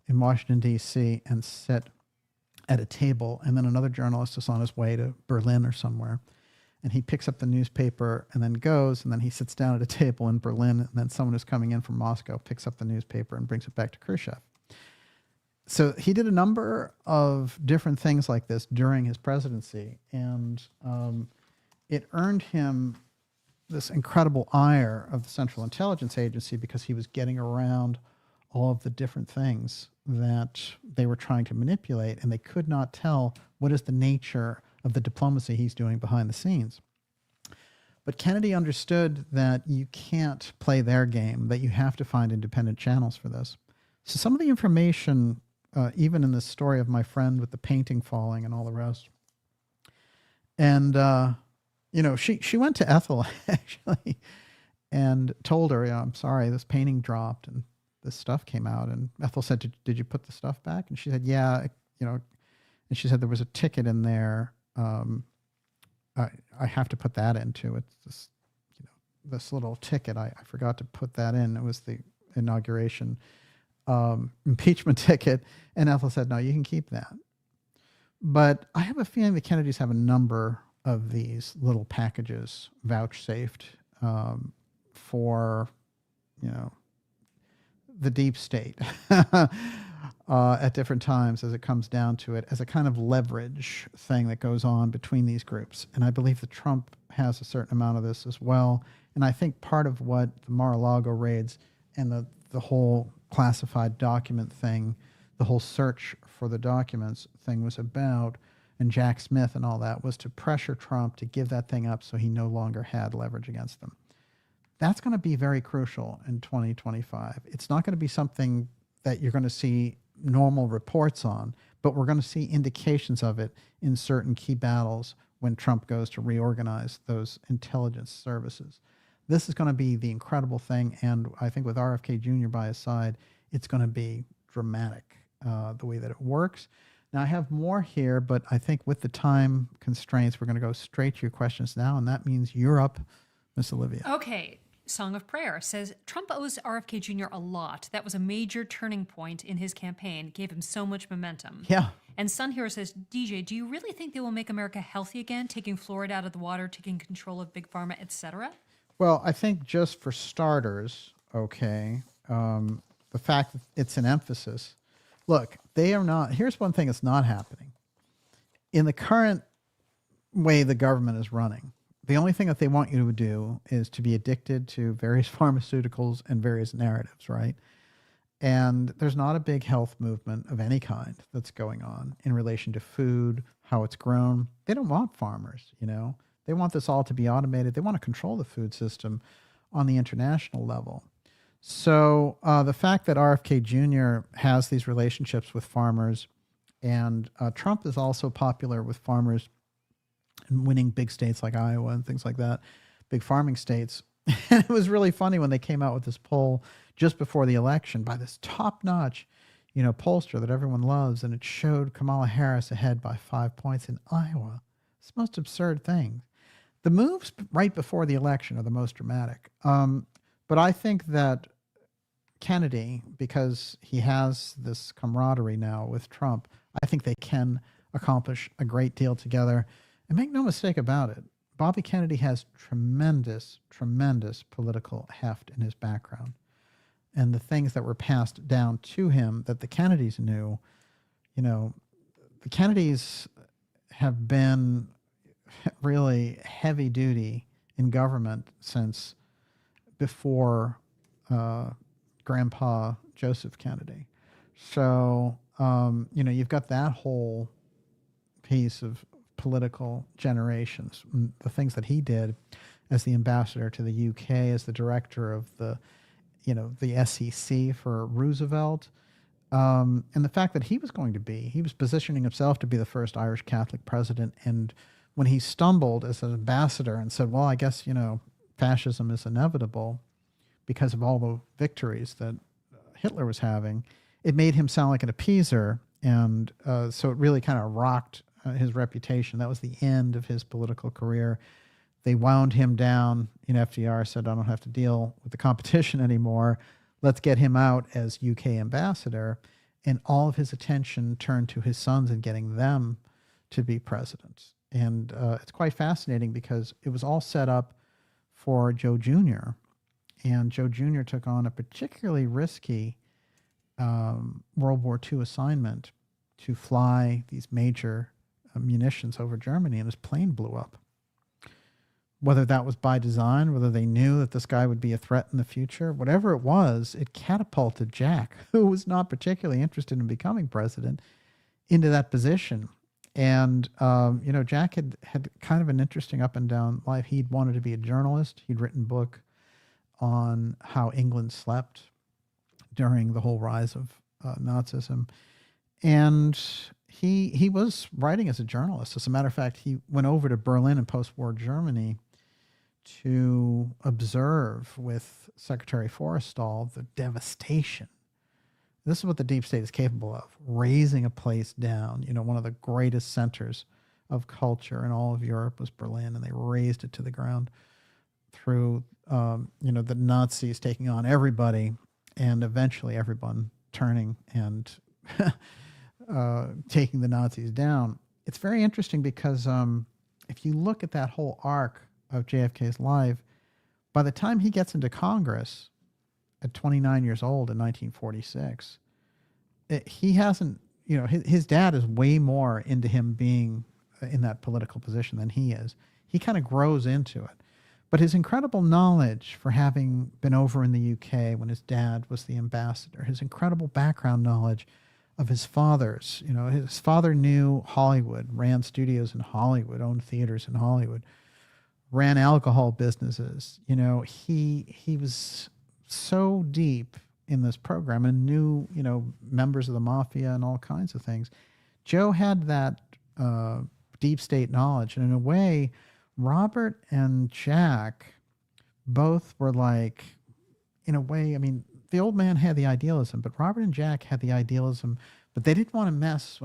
in Washington, D.C. and sit at a table, and then another journalist is on his way to Berlin or somewhere, and he picks up the newspaper and then goes, and then he sits down at a table in Berlin, and then someone who's coming in from Moscow picks up the newspaper and brings it back to Khrushchev. So he did a number of different things like this during his presidency, and it earned him this incredible ire of the Central Intelligence Agency because he was getting around all of the different things that they were trying to manipulate, and they could not tell what is the nature of the diplomacy he's doing behind the scenes. But Kennedy understood that you can't play their game, that you have to find independent channels for this. So some of the information, even in the story of my friend with the painting falling and all the rest, and she went to Ethel actually and told her, I'm sorry, this painting dropped and this stuff came out. And Ethel said, did you put the stuff back? And she said, yeah, and she said there was a ticket in there. I have to put that into it. This little ticket, I forgot to put that in. It was the inauguration impeachment ticket. And Ethel said, no, you can keep that. But I have a feeling the Kennedys have a number of these little packages vouchsafed for, the deep state at different times as it comes down to it, as a kind of leverage thing that goes on between these groups. And I believe that Trump has a certain amount of this as well. And I think part of what the Mar-a-Lago raids and the whole classified document thing, the whole search for the documents thing was about, and Jack Smith and all that, was to pressure Trump to give that thing up so he no longer had leverage against them. That's going to be very crucial in 2025. It's not going to be something that you're going to see normal reports on, but we're going to see indications of it in certain key battles when Trump goes to reorganize those intelligence services. This is going to be the incredible thing, and I think with RFK Jr. by his side, it's going to be dramatic, the way that it works. Now, I have more here, but I think with the time constraints, we're going to go straight to your questions now, and that means you're up, Miss Olivia.
Okay. Song of Prayer says Trump owes RFK Jr. a lot. That was a major turning point in his campaign. Gave him so much momentum.
Yeah.
And Sun Hero says, DJ, do you really think they will make America healthy again, taking fluoride out of the water, taking control of big pharma, etc.?
Well, I think just for starters, okay, the fact that it's an emphasis. Look, they are not. Here's one thing that's not happening. In the current way the government is running, the only thing that they want you to do is to be addicted to various pharmaceuticals and various narratives, right? And there's not a big health movement of any kind that's going on in relation to food, how it's grown. They don't want farmers, you know. They want this all to be automated. They want to control the food system on the international level. So the fact that RFK Jr. has these relationships with farmers, and Trump is also popular with farmers and winning big states like Iowa and things like that, big farming states. And it was really funny when they came out with this poll just before the election by this top-notch, you know, pollster that everyone loves, and it showed Kamala Harris ahead by 5 points in Iowa. It's the most absurd thing. The moves right before the election are the most dramatic. But I think that Kennedy, because he has this camaraderie now with Trump, I think they can accomplish a great deal together. And make no mistake about it, Bobby Kennedy has tremendous, tremendous political heft in his background. And the things that were passed down to him that the Kennedys knew, you know, the Kennedys have been really heavy duty in government since before Grandpa Joseph Kennedy. So, you know, you've got that whole piece of political generations, the things that he did as the ambassador to the UK, as the director of the, you know, the SEC for Roosevelt. And the fact that he was positioning himself to be the first Irish Catholic president. And when he stumbled as an ambassador and said, well, I guess, you know, fascism is inevitable because of all the victories that Hitler was having, it made him sound like an appeaser. And so it really kind of rocked his reputation. That was the end of his political career. They wound him down. You know, FDR said, I don't have to deal with the competition anymore. Let's get him out as UK ambassador. And all of his attention turned to his sons and getting them to be presidents. And it's quite fascinating because it was all set up for Joe Jr. And Joe Jr. took on a particularly risky World War II assignment to fly these major munitions over Germany, and his plane blew up. Whether that was by design, whether they knew that this guy would be a threat in the future, whatever it was, it catapulted Jack, who was not particularly interested in becoming president, into that position. And, you know, Jack had kind of an interesting up and down life. He'd wanted to be a journalist. He'd written a book on how England slept during the whole rise of Nazism. And he was writing as a journalist. As a matter of fact, he went over to Berlin in post-war Germany to observe with Secretary Forrestal the devastation. This is what the deep state is capable of, raising a place down. You know, one of the greatest centers of culture in all of Europe was Berlin, and they razed it to the ground through, you know, the Nazis taking on everybody and eventually everyone turning and taking the Nazis down. It's very interesting because if you look at that whole arc of JFK's life, by the time he gets into Congress at 29 years old in 1946, he hasn't, you know, his dad is way more into him being in that political position than he is. He kind of grows into it. But his incredible knowledge for having been over in the UK when his dad was the ambassador, his incredible background knowledge of his father's, you know, his father knew Hollywood, ran studios in Hollywood, owned theaters in Hollywood, ran alcohol businesses. You know, he was so deep in this program and knew, you know, members of the mafia and all kinds of things, Joe had that deep state knowledge. And in a way, Robert and Jack both were like, in a way, I mean, the old man had the idealism, but Robert and Jack had the idealism, but they didn't want to mess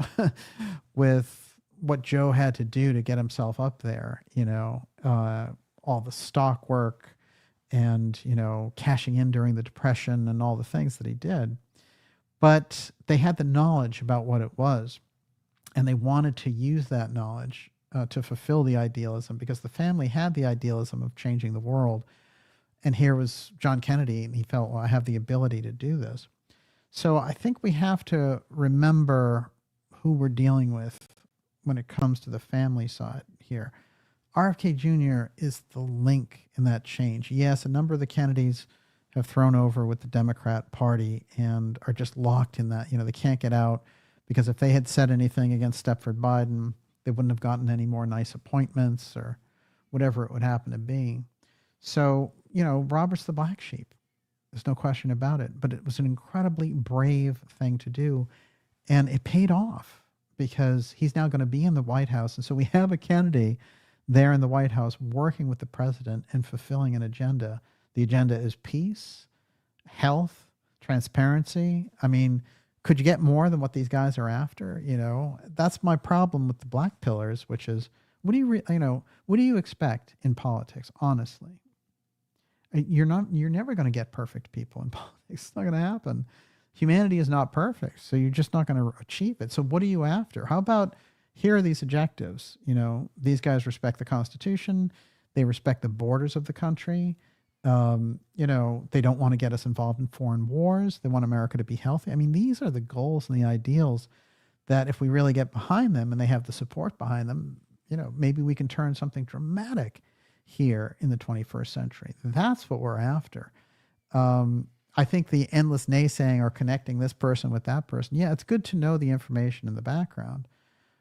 with what Joe had to do to get himself up there, all the stock work and, cashing in during the Depression and all the things that he did. But they had the knowledge about what it was, and they wanted to use that knowledge to fulfill the idealism, because the family had the idealism of changing the world. And here was John Kennedy, and he felt, well, I have the ability to do this. So I think we have to remember who we're dealing with when it comes to the family side here. RFK Jr. is the link in that change. Yes, a number of the Kennedys have thrown over with the Democrat Party and are just locked in that. They can't get out, because if they had said anything against Stepford Biden, they wouldn't have gotten any more nice appointments or whatever it would happen to be. So, Robert's the black sheep. There's no question about it. But it was an incredibly brave thing to do. And it paid off, because he's now going to be in the White House. And so we have a Kennedy there in the White House working with the president and fulfilling an agenda. The agenda is peace, health, transparency. I mean, could you get more than what these guys are after? That's my problem with the black pillars, which is, what do you expect in politics, honestly? You're never going to get perfect people in politics. It's not going to happen. Humanity is not perfect, so you're just not going to achieve it. So what are you after? How about, here are these objectives? These guys respect the Constitution. They respect the borders of the country. They don't want to get us involved in foreign wars. They want America to be healthy. I mean, these are the goals and the ideals that, if we really get behind them and they have the support behind them, maybe we can turn something dramatic here in the 21st century. That's what we're after. I think the endless naysaying or connecting this person with that person, yeah, it's good to know the information in the background.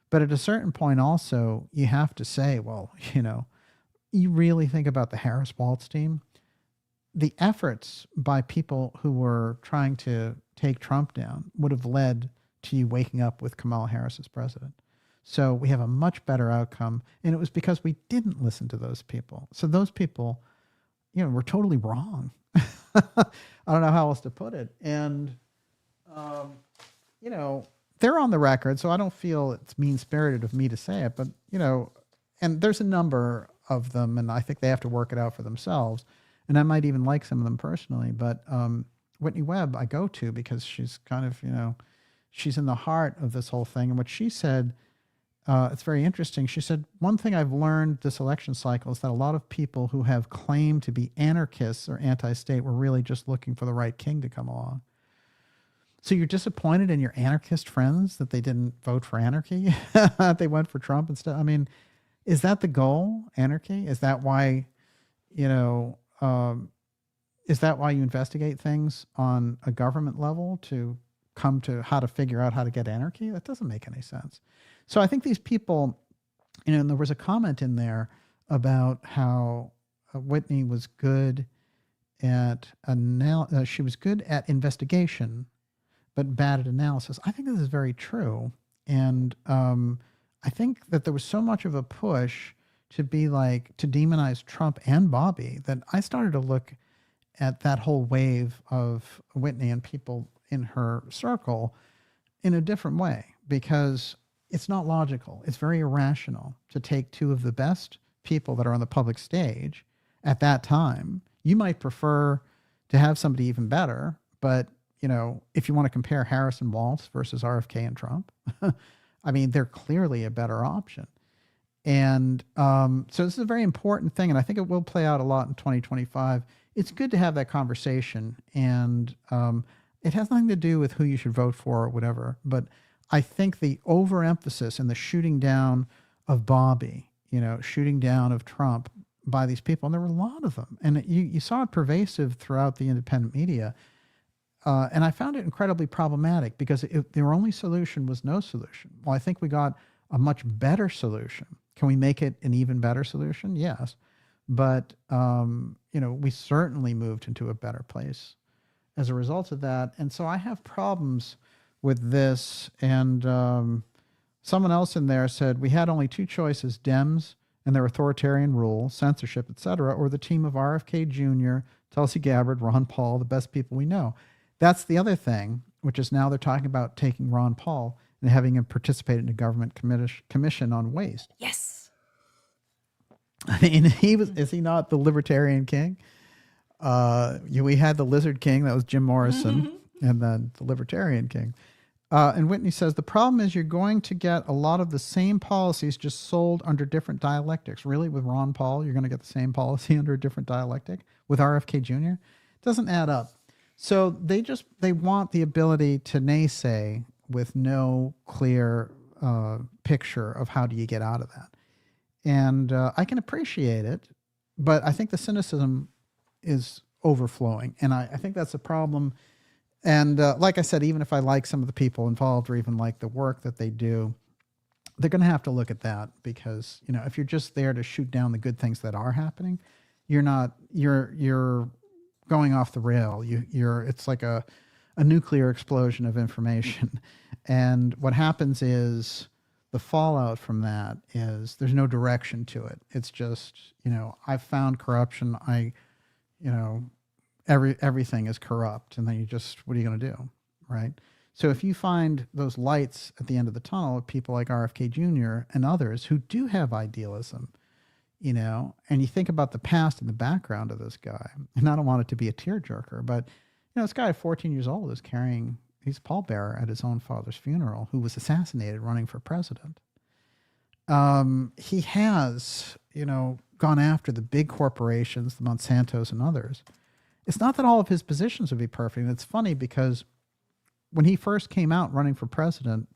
But at a certain point also, you have to say, well, you really think about the Harris-Walz team, the efforts by people who were trying to take Trump down would have led to you waking up with Kamala Harris as president. So we have a much better outcome. And it was because we didn't listen to those people. So those people, were totally wrong. I don't know how else to put it. And, they're on the record, so I don't feel it's mean-spirited of me to say it. But, and there's a number of them, and I think they have to work it out for themselves. And I might even like some of them personally. But Whitney Webb I go to, because she's kind of, she's in the heart of this whole thing. And what she said, it's very interesting. She said, one thing I've learned this election cycle is that a lot of people who have claimed to be anarchists or anti-state were really just looking for the right king to come along. So you're disappointed in your anarchist friends that they didn't vote for anarchy? They went for Trump and stuff. I mean, is that the goal, anarchy? Is that why, is that why you investigate things on a government level, to come to how to figure out how to get anarchy? That doesn't make any sense. So I think these people, and there was a comment in there about how Whitney was good at she was good at investigation, but bad at analysis. I think this is very true. And I think that there was so much of a push to be like, to demonize Trump and Bobby, that I started to look at that whole wave of Whitney and people in her circle in a different way, because it's not logical. It's very irrational to take two of the best people that are on the public stage at that time. You might prefer to have somebody even better, but if you want to compare Harris and Walz versus RFK and Trump, I mean, they're clearly a better option. And so this is a very important thing, and I think it will play out a lot in 2025. It's good to have that conversation, and it has nothing to do with who you should vote for or whatever, but I think the overemphasis and the shooting down of Bobby, shooting down of Trump by these people, and there were a lot of them, and you saw it pervasive throughout the independent media, and I found it incredibly problematic, because their only solution was no solution. Well, I think we got a much better solution. Can we make it an even better solution? Yes. But, we certainly moved into a better place as a result of that. And so I have problems with this. And Someone else in there said, we had only two choices, Dems and their authoritarian rule, censorship, etc., or the team of RFK Jr., Tulsi Gabbard, Ron Paul, the best people we know. That's the other thing, which is now they're talking about taking Ron Paul and having him participate in a government commission on waste.
Yes.
I mean, is he not the libertarian king? We had the lizard king, that was Jim Morrison, and then the libertarian king. And Whitney says, the problem is you're going to get a lot of the same policies just sold under different dialectics. Really, with Ron Paul, you're going to get the same policy under a different dialectic? With RFK Jr.? It doesn't add up. So they want the ability to naysay with no clear picture of how do you get out of that. And I can appreciate it, but I think the cynicism is overflowing. And I think that's a problem. And like I said, even if I like some of the people involved or even like the work that they do, they're going to have to look at that because, you know, if you're just there to shoot down the good things that are happening, you're going off the rail. It's like a nuclear explosion of information. And what happens is the fallout from that is there's no direction to it. It's just, you know, I've found corruption. Everything is corrupt. And then what are you going to do? Right. So if you find those lights at the end of the tunnel of people like RFK Jr. and others who do have idealism, you know, and you think about the past and the background of this guy, and I don't want it to be a tearjerker, but, you know, this guy at 14 years old is he's a pallbearer at his own father's funeral who was assassinated running for president. He has, you know, gone after the big corporations, the Monsantos and others. It's not that all of his positions would be perfect. And it's funny because when he first came out running for president,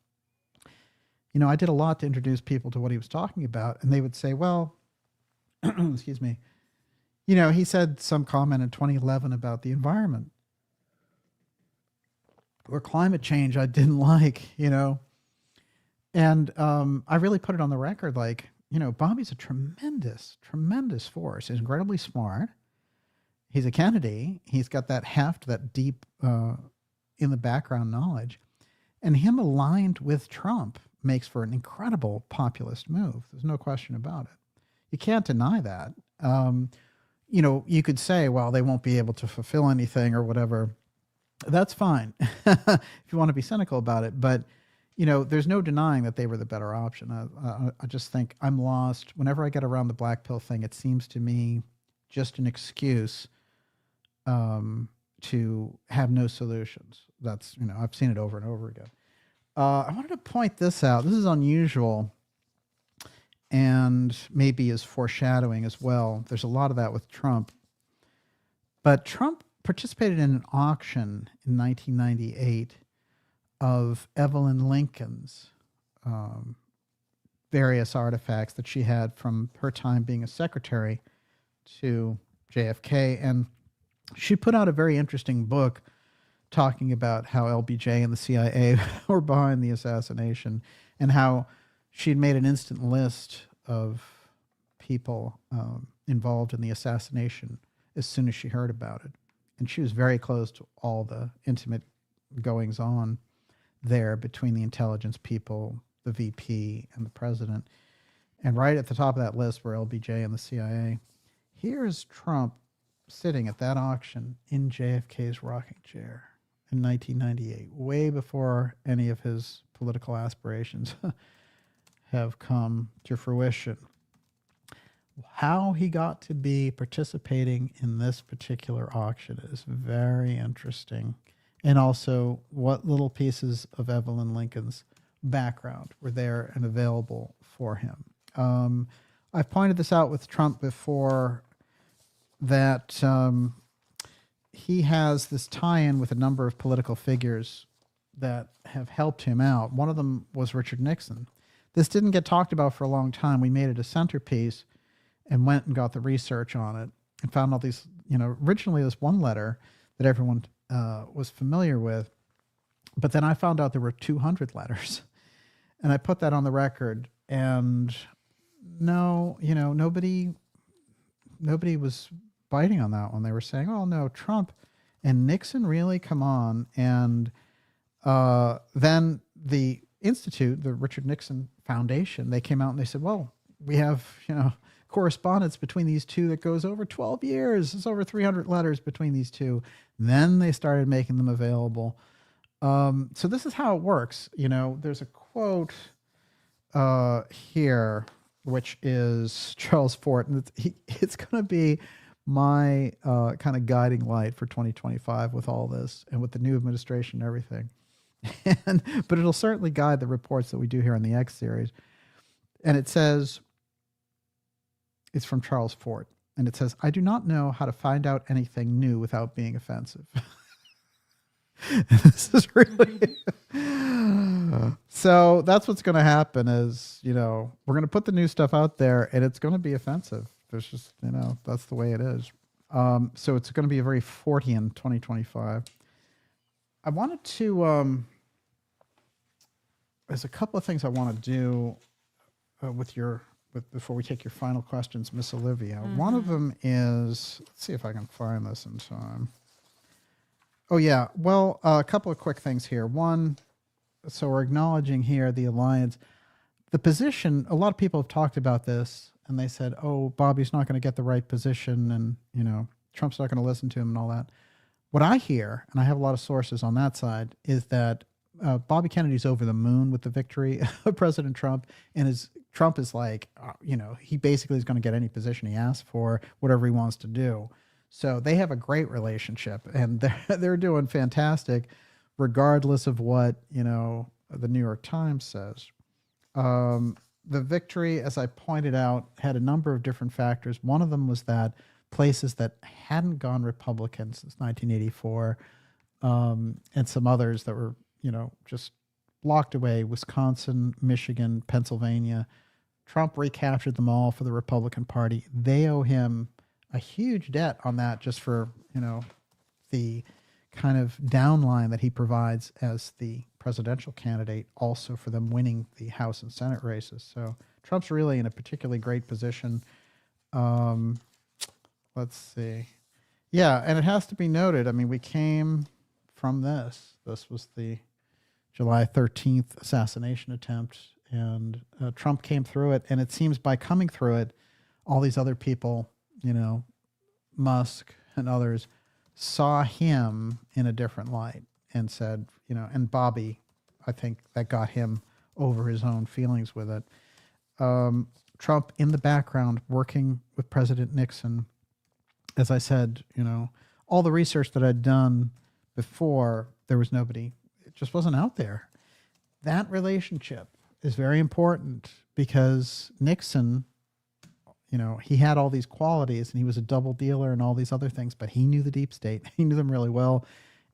you know, I did a lot to introduce people to what he was talking about. And they would say, well, excuse me, you know, he said some comment in 2011 about the environment or climate change I didn't like, you know. And I really put it on the record, like, you know, Bobby's a tremendous, tremendous force. He's incredibly smart. He's a Kennedy. He's got that heft, that deep in the background knowledge. And him aligned with Trump makes for an incredible populist move. There's no question about it. You can't deny that. You know, you could say, well, they won't be able to fulfill anything or whatever. That's fine if you want to be cynical about it. But, you know, there's no denying that they were the better option. I just think I'm lost. Whenever I get around the black pill thing, it seems to me just an excuse to have no solutions. That's, you know, I've seen it over and over again. I wanted to point this out. This is unusual and maybe is foreshadowing as well. There's a lot of that with Trump. But Trump participated in an auction in 1998 of Evelyn Lincoln's various artifacts that she had from her time being a secretary to JFK. And she put out a very interesting book talking about how LBJ and the CIA were behind the assassination and how she'd made an instant list of people involved in the assassination as soon as she heard about it. And she was very close to all the intimate goings on there between the intelligence people, the VP, and the president. And right at the top of that list were LBJ and the CIA. Here's Trump sitting at that auction in JFK's rocking chair in 1998, way before any of his political aspirations have come to fruition. How he got to be participating in this particular auction is very interesting. And also what little pieces of Evelyn Lincoln's background were there and available for him. I've pointed this out with Trump before that he has this tie-in with a number of political figures that have helped him out. One of them was Richard Nixon. This didn't get talked about for a long time. We made it a centerpiece and went and got the research on it and found all these, you know, originally this one letter that everyone was familiar with, but then I found out there were 200 letters and I put that on the record, and no, you know, nobody was biting on that one. They were saying, oh no, Trump and Nixon, really? Come on. And then the Institute, the Richard Nixon Foundation, they came out and they said, well, we have, correspondence between these two that goes over 12 years. It's over 300 letters between these two. Then they started making them available. So this is how it works. There's a quote here, which is Charles Fort, and it's going to be my kind of guiding light for 2025 with all this and with the new administration and everything. But it'll certainly guide the reports that we do here on the X series. And it says, it's from Charles Fort, and it says, I do not know how to find out anything new without being offensive. This is really so that's what's going to happen is, we're going to put the new stuff out there and it's going to be offensive. There's just, that's the way it is. So it's going to be a very Fortian 2025. I wanted to, there's a couple of things I want to do before we take your final questions, Miss Olivia. One of them is, let's see if I can find this in time. Oh, yeah. Well, a couple of quick things here. One, so we're acknowledging here the alliance. The position, a lot of people have talked about this, and they said, oh, Bobby's not going to get the right position, and, Trump's not going to listen to him and all that. What I hear, and I have a lot of sources on that side, is that Bobby Kennedy's over the moon with the victory of President Trump, and Trump is like, he basically is going to get any position he asks for, whatever he wants to do. So they have a great relationship, and they're doing fantastic, regardless of what the New York Times says. The victory, as I pointed out, had a number of different factors. One of them was that places that hadn't gone Republican since 1984, and some others that were just locked away: Wisconsin, Michigan, Pennsylvania. Trump recaptured them all for the Republican Party. They owe him a huge debt on that, just for, the kind of downline that he provides as the presidential candidate, also for them winning the House and Senate races. So Trump's really in a particularly great position. Let's see. Yeah, and it has to be noted, I mean, we came from this. This was the July 13th assassination attempt, and Trump came through it, and it seems by coming through it, all these other people, Musk and others, saw him in a different light and said, and Bobby, I think that got him over his own feelings with it. Trump in the background working with President Nixon. As I said, all the research that I'd done before, there was nobody, it just wasn't out there. That relationship is very important because Nixon, he had all these qualities and he was a double dealer and all these other things, but he knew the deep state. He knew them really well.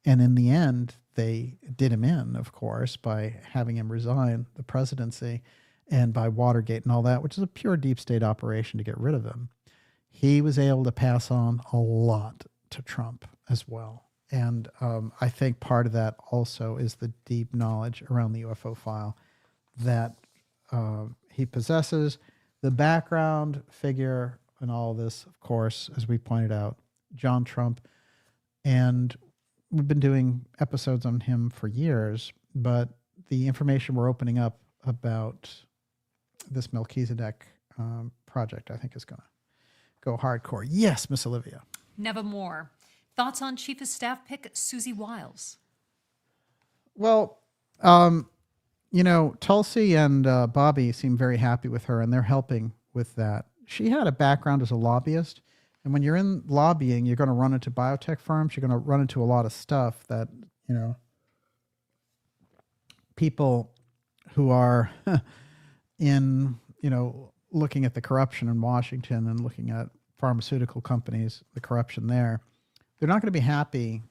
And in the end, they did him in, of course, by having him resign the presidency and by Watergate and all that, which is a pure deep state operation to get rid of him. He was able to pass on a lot to Trump as well. And I think part of that also is the deep knowledge around the UFO file that he possesses. The background figure in all of this, of course, as we pointed out, John Trump. And we've been doing episodes on him for years, but the information we're opening up about this Melchizedek project, I think, is going to go hardcore. Yes, Miss Olivia.
Nevermore. Thoughts on Chief of Staff pick Susie Wiles?
Well, Tulsi and Bobby seem very happy with her, and they're helping with that. She had a background as a lobbyist, and when you're in lobbying, you're going to run into biotech firms. You're going to run into a lot of stuff that, people who are in, looking at the corruption in Washington and looking at pharmaceutical companies, the corruption there, they're not going to be happy,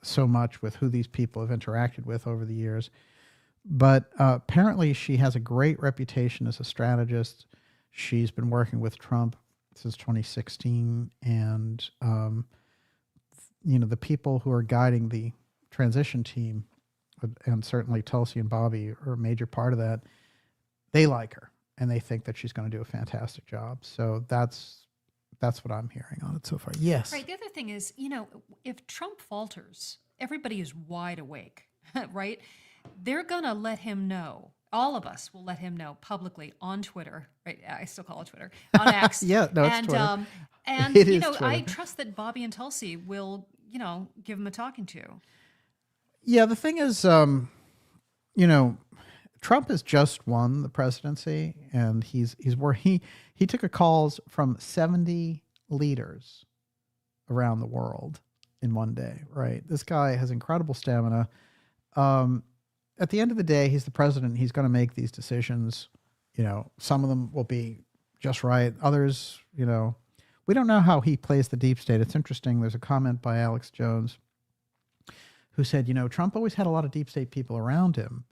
so much with who these people have interacted with over the years. But apparently she has a great reputation as a strategist. She's been working with Trump since 2016. And, the people who are guiding the transition team, and certainly Tulsi and Bobby are a major part of that, they like her and they think that she's going to do a fantastic job. So that's what I'm hearing on it so far. Yes.
Right. The other thing is, if Trump falters, everybody is wide awake, right? they're going to let him know. All of us will let him know publicly on Twitter, right? I still call it Twitter, on X.
Yeah, no, it's Twitter.
And
It
you
is
know,
Twitter.
I trust that Bobby and Tulsi will, you know, give him a talking to.
Yeah, the thing is, you know, Trump has just won the presidency, and he's where he took a calls from 70 leaders around the world in one day. Right, this guy has incredible stamina. At the end of the day, he's the president. He's going to make these decisions. You know, some of them will be just right. Others, you know, we don't know how he plays the deep state. It's interesting. There's a comment by Alex Jones who said, you know, Trump always had a lot of deep state people around him.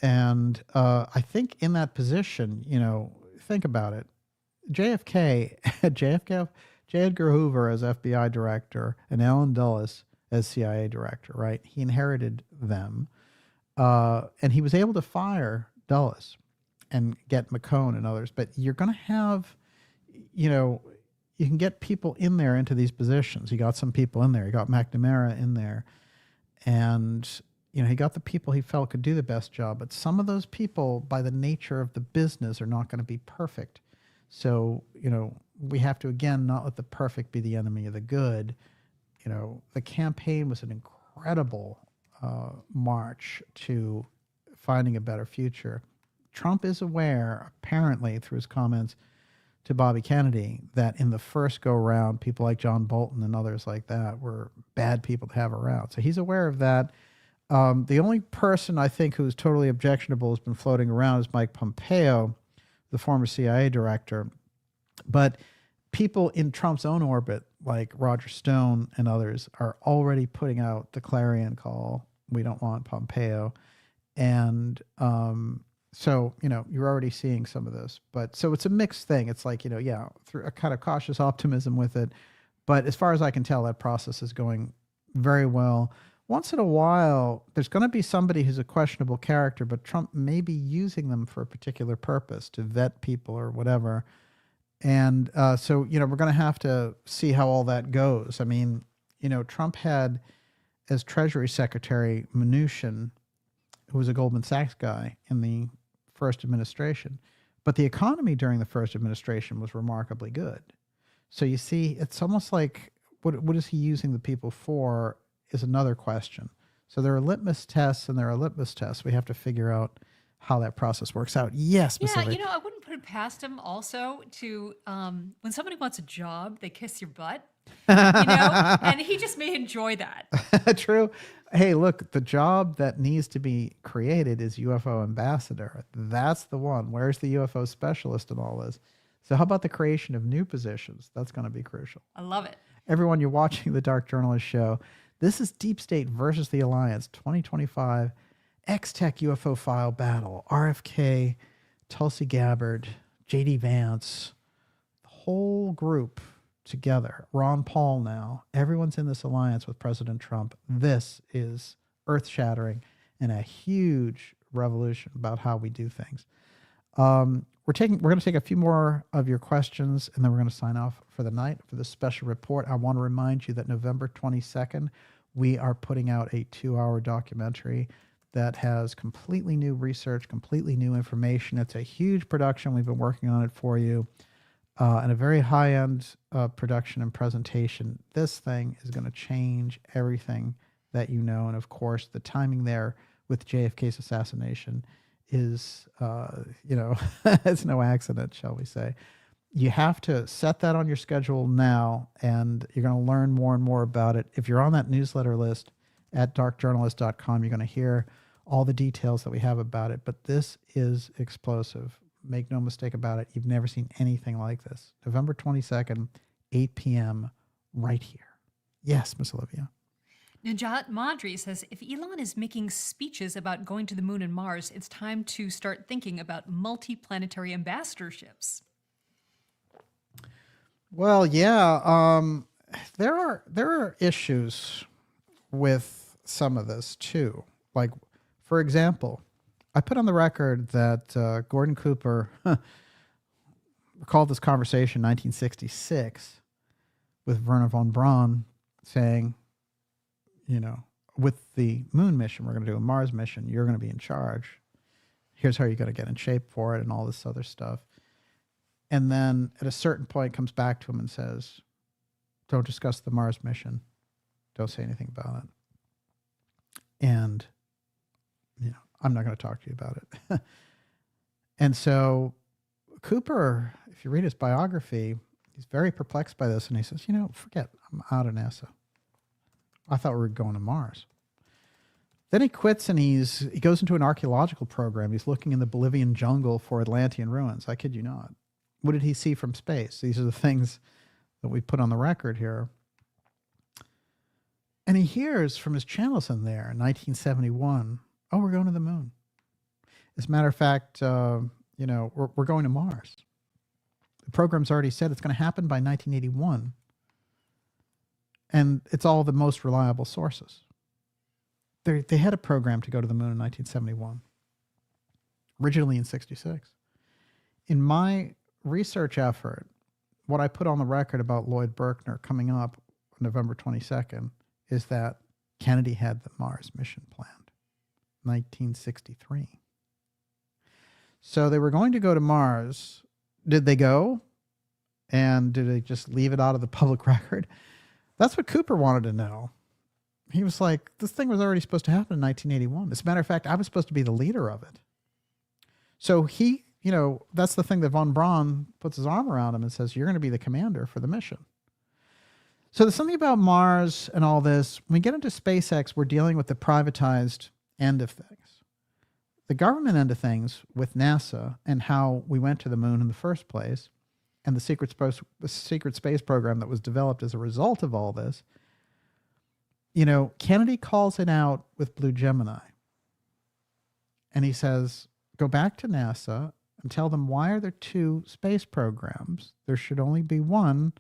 And I think in that position, you know, think about it. JFK, J. Edgar Hoover as FBI director and Allen Dulles as CIA director, right? He inherited them. And he was able to fire Dulles and get McCone and others. But you're going to have, you know, you can get people in there into these positions. He got some people in there. He got McNamara in there. And, you know, he got the people he felt could do the best job. But some of those people, by the nature of the business, are not going to be perfect. So, you know, we have to, again, not let the perfect be the enemy of the good. You know, the campaign was an incredible march to finding a better future. Trump is aware, apparently, through his comments to Bobby Kennedy, that in the first go round, people like John Bolton and others like that were bad people to have around. So he's aware of that. The only person I think who's totally objectionable has been floating around is Mike Pompeo, the former CIA director. But people in Trump's own orbit, like Roger Stone and others, are already putting out the clarion call. We don't want Pompeo. And so, you know, you're already seeing some of this. But so it's a mixed thing. It's like, you know, yeah, through a kind of cautious optimism with it. But as far as I can tell, that process is going very well. Once in a while, there's going to be somebody who's a questionable character, but Trump may be using them for a particular purpose, to vet people or whatever. And so, you know, we're going to have to see how all that goes. I mean, you know, Trump had as Treasury Secretary Mnuchin, who was a Goldman Sachs guy in the first administration. But the economy during the first administration was remarkably good. So you see, it's almost like, what is he using the people for is another question. So there are litmus tests and there are litmus tests. We have to figure out how that process works out. Yes, Ms.
Yeah,
Levy.
you know, I wouldn't put it past him also to, when somebody wants a job, they kiss your butt, you know, and he just may enjoy that.
True. Hey, look, the job that needs to be created is UFO ambassador. That's the one. Where's the UFO specialist in all this? So how about the creation of new positions? That's going to be crucial.
I love it.
Everyone, you're watching the Dark Journalist Show. This is Deep State versus the Alliance 2025 X-Tech UFO file battle. RFK, Tulsi Gabbard, J.D. Vance, the whole group together. Ron Paul now. Everyone's in this alliance with President Trump. This is earth-shattering and a huge revolution about how we do things. We're going to take a few more of your questions, and then we're going to sign off for the night for this special report. I want to remind you that November 22nd, we are putting out a 2-hour documentary that has completely new research, completely new information. It's a huge production. We've been working on it for you, and a very high-end production and presentation. This thing is going to change everything that you know. And of course, the timing there with JFK's assassination is, you know, it's no accident, shall we say. You have to set that on your schedule now, and you're going to learn more and more about it. If you're on that newsletter list at darkjournalist.com, you're going to hear all the details that we have about it. But this is explosive. Make no mistake about it. You've never seen anything like this. November 22nd, 8 p.m., right here. Yes, Miss Olivia.
Najat Madri says, if Elon is making speeches about going to the moon and Mars, it's time to start thinking about multi-planetary ambassadorships.
Well, yeah, there are issues with some of this too. Like, for example, I put on the record that Gordon Cooper recalled this conversation in 1966 with Werner von Braun saying, you know, with the moon mission, we're going to do a Mars mission. You're going to be in charge. Here's how you're going to get in shape for it and all this other stuff. And then at a certain point comes back to him and says, don't discuss the Mars mission. Don't say anything about it. And, I'm not going to talk to you about it. And so Cooper, if you read his biography, he's very perplexed by this. And he says, forget, I'm out of NASA. I thought we were going to Mars. Then he quits and he goes into an archaeological program. He's looking in the Bolivian jungle for Atlantean ruins. I kid you not. What did he see from space? These are the things that we put on the record here. And he hears from his channels in there in 1971, oh, we're going to the moon. As a matter of fact, we're going to Mars. The program's already said it's going to happen by 1981. And it's all the most reliable sources. They had a program to go to the moon in 1971, originally in 66. In my research effort, what I put on the record about Lloyd Berkner coming up November 22nd is that Kennedy had the Mars mission planned, 1963. So they were going to go to Mars. Did they go? And did they just leave it out of the public record? That's what Cooper wanted to know. He was like, this thing was already supposed to happen in 1981. As a matter of fact, I was supposed to be the leader of it. So he, that's the thing that von Braun puts his arm around him and says, you're going to be the commander for the mission. So there's something about Mars and all this. When we get into SpaceX, we're dealing with the privatized end of things. The government end of things with NASA and how we went to the moon in the first place and the secret space program that was developed as a result of all this, Kennedy calls it out with Blue Gemini. And he says, go back to NASA and tell them, why are there two space programs? There should only be one,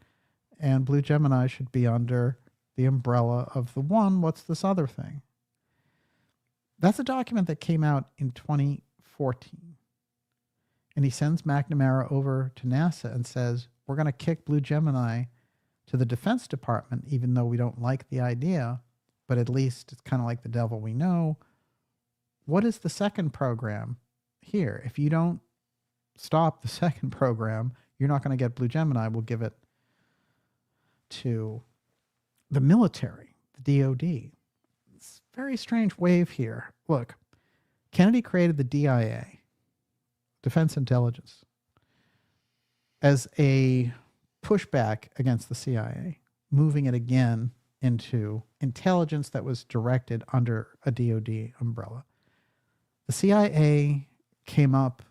and Blue Gemini should be under the umbrella of the one. What's this other thing? That's a document that came out in 2014. And he sends McNamara over to NASA and says, we're going to kick Blue Gemini to the Defense Department, even though we don't like the idea, but at least it's kind of like the devil we know. What is the second program here? If you don't stop the second program, you're not going to get Blue Gemini. We'll give it to the military, the DOD. It's a very strange wave here. Look, Kennedy created the DIA, Defense Intelligence, as a pushback against the CIA, moving it again into intelligence that was directed under a DOD umbrella. The CIA came up,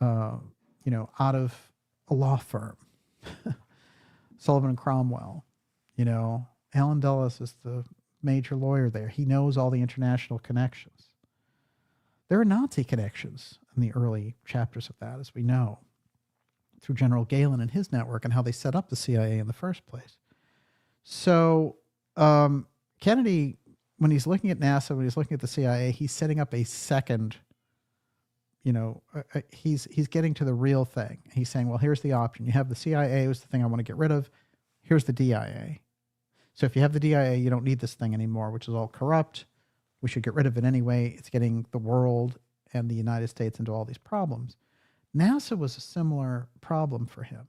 out of a law firm, Sullivan and Cromwell. Alan Dulles is the major lawyer there. He knows all the international connections. There are Nazi connections in the early chapters of that, as we know, through General Galen and his network and how they set up the CIA in the first place. So Kennedy, when he's looking at NASA, when he's looking at the CIA, he's setting up a second, he's getting to the real thing. He's saying, well, here's the option. You have the CIA, was the thing I want to get rid of. Here's the DIA. So if you have the DIA, you don't need this thing anymore, which is all corrupt. We should get rid of it anyway. It's getting the world and the United States into all these problems. NASA was a similar problem for him.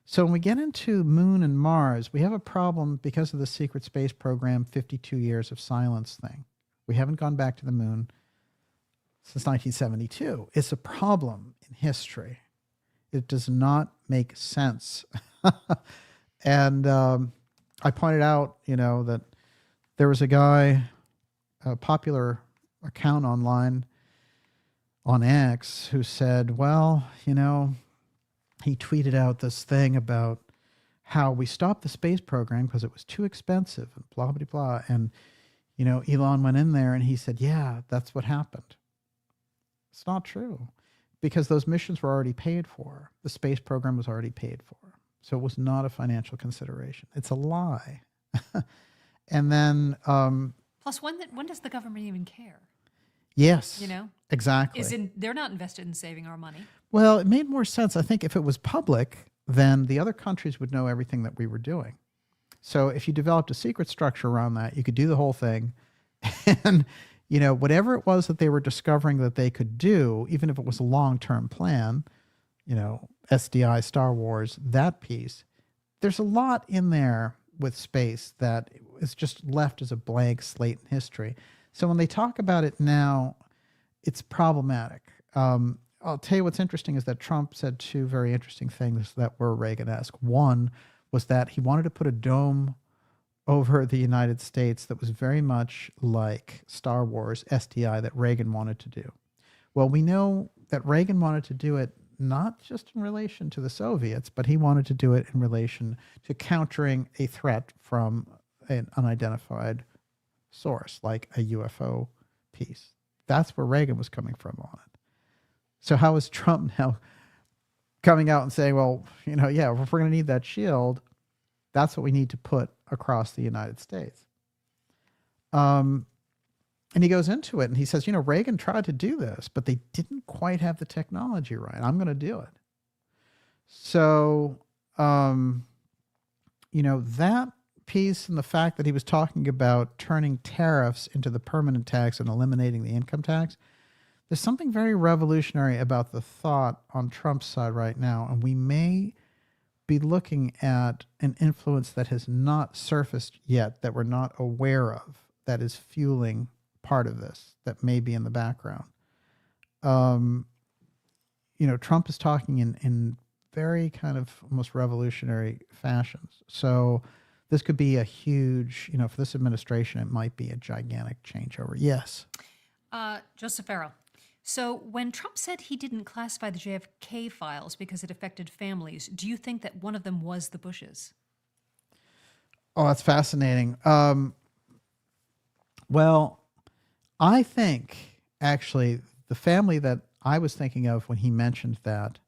So when we get into Moon and Mars, we have a problem because of the secret space program, 52 years of silence thing. We haven't gone back to the moon since 1972. It's a problem in history. It does not make sense. And I pointed out, that there was a guy, a popular account online on X, who said, well, he tweeted out this thing about how we stopped the space program because it was too expensive and blah, blah, blah. And, Elon went in there and he said, yeah, that's what happened. It's not true, because those missions were already paid for. The space program was already paid for. So it was not a financial consideration. It's a lie. And then...
Plus, when does the government even care?
Yes, exactly.
They're not invested in saving our money.
Well, it made more sense. I think if it was public, then the other countries would know everything that we were doing. So if you developed a secret structure around that, you could do the whole thing. And, whatever it was that they were discovering that they could do, even if it was a long-term plan, SDI, Star Wars, that piece, there's a lot in there with space that is just left as a blank slate in history. So when they talk about it now, it's problematic. I'll tell you what's interesting is that Trump said two very interesting things that were Reagan-esque. One was that he wanted to put a dome over the United States that was very much like Star Wars, SDI, that Reagan wanted to do. Well, we know that Reagan wanted to do it not just in relation to the Soviets, but he wanted to do it in relation to countering a threat from an unidentified source, like a UFO piece. That's where Reagan was coming from on it. So how is Trump now coming out and saying, well, yeah, if we're going to need that shield, that's what we need to put across the United States. And he goes into it and he says, Reagan tried to do this, but they didn't quite have the technology right. I'm going to do it. So, that piece and the fact that he was talking about turning tariffs into the permanent tax and eliminating the income tax, there's something very revolutionary about the thought on Trump's side right now. And we may be looking at an influence that has not surfaced yet, that we're not aware of, that is fueling part of this, that may be in the background. Trump is talking in very kind of almost revolutionary fashions. So this could be a huge, for this administration, it might be a gigantic changeover. Yes.
Joseph Farrell. So when Trump said he didn't classify the JFK files because it affected families, do you think that one of them was the Bushes?
Oh, that's fascinating. Well, I think actually the family that I was thinking of when he mentioned that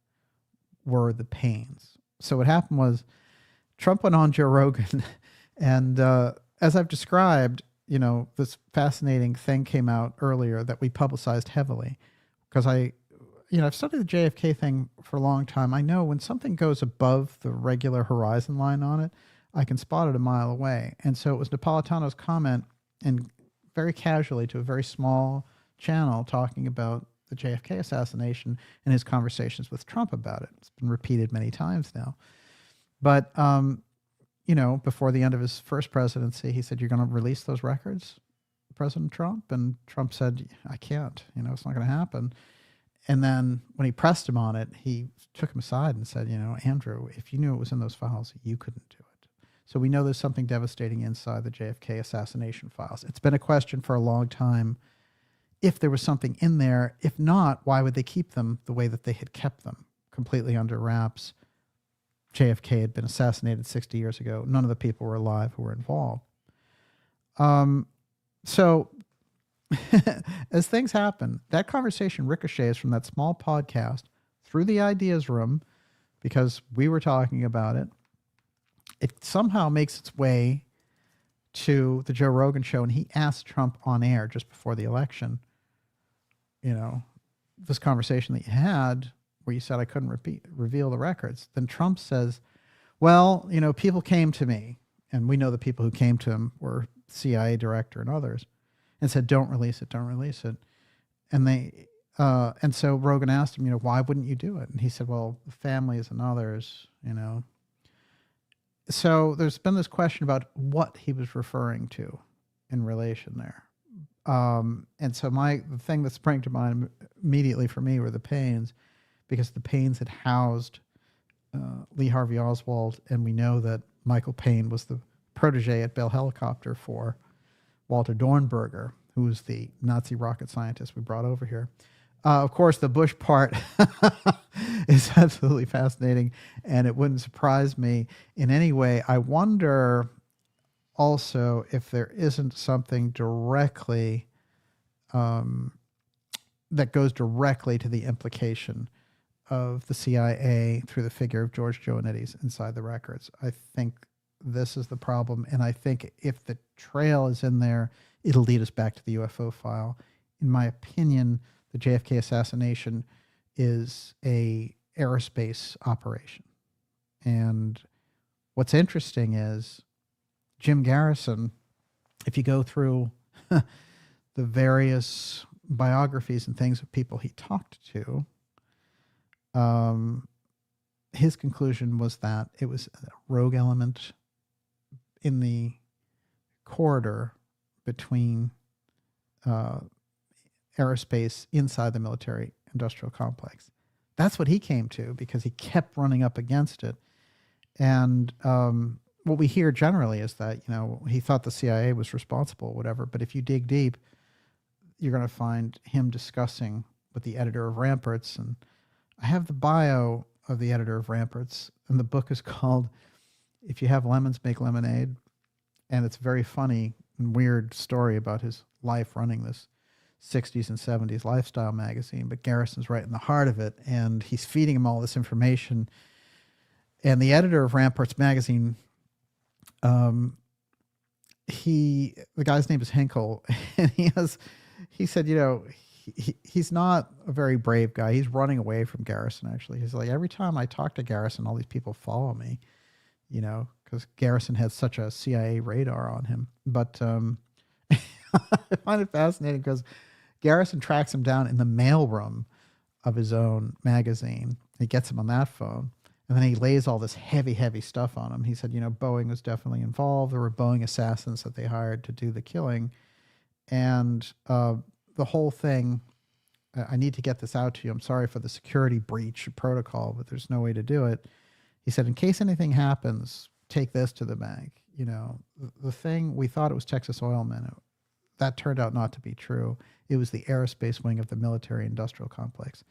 were the Paynes. So what happened was Trump went on Joe Rogan and as I've described, this fascinating thing came out earlier that we publicized heavily because I've studied the JFK thing for a long time. I know when something goes above the regular horizon line on it, I can spot it a mile away. And so it was Napolitano's comment, and very casually to a very small channel, talking about the JFK assassination and his conversations with Trump about it. It's been repeated many times now. But before the end of his first presidency, he said, "You're going to release those records, President Trump?" And Trump said, "I can't, it's not going to happen." And then when he pressed him on it, he took him aside and said, "Andrew, if you knew it was in those files, you couldn't do it." So we know there's something devastating inside the JFK assassination files. It's been a question for a long time if there was something in there. If not, why would they keep them the way that they had kept them, completely under wraps? JFK had been assassinated 60 years ago. None of the people were alive who were involved. So as things happen, that conversation ricochets from that small podcast through the ideas room because we were talking about it. It somehow makes its way to the Joe Rogan show, and he asked Trump on air just before the election, this conversation that you had where you said I couldn't reveal the records. Then Trump says, well, people came to me, and we know the people who came to him were CIA director and others, and said, don't release it. And so Rogan asked him, why wouldn't you do it? And he said, well, the families and others, So there's been this question about what he was referring to in relation there. And so the thing that sprang to mind immediately for me were the Paynes, because the Paynes had housed Lee Harvey Oswald, and we know that Michael Payne was the protege at Bell Helicopter for Walter Dornberger, who was the Nazi rocket scientist we brought over here. Of course, the Bush part is absolutely fascinating, and it wouldn't surprise me in any way. I wonder also if there isn't something directly that goes directly to the implication of the CIA through the figure of George Joannetti's inside the records. I think this is the problem, and I think if the trail is in there, it'll lead us back to the UFO file. In my opinion, the JFK assassination is a aerospace operation. And what's interesting is Jim Garrison, if you go through the various biographies and things of people he talked to, his conclusion was that it was a rogue element in the corridor between aerospace inside the military industrial complex. That's what he came to because he kept running up against it. And what we hear generally is that, he thought the CIA was responsible, whatever. But if you dig deep, you're going to find him discussing with the editor of Ramparts. And I have the bio of the editor of Ramparts, and the book is called If You Have Lemons, Make Lemonade. And it's a very funny and weird story about his life running this 60s and 70s lifestyle magazine. But Garrison's right in the heart of it, and he's feeding him all this information. And the editor of Ramparts magazine, the guy's name is Hinkle, and he said, he's not a very brave guy. He's running away from Garrison, actually. He's like, every time I talk to Garrison, all these people follow me, because Garrison has such a CIA radar on him. But I find it fascinating because Garrison tracks him down in the mailroom of his own magazine. He gets him on that phone. And then he lays all this heavy, heavy stuff on him. He said, Boeing was definitely involved. There were Boeing assassins that they hired to do the killing. And the whole thing, I need to get this out to you. I'm sorry for the security breach protocol, but there's no way to do it. He said, in case anything happens, take this to the bank. The thing, we thought it was Texas Oilmen. That turned out not to be true. It was the aerospace wing of the military industrial complex.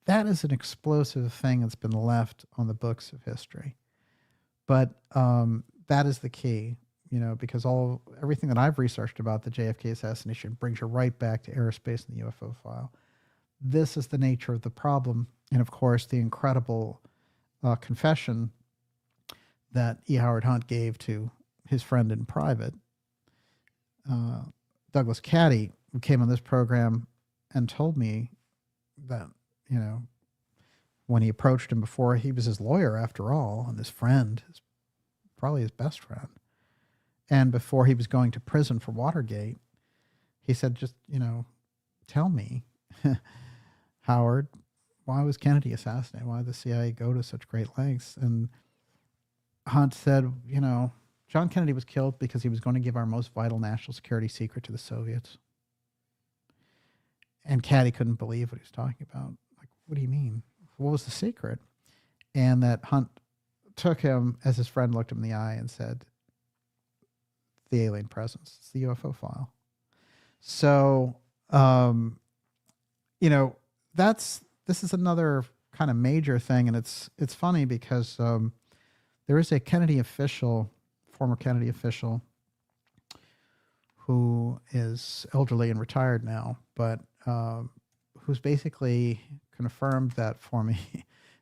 That is an explosive thing that's been left on the books of history. But that is the key, because everything that I've researched about the JFK assassination brings you right back to aerospace and the UFO file. This is the nature of the problem. And of course, the incredible confession that E. Howard Hunt gave to his friend in private, Douglas Caddy, who came on this program and told me that, when he approached him before, he was his lawyer after all, and his friend, probably his best friend. And before he was going to prison for Watergate, he said, just, tell me, Howard, why was Kennedy assassinated? Why did the CIA go to such great lengths? And Hunt said, John Kennedy was killed because he was going to give our most vital national security secret to the Soviets. And Caddy couldn't believe what he was talking about. Like, what do you mean? What was the secret? And that Hunt took him, as his friend looked him in the eye and said, the alien presence. It's the UFO file. So, this is another kind of major thing. And it's funny because there is a Kennedy official, former Kennedy official, who is elderly and retired now, but who's basically confirmed that for me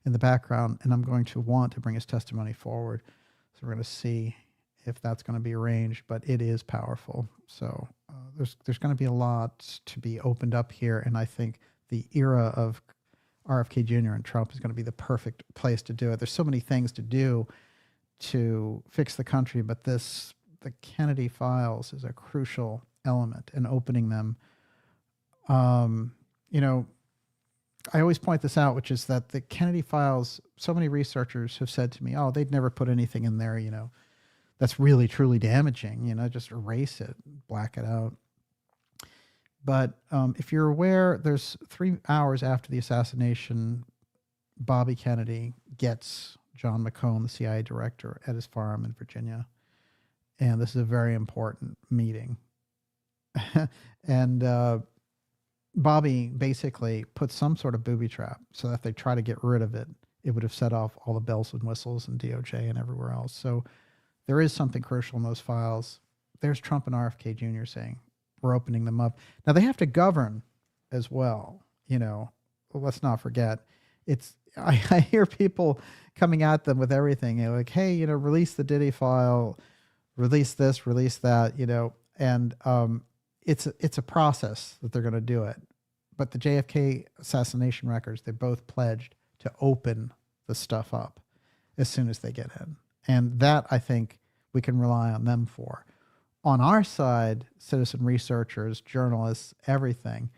in the background, and I'm going to want to bring his testimony forward. So we're going to see if that's going to be arranged, but it is powerful. So there's going to be a lot to be opened up here, and I think the era of RFK Jr. and Trump is going to be the perfect place to do it. There's so many things to do to fix the country, but the Kennedy files is a crucial element in opening them. I always point this out, which is that the Kennedy files, so many researchers have said to me, oh, they'd never put anything in there, that's really, truly damaging, just erase it, black it out. But if you're aware, there's 3 hours after the assassination, Bobby Kennedy gets John McCone, the CIA director, at his farm in Virginia. And this is a very important meeting. And Bobby basically put some sort of booby trap so that if they try to get rid of it, it would have set off all the bells and whistles and DOJ and everywhere else. So there is something crucial in those files. There's Trump and RFK Jr. saying, we're opening them up. Now, they have to govern as well. Let's not forget. I hear people coming at them with everything. Like, hey, release the Diddy file, release this, release that, and it's a process that they're going to do it. But the JFK assassination records, they both pledged to open the stuff up as soon as they get in. And that, I think, we can rely on them for. On our side, citizen researchers, journalists, everything,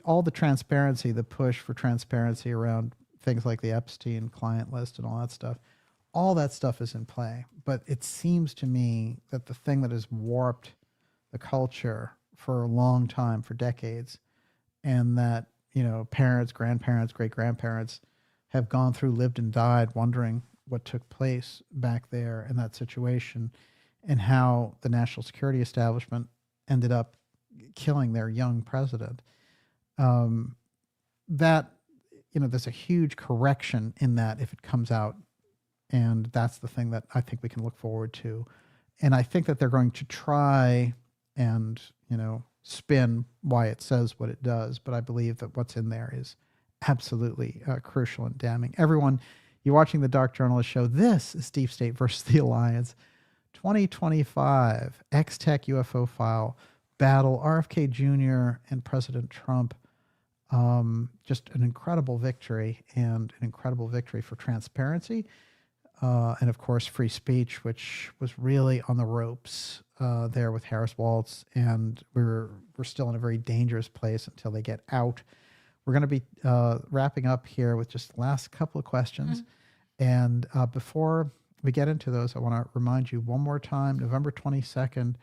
all the transparency, the push for transparency around things like the Epstein client list and all that stuff is in play. But it seems to me that the thing that has warped the culture for a long time, for decades, and that, parents, grandparents, great-grandparents have gone through, lived and died, wondering what took place back there in that situation and how the national security establishment ended up killing their young president. That, there's a huge correction in that if it comes out. And that's the thing that I think we can look forward to. And I think that they're going to try and, spin why it says what it does. But I believe that what's in there is absolutely crucial and damning. Everyone, you're watching the Dark Journalist Show. This is Deep State versus the Alliance 2025 X-Tech UFO file battle, RFK Jr. and President Trump. Just an incredible victory, and an incredible victory for transparency. And of course, free speech, which was really on the ropes there with Harris Waltz. And we're still in a very dangerous place until they get out. We're going to be wrapping up here with just the last couple of questions. And before we get into those, I want to remind you one more time, November 22nd,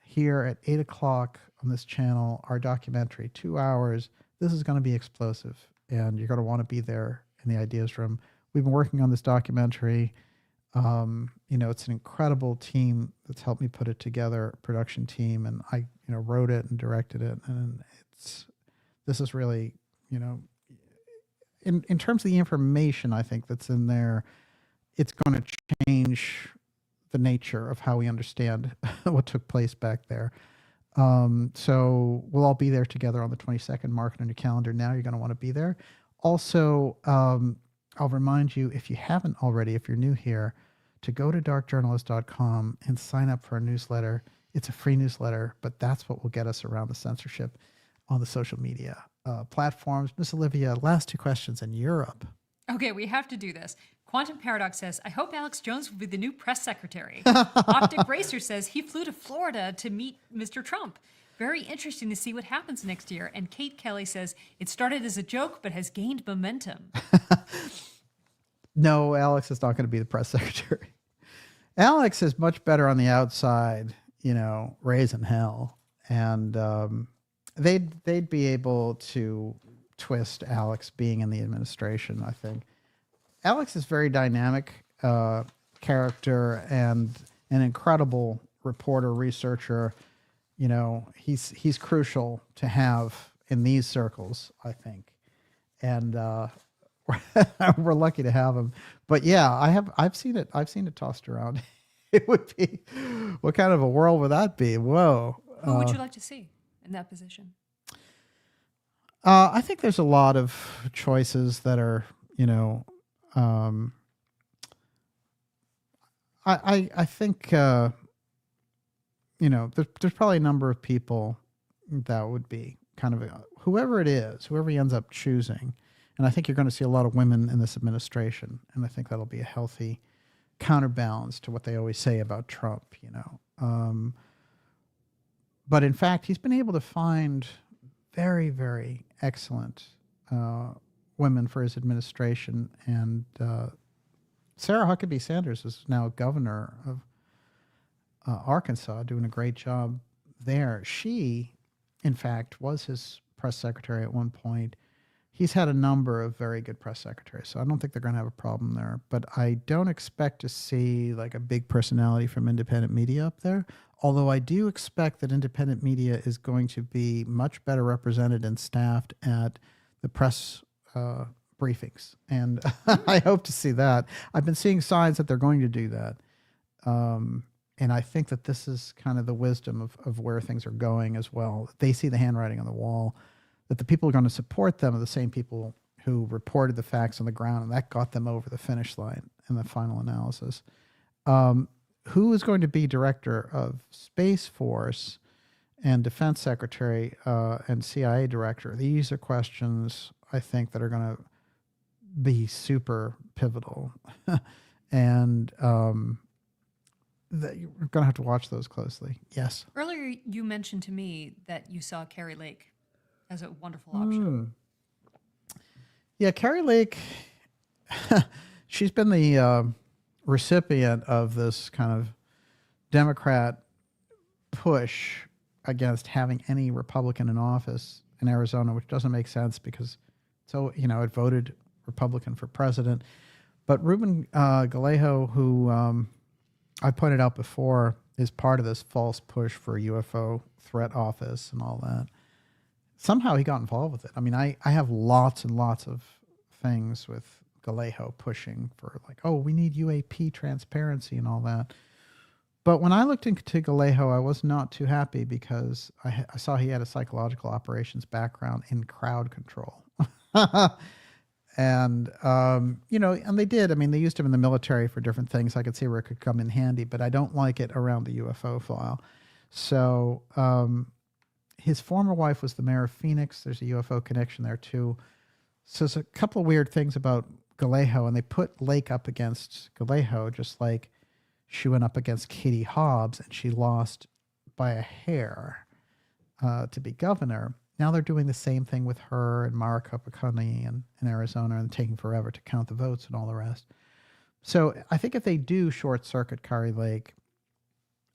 here at 8 o'clock on this channel, our documentary, 2 hours. This is going to be explosive, and you're going to want to be there in the Ideas Room. We've been working on this documentary. It's an incredible team that's helped me put it together, production team, and I, wrote it and directed it. And this is really, in terms of the information, I think that's in there, it's going to change the nature of how we understand what took place back there. So we'll all be there together on the 22nd. Mark it on your calendar now. You're going to want to be there. Also, I'll remind you, if you haven't already, if you're new here, to go to darkjournalist.com and sign up for a newsletter. It's a free newsletter, but that's what will get us around the censorship on the social media platforms. Miss Olivia, last two questions in Europe.
Okay, we have to do this. Quantum Paradox says, I hope Alex Jones will be the new press secretary. Optic Racer says he flew to Florida to meet Mr. Trump. Very interesting to see what happens next year. And Kate Kelly says, it started as a joke, but has gained momentum.
No, Alex is not going to be the press secretary. Alex is much better on the outside, raising hell. And they'd be able to twist Alex being in the administration, I think. Alex is very dynamic character and an incredible reporter, researcher. He's crucial to have in these circles, I think. And we're lucky to have him. But yeah, I've seen it tossed around. It would be, what kind of a world would that be? Whoa.
Who would you like to see in that position?
I think there's a lot of choices that are, I think, there's probably a number of people that would be kind of whoever it is, whoever he ends up choosing. And I think you're going to see a lot of women in this administration. And I think that'll be a healthy counterbalance to what they always say about Trump, But in fact, he's been able to find very, very excellent women for his administration. And Sarah Huckabee Sanders is now governor of Arkansas, doing a great job there. She, in fact, was his press secretary at one point. He's had a number of very good press secretaries, so I don't think they're going to have a problem there. But I don't expect to see like a big personality from independent media up there, although I do expect that independent media is going to be much better represented and staffed at the press briefings. And I hope to see that. I've been seeing signs that they're going to do that. And I think that this is kind of the wisdom of where things are going as well. They see the handwriting on the wall, that the people who are going to support them are the same people who reported the facts on the ground, and that got them over the finish line in the final analysis. Who is going to be director of Space Force and Defense Secretary and CIA director? These are questions, I think, that are going to be super pivotal. And you're going to have to watch those closely. Yes.
Earlier, you mentioned to me that you saw Carrie Lake as a wonderful option.
Yeah, Carrie Lake, she's been the recipient of this kind of Democrat push against having any Republican in office in Arizona, which doesn't make sense because, it voted Republican for president. But Ruben Gallego, who I pointed out before, is part of this false push for UFO threat office and all that. Somehow he got involved with it. I mean, I have lots and lots of things with Gallego pushing for like, oh, we need UAP transparency and all that. But when I looked into Gallego, I was not too happy because I saw he had a psychological operations background in crowd control. And, and they did. I mean, they used him in the military for different things. I could see where it could come in handy, but I don't like it around the UFO file. So his former wife was the mayor of Phoenix. There's a UFO connection there, too. So there's a couple of weird things about Gallego, and they put Lake up against Gallego, just like she went up against Katie Hobbs, and she lost by a hair to be governor. Now they're doing the same thing with her and Maricopa County in Arizona and taking forever to count the votes and all the rest. So I think if they do short circuit Carrie Lake,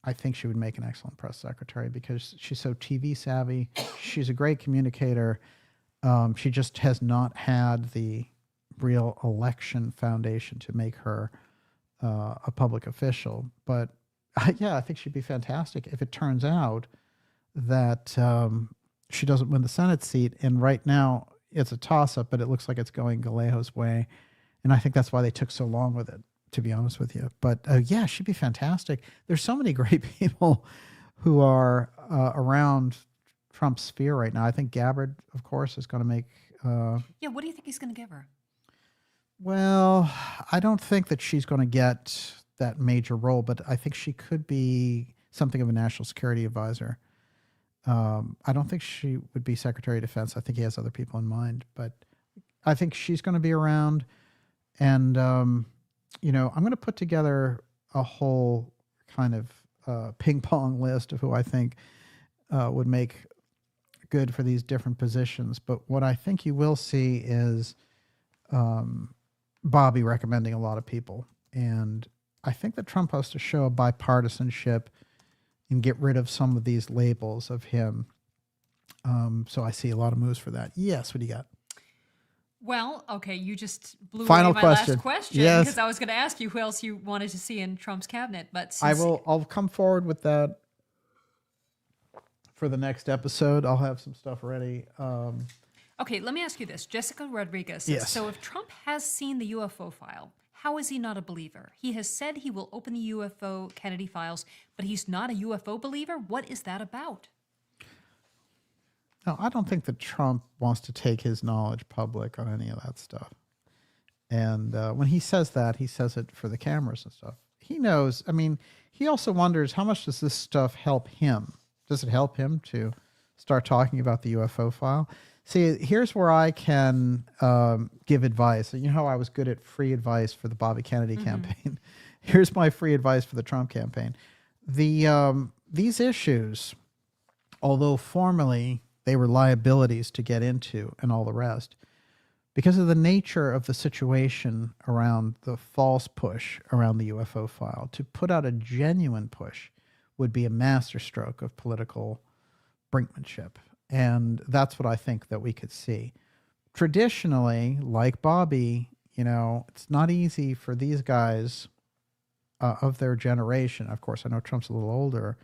I think she would make an excellent press secretary because she's so TV savvy. She's a great communicator. She just has not had the real election foundation to make her a public official. But yeah, I think she'd be fantastic if it turns out that she doesn't win the Senate seat. And right now it's a toss-up, but it looks like it's going Gallego's way. And I think that's why they took so long with it, to be honest with you. But yeah, she'd be fantastic. There's so many great people who are around Trump's sphere right now. I think Gabbard, of course, is going to make...
Yeah, what do you think he's going to give her?
Well, I don't think that she's going to get that major role, but I think she could be something of a national security advisor. I don't think she would be Secretary of Defense. I think he has other people in mind, but I think she's going to be around. And, I'm going to put together a whole kind of ping pong list of who I think would make good for these different positions. But what I think you will see is Bobby recommending a lot of people. And I think that Trump has to show a bipartisanship and get rid of some of these labels of him. So I see a lot of moves for that. Yes, what do you got?
Well, okay, you just blew
Final
away my
question.
last question
Yes.
because I was going to ask you who else you wanted to see in Trump's cabinet. But
I'll come forward with that for the next episode. I'll have some stuff ready.
Okay, let me ask you this. Jessica Rodriguez says,
Yes.
so if Trump has seen the UFO file, how is he not a believer? He has said he will open the UFO Kennedy files, but he's not a UFO believer? What is that about?
No, I don't think that Trump wants to take his knowledge public on any of that stuff. And when he says that, he says it for the cameras and stuff. He knows. I mean, he also wonders how much does this stuff help him? Does it help him to start talking about the UFO file? See, here's where I can give advice. You know how I was good at free advice for the Bobby Kennedy campaign? Here's my free advice for the Trump campaign. These issues, although formally they were liabilities to get into and all the rest, because of the nature of the situation around the false push around the UFO file, to put out a genuine push would be a masterstroke of political brinkmanship. And that's what I think that we could see. Traditionally, like Bobby, it's not easy for these guys of their generation. Of course, I know Trump's a little older,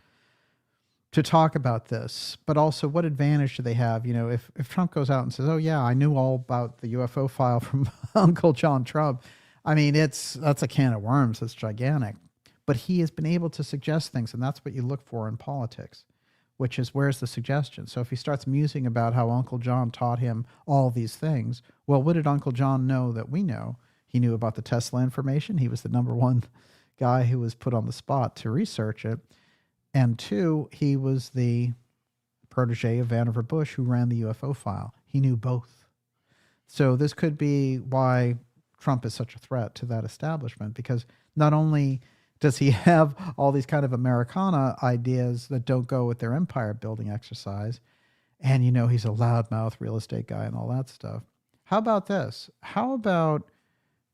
to talk about this, but also what advantage do they have? If Trump goes out and says, oh yeah, I knew all about the UFO file from Uncle John Trump, I mean, that's a can of worms. It's gigantic, but he has been able to suggest things. And that's what you look for in politics, which is where's the suggestion? So if he starts musing about how Uncle John taught him all these things, well, what did Uncle John know that we know? He knew about the Tesla information. He was the number one guy who was put on the spot to research it. And two, he was the protege of Vannevar Bush, who ran the UFO file. He knew both. So this could be why Trump is such a threat to that establishment, because not only Does he have all these kind of Americana ideas that don't go with their empire building exercise? And, he's a loudmouth real estate guy and all that stuff. How about this? How about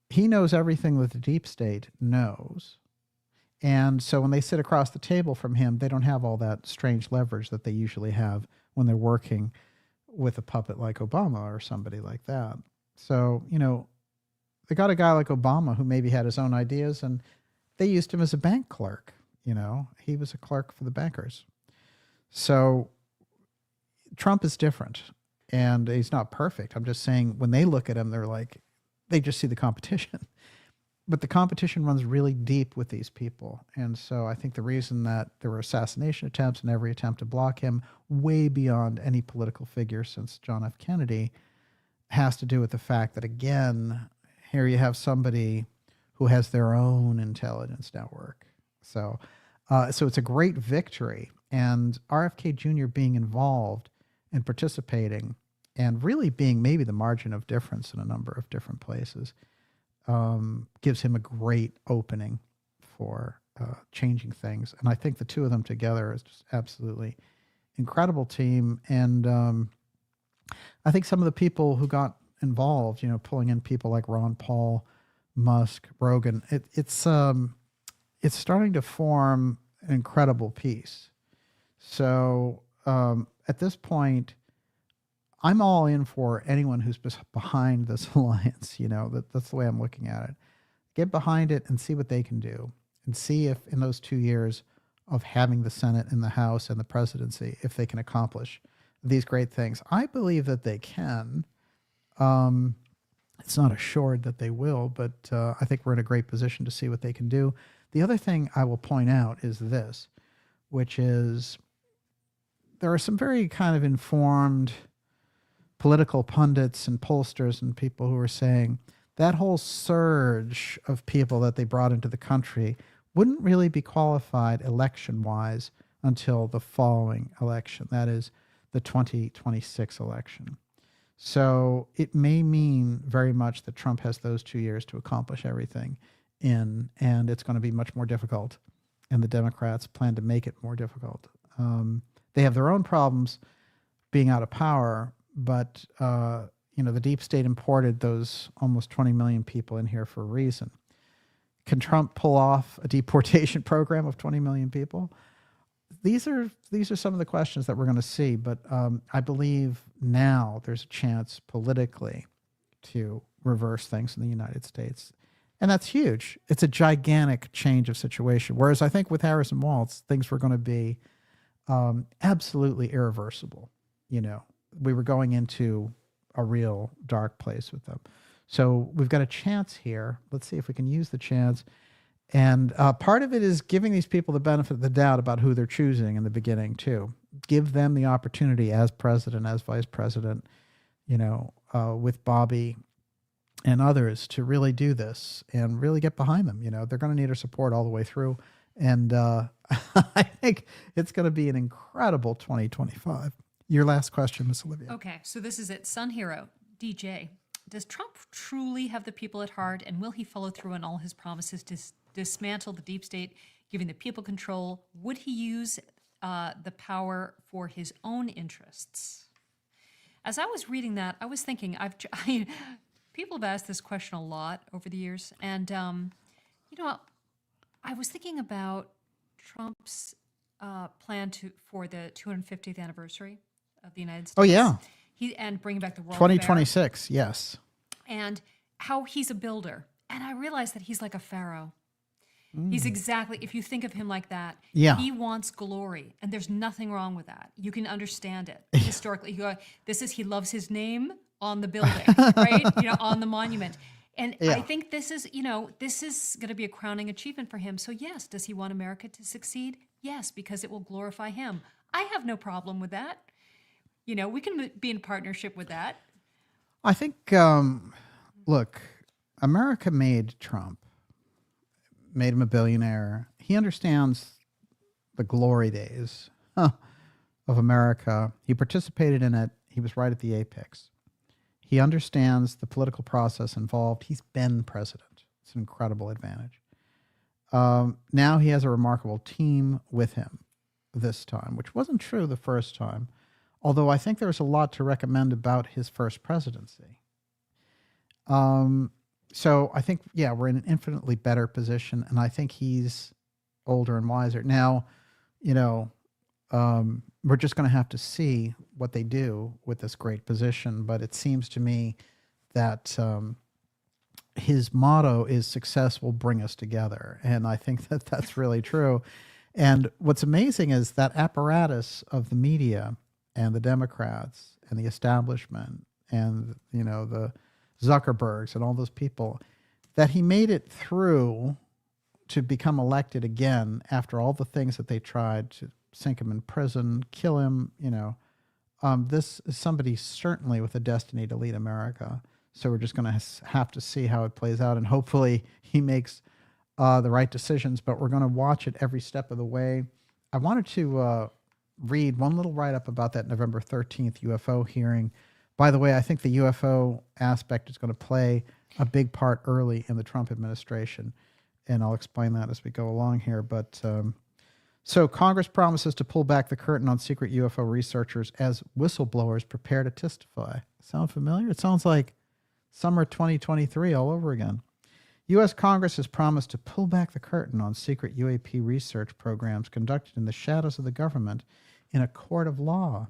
he knows everything that the deep state knows? And so when they sit across the table from him, they don't have all that strange leverage that they usually have when they're working with a puppet like Obama or somebody like that. So, they got a guy like Obama who maybe had his own ideas, and they used him as a bank clerk. He was a clerk for the bankers. So Trump is different, and he's not perfect. I'm just saying when they look at him, they're like, they just see the competition. But the competition runs really deep with these people. And so I think the reason that there were assassination attempts and every attempt to block him way beyond any political figure since John F. Kennedy has to do with the fact that, again, here you have somebody who has their own intelligence network. So it's a great victory. And RFK Jr. being involved and participating and really being maybe the margin of difference in a number of different places gives him a great opening for changing things. And I think the two of them together is just absolutely incredible team. And I think some of the people who got involved, pulling in people like Ron Paul, Musk, Rogan, it's starting to form an incredible piece. So at this point, I'm all in for anyone who's behind this alliance. That's the way I'm looking at it. Get behind it and see what they can do, and see if in those 2 years of having the Senate and the House and the presidency, if they can accomplish these great things. I believe that they can. It's not assured that they will, but I think we're in a great position to see what they can do. The other thing I will point out is this, which is there are some very kind of informed political pundits and pollsters and people who are saying that whole surge of people that they brought into the country wouldn't really be qualified election-wise until the following election, that is the 2026 election. So it may mean very much that Trump has those 2 years to accomplish everything and it's going to be much more difficult, and the Democrats plan to make it more difficult. They have their own problems being out of power, but the deep state imported those almost 20 million people in here for a reason. Can Trump pull off a deportation program of 20 million people? These are some of the questions that we're going to see, but I believe now there's a chance politically to reverse things in the United States. And that's huge. It's a gigantic change of situation. Whereas I think with Harris and Walz, things were going to be absolutely irreversible. We were going into a real dark place with them. So we've got a chance here. Let's see if we can use the chance. And part of it is giving these people the benefit of the doubt about who they're choosing in the beginning, too. Give them the opportunity as president, as vice president, with Bobby and others to really do this and really get behind them. They're going to need our support all the way through. And I think it's going to be an incredible 2025. Your last question, Miss Olivia.
Okay, so this is it. Sun Hero, DJ. Does Trump truly have the people at heart, and will he follow through on all his promises to dismantle the deep state, giving the people control? Would he use the power for his own interests? As I was reading that, I was thinking, people have asked this question a lot over the years, and I was thinking about Trump's plan for the 250th anniversary of the United States.
Oh, yeah.
And bringing back the World
2026,
Fair.
yes.
And how he's a builder. And I realized that he's like a pharaoh. He's exactly, if you think of him like that, he wants glory. And there's nothing wrong with that. You can understand it historically. He loves his name on the building, right? On the monument. And I think this is going to be a crowning achievement for him. So yes, does he want America to succeed? Yes, because it will glorify him. I have no problem with that. We can be in partnership with that.
I think, look, America made Trump, made him a billionaire. He understands the glory days of America. He participated in it. He was right at the apex. He understands the political process involved. He's been president. It's an incredible advantage. Now he has a remarkable team with him this time, which wasn't true the first time, although I think there's a lot to recommend about his first presidency. So I think, yeah, we're in an infinitely better position, and I think he's older and wiser. Now, you know, we're just going to have to see what they do with this great position, but it seems to me that his motto is "success will bring us together," and I think that that's really true. And what's amazing is that apparatus of the media and the Democrats and the establishment and, you know, the Zuckerbergs and all those people, that he made it through to become elected again after all the things that they tried to sink him in prison, kill him, you know. This is somebody certainly with a destiny to lead America. So we're just going to have to see how it plays out, and hopefully he makes the right decisions, but we're going to watch it every step of the way. I wanted to read one little write-up about that November 13th UFO hearing. By the way, I think the UFO aspect is going to play a big part early in the Trump administration, and I'll explain that as we go along here. But so Congress promises to pull back the curtain on secret UFO researchers as whistleblowers prepare to testify. Sound familiar? It sounds like summer 2023 all over again. U.S. Congress has promised to pull back the curtain on secret UAP research programs conducted in the shadows of the government in a court of law.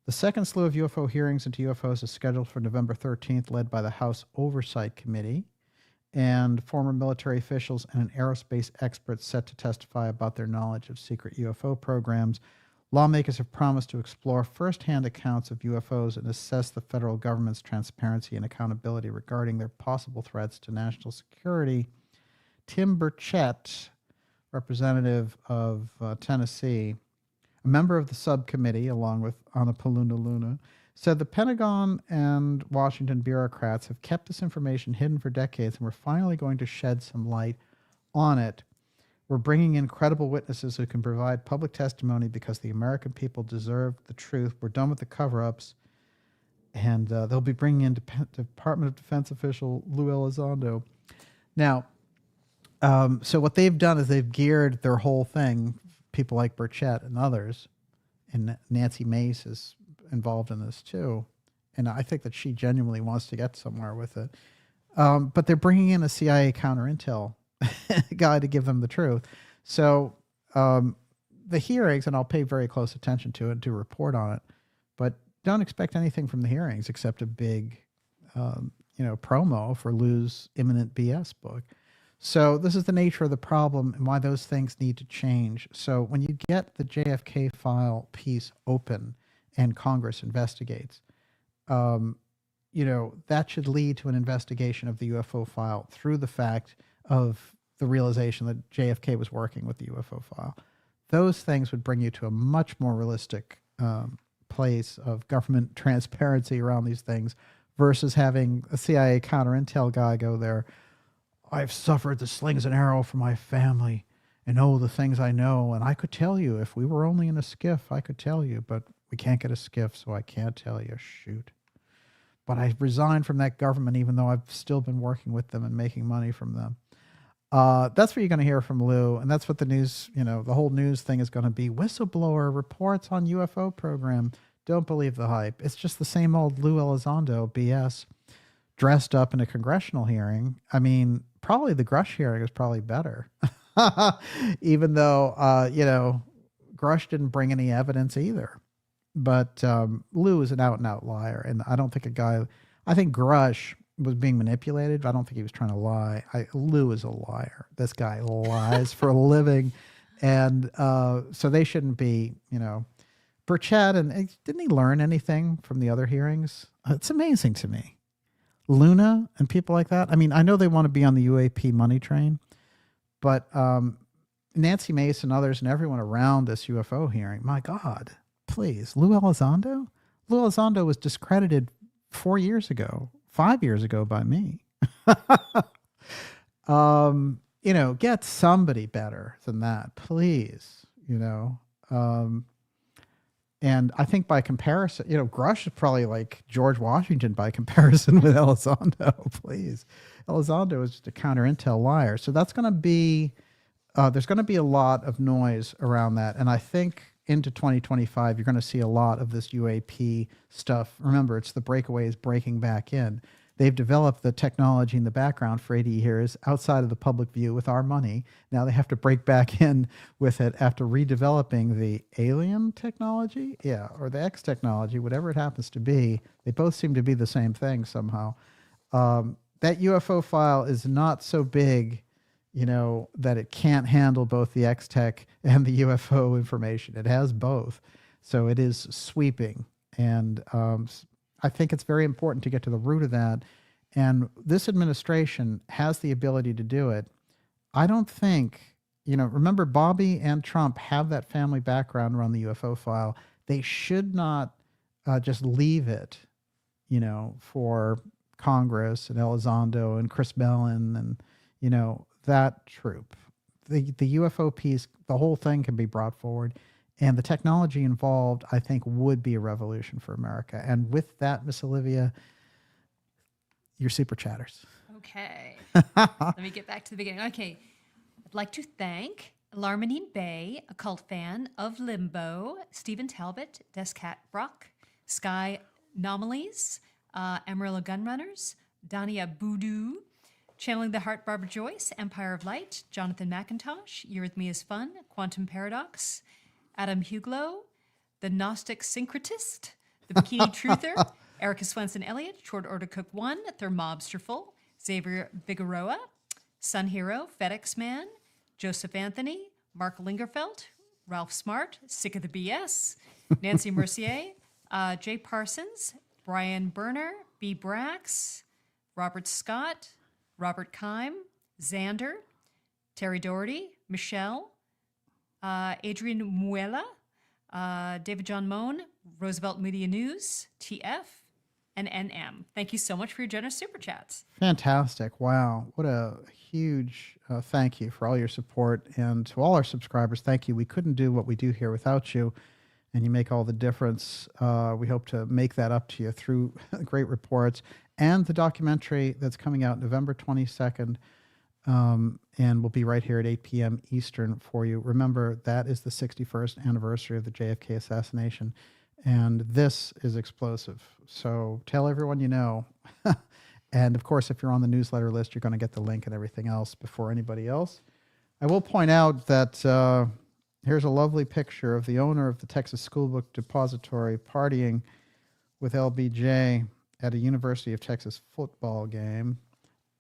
The second slew of UFO hearings into UFOs is scheduled for November 13th, led by the House Oversight Committee, and former military officials and an aerospace expert set to testify about their knowledge of secret UFO programs. Lawmakers have promised to explore firsthand accounts of UFOs and assess the federal government's transparency and accountability regarding their possible threats to national security. Tim Burchett, representative of Tennessee, a member of the subcommittee, along with Annapalooza Luna, said the Pentagon and Washington bureaucrats have kept this information hidden for decades, and we're finally going to shed some light on it. We're bringing in credible witnesses who can provide public testimony because the American people deserve the truth. We're done with the cover-ups. And they'll be bringing in Department of Defense official Lou Elizondo. Now, so what they've done is they've geared their whole thing, people like Burchett and others, and Nancy Mace is involved in this too. And I think that she genuinely wants to get somewhere with it. But they're bringing in a CIA counter-intel guy to give them the truth. So the hearings, and I'll pay very close attention to it, to report on it, but don't expect anything from the hearings except a big, promo for Lou's imminent BS book. So this is the nature of the problem and why those things need to change. So when you get the JFK file piece open and Congress investigates, that should lead to an investigation of the UFO file through the fact of the realization that JFK was working with the UFO file. Those things would bring you to a much more realistic place of government transparency around these things versus having a CIA counter-intel guy go there. I've suffered the slings and arrow for my family and the things I know. And I could tell you if we were only in a skiff, I could tell you, but we can't get a skiff, so I can't tell you. Shoot. But I resigned from that government, even though I've still been working with them and making money from them. That's what you're going to hear from Lou. And that's what the news, the whole news thing is going to be. Whistleblower reports on UFO program. Don't believe the hype. It's just the same old Lou Elizondo BS dressed up in a congressional hearing. I mean, probably the Grush hearing is probably better. Even though, Grush didn't bring any evidence either. But Lou is an out-and-out liar. And I don't think I think Grush was being manipulated. I don't think he was trying to lie. Lou is a liar. This guy lies for a living. And so they shouldn't be, Burchett, and didn't he learn anything from the other hearings? It's amazing to me. Luna and people like that. I mean, I know they want to be on the UAP money train, but Nancy Mace and others and everyone around this UFO hearing, my God, please, Lou Elizondo? Lou Elizondo was discredited 4 years ago, 5 years ago by me. Get somebody better than that, please, and I think by comparison, Grush is probably like George Washington by comparison with Elizondo, please. Elizondo is just a counter-intel liar. So that's going to be there's going to be a lot of noise around that. And I think into 2025, you're going to see a lot of this UAP stuff. Remember, it's the breakaways breaking back in. They've developed the technology in the background for 80 years outside of the public view with our money. Now they have to break back in with it after redeveloping the alien technology, or the X technology, whatever it happens to be. They both seem to be the same thing somehow. That UFO file is not so big, that it can't handle both the X tech and the UFO information. It has both. So it is sweeping. And I think it's very important to get to the root of that. And this administration has the ability to do it. I don't think, remember Bobby and Trump have that family background around the UFO file. They should not just leave it, for Congress and Elizondo and Chris Mellon and, that troop. The UFO piece, the whole thing can be brought forward. And the technology involved, I think, would be a revolution for America. And with that, Miss Olivia, your super chatters.
Okay. Let me get back to the beginning. Okay. I'd like to thank Larminine Bay, a cult fan of Limbo, Stephen Talbot, Descat Brock, Sky Anomalies, Amarillo Gunrunners, Dania Boodoo, Channeling the Heart Barbara Joyce, Empire of Light, Jonathan McIntosh, Eurythmia's Fun, Quantum Paradox, Adam Huglow, the Gnostic Syncretist, the Bikini Truther, Erica Swenson Elliott, Short Order Cook 1, Thermobsterful, Xavier Figueroa, Sun Hero, FedEx Man, Joseph Anthony, Mark Lingerfeld, Ralph Smart, Sick of the BS, Nancy Mercier, Jay Parsons, Brian Berner, B. Brax, Robert Scott, Robert Keim, Xander, Terry Doherty, Michelle, Adrian Muela, David John Moan, Roosevelt Media News, TF, and NM. Thank you so much for your generous super chats.
Fantastic. Wow. What a huge thank you for all your support. And to all our subscribers, thank you. We couldn't do what we do here without you. And you make all the difference. We hope to make that up to you through great reports and the documentary that's coming out November 22nd. And we'll be right here at 8 p.m. Eastern for you. Remember, that is the 61st anniversary of the JFK assassination. And this is explosive. So tell everyone you know. And of course, if you're on the newsletter list, you're going to get the link and everything else before anybody else. I will point out that here's a lovely picture of the owner of the Texas Schoolbook Depository partying with LBJ at a University of Texas football game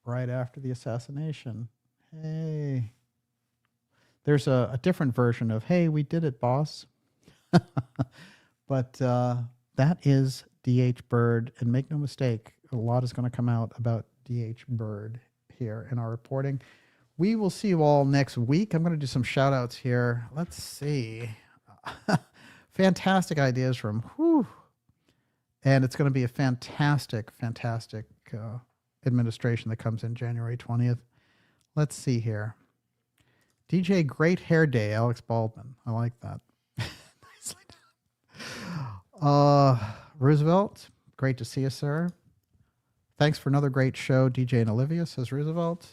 right after the assassination. Hey. There's a different version of, hey, we did it, boss. But that is D.H. Byrd. And make no mistake, a lot is going to come out about D.H. Byrd here in our reporting. We will see you all next week. I'm going to do some shout outs here. Let's see. Fantastic ideas from whew. And it's going to be a fantastic, fantastic administration that comes in January 20th. Let's see here. DJ Great Hair Day, Alex Baldwin. I like that. Nicely done. Roosevelt, great to see you, sir. Thanks for another great show, DJ and Olivia, says Roosevelt.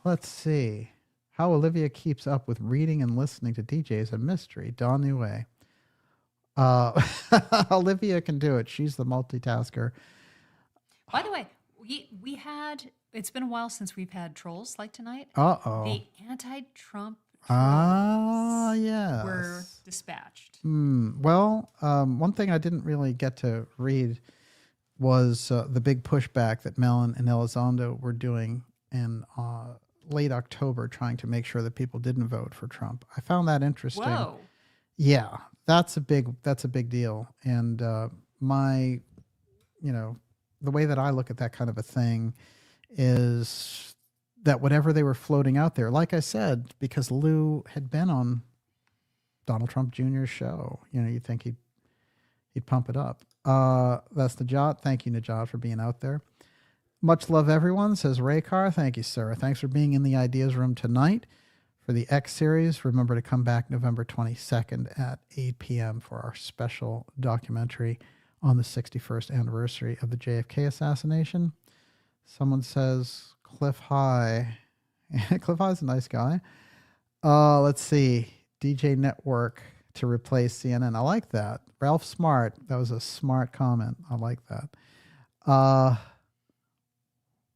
Let's see. How Olivia keeps up with reading and listening to DJ is a mystery. Don Nue. Olivia can do it. She's the multitasker.
By the way, we had, it's been a while since we've had trolls like tonight.
Uh-oh.
The anti-Trump trolls
yes.
were dispatched.
Well, one thing I didn't really get to read was the big pushback that Mellon and Elizondo were doing in late October, trying to make sure that people didn't vote for Trump. I found that interesting.
Whoa.
Yeah, that's a big deal. And my, the way that I look at that kind of a thing is that whatever they were floating out there, like I said, because Lou had been on Donald Trump Jr.'s show, you'd think he'd pump it up. That's Najat. Thank you, Najat, for being out there. Much love, everyone, says Raykar. Thank you, sir. Thanks for being in the Ideas Room tonight. For the X series, remember to come back November 22nd at 8 p.m. for our special documentary on the 61st anniversary of the JFK assassination. Someone says Cliff High. Cliff High's a nice guy. Let's see. DJ Network to replace CNN. I like that. Ralph Smart. That was a smart comment. I like that.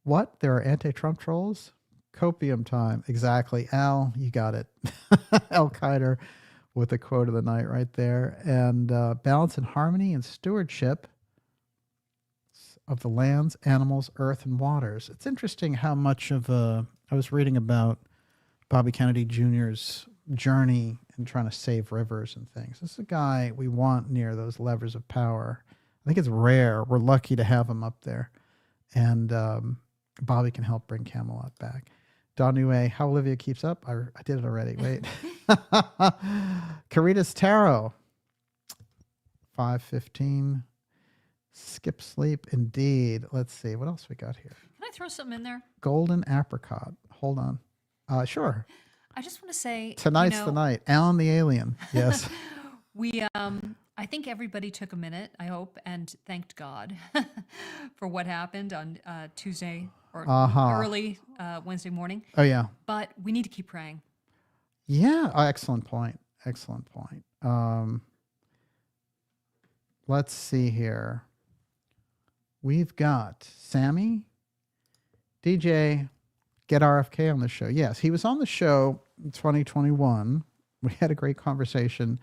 What? There are anti-Trump trolls? Copium time. Exactly. Al, you got it. Al Qaeda with the quote of the night right there. And balance and harmony and stewardship of the lands, animals, earth, and waters. It's interesting how much of I was reading about Bobby Kennedy Jr.'s journey in trying to save rivers and things. This is a guy we want near those levers of power. I think it's rare. We're lucky to have him up there. And Bobby can help bring Camelot back. Don Nue, how Olivia keeps up? I did it already. Wait. Caritas Tarot. 5:15. Skip sleep. Indeed. Let's see. What else we got here?
Can I throw something in there?
Golden apricot. Hold on. Sure.
I just want to say
tonight's the night. Alan the Alien. Yes.
We I think everybody took a minute, I hope, and thanked God for what happened on Tuesday or early Wednesday morning.
Oh, yeah.
But we need to keep praying.
Yeah. Oh, excellent point. Excellent point. Let's see here. We've got Sammy, DJ, get RFK on the show. Yes, he was on the show in 2021. We had a great conversation,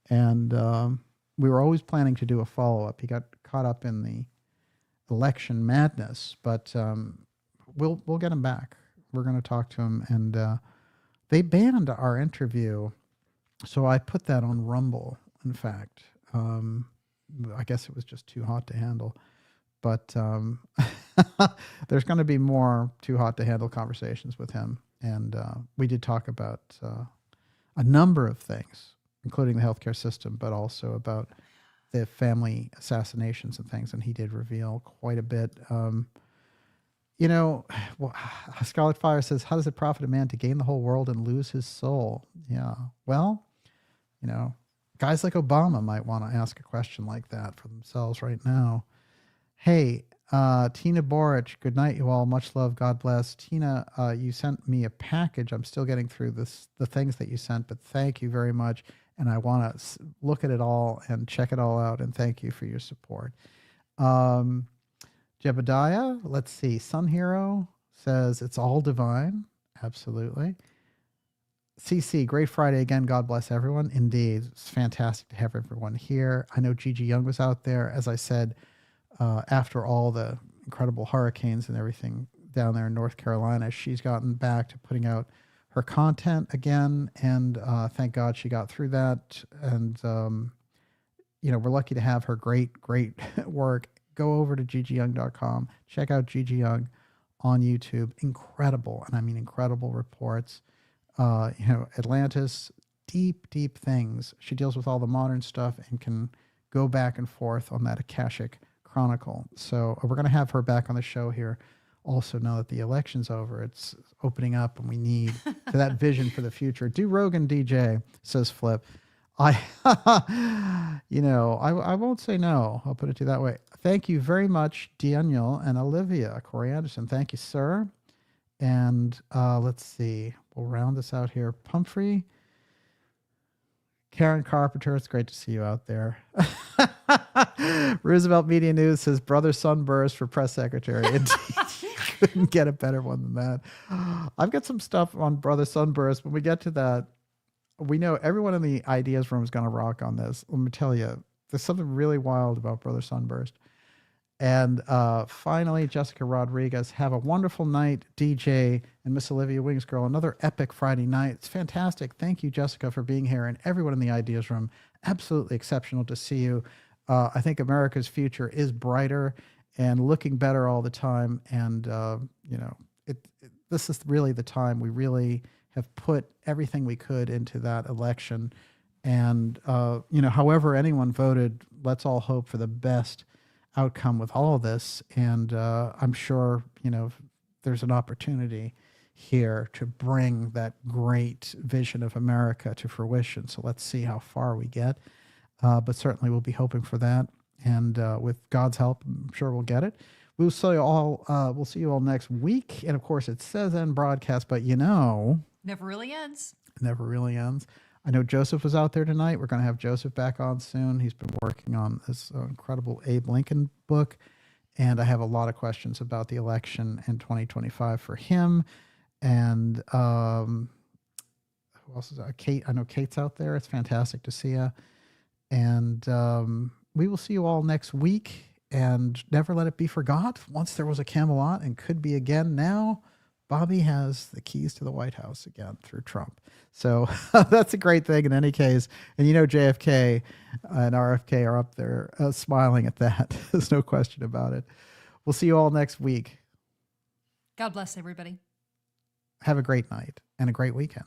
and we were always planning to do a follow-up. He got caught up in the election madness, but we'll get him back. We're going to talk to him, and they banned our interview, so I put that on Rumble, in fact. I guess it was just too hot to handle. But there's going to be more too hot to handle conversations with him. And we did talk about a number of things, including the healthcare system, but also about the family assassinations and things. And he did reveal quite a bit. Scarlet Fire says, how does it profit a man to gain the whole world and lose his soul? Yeah. Well, guys like Obama might want to ask a question like that for themselves right now. Hey, Tina Boric, good night, you all. Much love. God bless. Tina, you sent me a package. I'm still getting through the things that you sent, but thank you very much. And I want to look at it all and check it all out. And thank you for your support. Jebediah, let's see. Sun Hero says it's all divine. Absolutely. CC, great Friday again. God bless everyone. Indeed. It's fantastic to have everyone here. I know Gigi Young was out there. As I said, after all the incredible hurricanes and everything down there in North Carolina, she's gotten back to putting out her content again. And thank God she got through that. And, we're lucky to have her great work. Go over to gigiyoung.com. Check out Gigi Young on YouTube. Incredible, and I mean incredible reports. Atlantis, deep things. She deals with all the modern stuff and can go back and forth on that Akashic Chronicle. So we're going to have her back on the show here. Also, now that the election's over, it's opening up, and we need for that vision for the future. Do Rogan DJ, says Flip. I won't say no. I'll put it to you that way. Thank you very much, Daniel and Olivia. Corey Anderson, thank you, sir. And let's see. We'll round this out here. Pumphrey. Karen Carpenter, it's great to see you out there. Roosevelt Media News says, brother sunburst for press secretary. Indeed, you couldn't get a better one than that. I've got some stuff on brother sunburst. When we get to that, we know everyone in the ideas room is going to rock on this. Let me tell you, there's something really wild about brother sunburst. And finally, Jessica Rodriguez, have a wonderful night, DJ and Miss Olivia Wingsgirl. Another epic Friday night. It's fantastic. Thank you, Jessica, for being here, and everyone in the Ideas Room. Absolutely exceptional to see you. I think America's future is brighter and looking better all the time. And, this is really the time we really have put everything we could into that election. And, however anyone voted, let's all hope for the best outcome with all of this. And I'm sure, there's an opportunity here to bring that great vision of America to fruition. So let's see how far we get. But certainly we'll be hoping for that. And with God's help, I'm sure we'll get it. We'll see you all next week. And of course it says end broadcast, but
Never really ends.
It never really ends. I know Joseph was out there tonight. We're going to have Joseph back on soon. He's been working on this incredible Abe Lincoln book. And I have a lot of questions about the election in 2025 for him. And who else is that? Kate. I know Kate's out there. It's fantastic to see you. And we will see you all next week. And never let it be forgot. Once there was a Camelot and could be again now. Bobby has the keys to the White House again through Trump. So that's a great thing in any case. And you know JFK and RFK are up there smiling at that. There's no question about it. We'll see you all next week.
God bless everybody.
Have a great night and a great weekend.